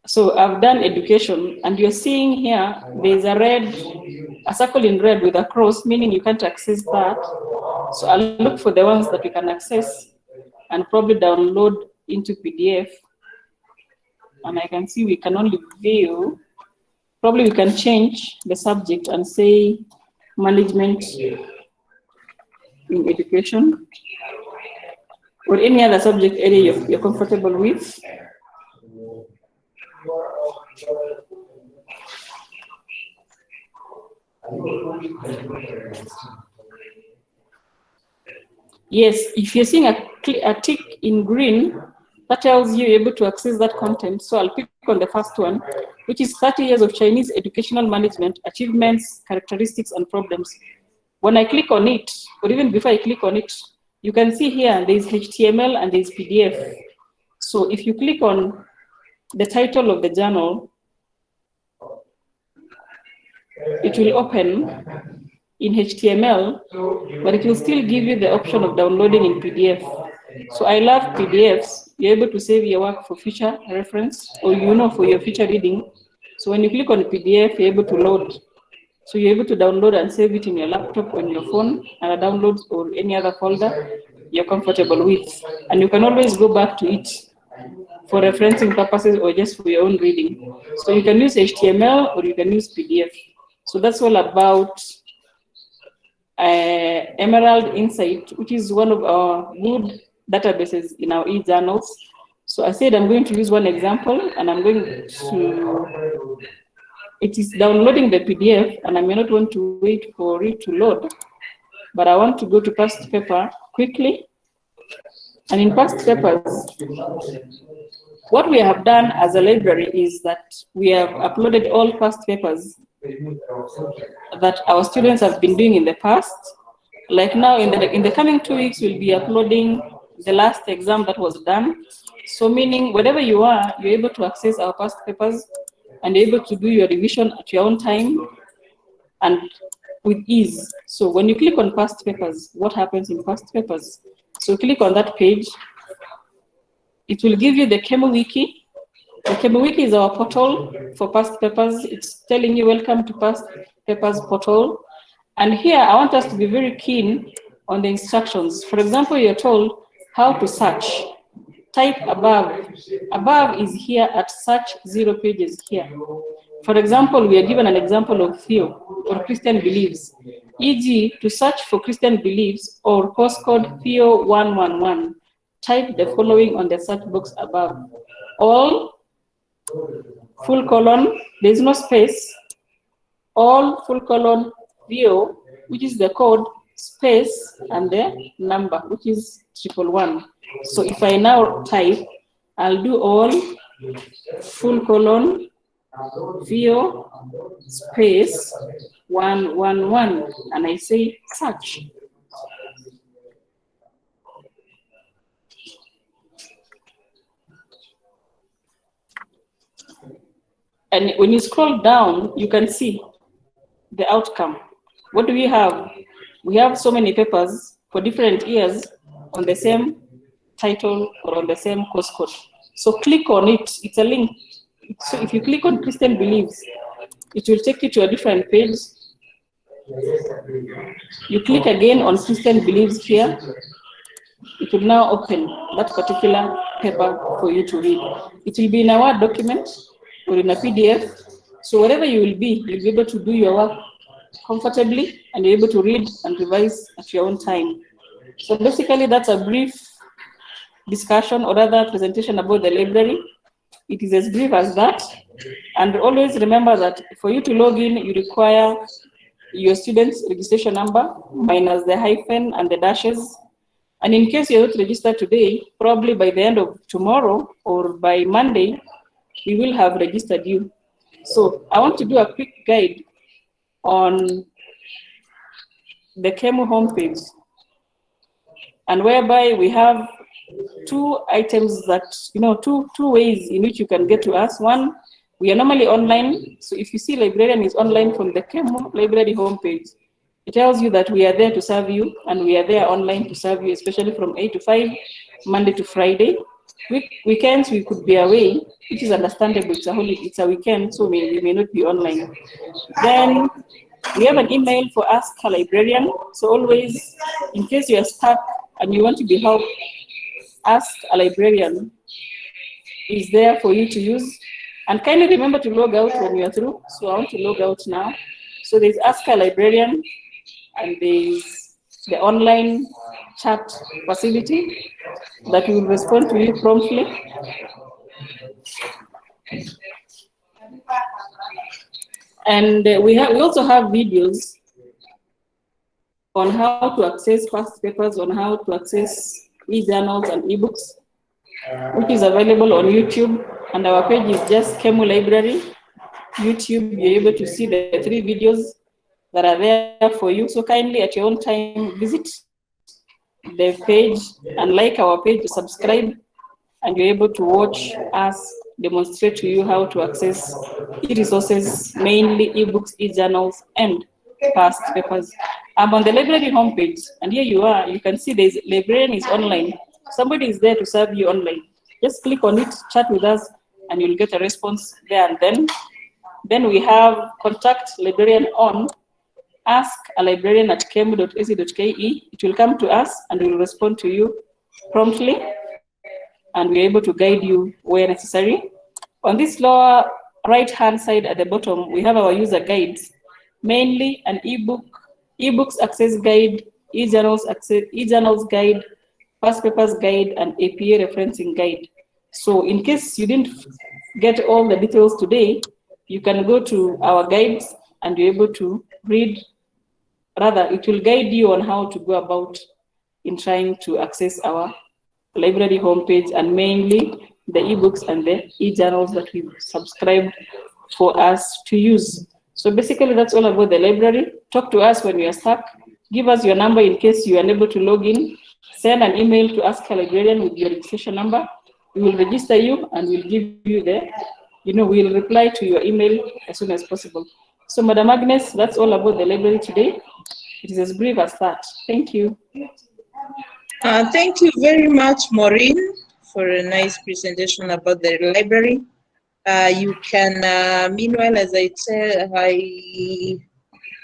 So I've done education, and you're seeing here, there's a circle in red with a cross, meaning you can't access that. So I'll look for the ones that we can access and probably download into PDF. And I can see we can only view. Probably we can change the subject and say management in education, or any other subject area you're comfortable with. Yes, if you're seeing a tick in green, that tells you you're able to access that content. So I'll pick on the first one, which is 30 years of Chinese educational management, achievements, characteristics, and problems. When I click on it, or even before I click on it, you can see here there's HTML and there's PDF. So if you click on the title of the journal, it will open in HTML, but it will still give you the option of downloading in PDF. So I love PDFs. You're able to save your work for future reference, or for your future reading. So when you click on PDF, you're able to load. So you're able to download and save it in your laptop or in your phone, and a download or any other folder you're comfortable with. And you can always go back to it for referencing purposes or just for your own reading. So you can use HTML or you can use PDF. So that's all about Emerald Insight, which is one of our good databases in our e-journals. So I said I'm going to use one example, and I'm going to, it is downloading the PDF, and I may not want to wait for it to load, but I want to go to past paper quickly. And in past papers, what we have done as a library is that we have uploaded all past papers that our students have been doing in the past. Like now, in the coming 2 weeks, we'll be uploading the last exam that was done. So meaning, wherever you are, you're able to access our past papers, and you're able to do your revision at your own time and with ease. So when you click on past papers, what happens in past papers? So click on that page. It will give you the ChemoWiki. The ChemoWiki is our portal for past papers. It's telling you welcome to past papers portal. And here I want us to be very keen on the instructions. For example, you're told how to search. Type above. Above is here at search 0 pages here. For example, we are given an example of Theo or Christian beliefs, e.g. to search for Christian beliefs or postcode Theo 111. Type the following on the search box above. All, full colon, there's no space, all, full colon, Theo, which is the code, space, and the number, which is 111. So if I now type, I'll do all, full colon, Theo, space, 111, and I say search. And when you scroll down, you can see the outcome. What do we have? We have so many papers for different years on the same title or on the same course code. So click on it. It's a link. So if you click on Christian beliefs, it will take you to a different page. You click again on Christian beliefs here. It will now open that particular paper for you to read. It will be in a Word document or in a PDF. So wherever you will be, you'll be able to do your work comfortably, and you're able to read and revise at your own time. So basically, that's a brief discussion or rather presentation about the library. It is as brief as that. And always remember that for you to log in, you require your student's registration number minus the hyphen and the dashes. And in case you're not registered today, probably by the end of tomorrow or by Monday, we will have registered you. So I want to do a quick guide on the Chemo homepage, and whereby we have two items that, two ways in which you can get to us. One, we are normally online. So if you see librarian is online from the Chemo library homepage, it tells you that we are there to serve you, and we are there online to serve you, especially from 8 to 5, Monday to Friday. Weekends we could be away, which is understandable. It's a holiday, it's a weekend, so we may not be online. Then we have an email for Ask a Librarian. So always, in case you are stuck and you want to be helped, Ask a Librarian is there for you to use. And kindly remember to log out when you are through. So I want to log out now. So there's Ask a Librarian, and there's the online chat facility that will respond to you promptly. And we also have videos on how to access past papers, on how to access e-journals and e-books, which is available on YouTube. And our page is just KEMU Library. YouTube, you're able to see the 3 videos that are there for you. So kindly at your own time, visit the page and like our page, to subscribe, and you're able to watch us demonstrate to you how to access e-resources, mainly e-books, e-journals, and past papers. I'm on the library homepage, and here you are. You can see there's librarian is online. Somebody is there to serve you online. Just click on it, chat with us, and you'll get a response there and then. Then we have contact librarian on Ask a Librarian at kemu.ac.ke. It will come to us and we will respond to you promptly, and we're able to guide you where necessary. On this lower right-hand side at the bottom, we have our user guides, mainly an ebooks access guide, e-journals guide, past papers guide, and APA referencing guide. So in case you didn't get all the details today, you can go to our guides and you're able to read. Rather, it will guide you on how to go about in trying to access our library homepage, and mainly the ebooks and the e-journals that we've subscribed for us to use. So basically, that's all about the library. Talk to us when you are stuck. Give us your number in case you are unable to log in. Send an email to Ask a Librarian with your registration number. We will register you and we'll give you we'll reply to your email as soon as possible. So Madam Agnes, that's all about the library today. It is as brief as that. Thank you. Thank you very much, Maureen, for a nice presentation about the library. You can, meanwhile, as I said, I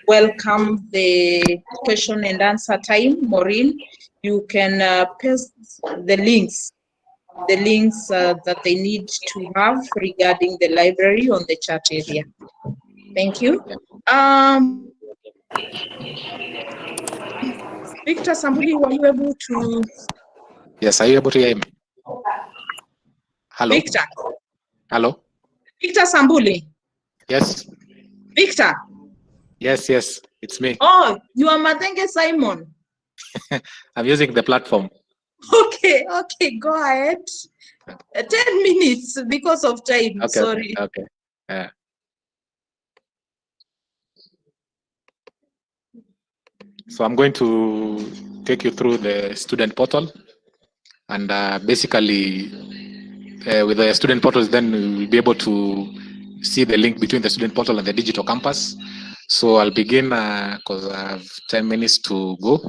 welcome the question and answer time. Maureen, you can paste the links that they need to have regarding the library on the chat area. Thank you. Victor Sambuli, were you able to? Yes, are you able to hear me? Hello? Victor. Hello? Victor Sambuli. Yes. Victor. Yes, it's me. Oh, you are Madenge Simon. I'm using the platform. Okay, go ahead. 10 minutes because of time, Okay, sorry. Okay. So I'm going to take you through the student portal, and basically with the student portals, then we'll be able to see the link between the student portal and the digital campus. So I'll begin because I have 10 minutes to go.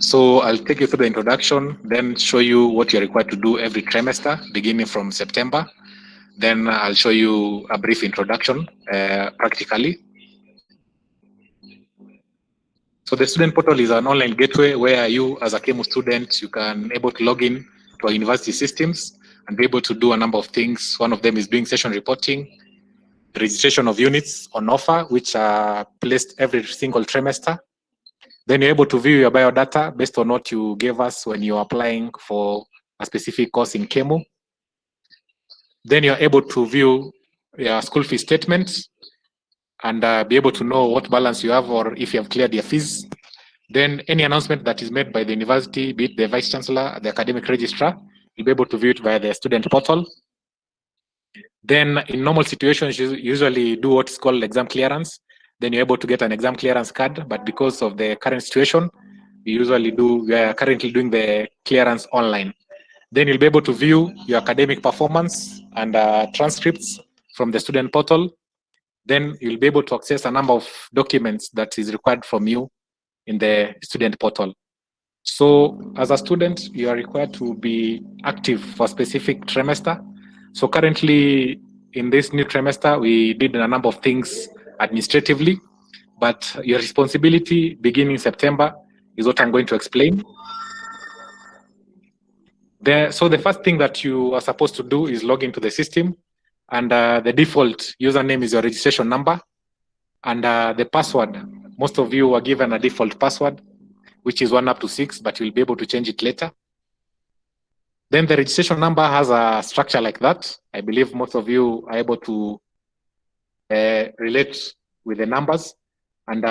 So I'll take you through the introduction, then show you what you're required to do every trimester, beginning from September. Then I'll show you a brief introduction practically. So the student portal is an online gateway where you, as a KEMU student, you can able to log in to our university systems and be able to do a number of things. One of them is doing session reporting, registration of units on offer, which are placed every single trimester. Then you're able to view your biodata based on what you gave us when you're applying for a specific course in KEMU. Then you're able to view your school fee statements and be able to know what balance you have or if you have cleared your fees. Then any announcement that is made by the university, be it the Vice Chancellor, the academic registrar, you'll be able to view it via the student portal. Then in normal situations, you usually do what's called exam clearance. Then you're able to get an exam clearance card, but because of the current situation, we are currently doing the clearance online. Then you'll be able to view your academic performance and transcripts from the student portal. Then you'll be able to access a number of documents that is required from you in the student portal. So as a student, you are required to be active for a specific trimester. So currently in this new trimester, we did a number of things administratively, but your responsibility beginning September is what I'm going to explain. So the first thing that you are supposed to do is log into the system, and the default username is your registration number, and the password. Most of you were given a default password, which is 1 up to 6, but you'll be able to change it later. Then the registration number has a structure like that. I believe most of you are able to relate with the numbers. And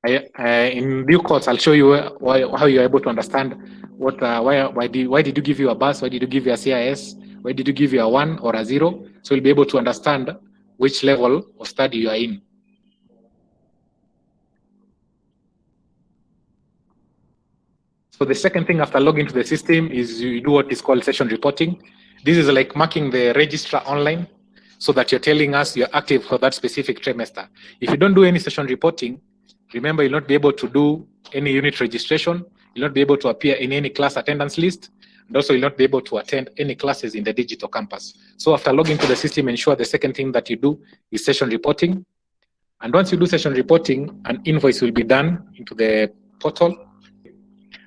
in due course, I'll show you how you're able to understand what why did you give you a bus, why did you give you a CIS, why did you give you a 1 or a 0. So you'll be able to understand which level of study you are in. So the second thing after logging to the system is you do what is called session reporting. This is like marking the registrar online so that you're telling us you're active for that specific trimester. If you don't do any session reporting, remember you'll not be able to do any unit registration, you'll not be able to appear in any class attendance list, and also you'll not be able to attend any classes in the digital campus. So after logging to the system, ensure the second thing that you do is session reporting. And once you do session reporting, an invoice will be done into the portal.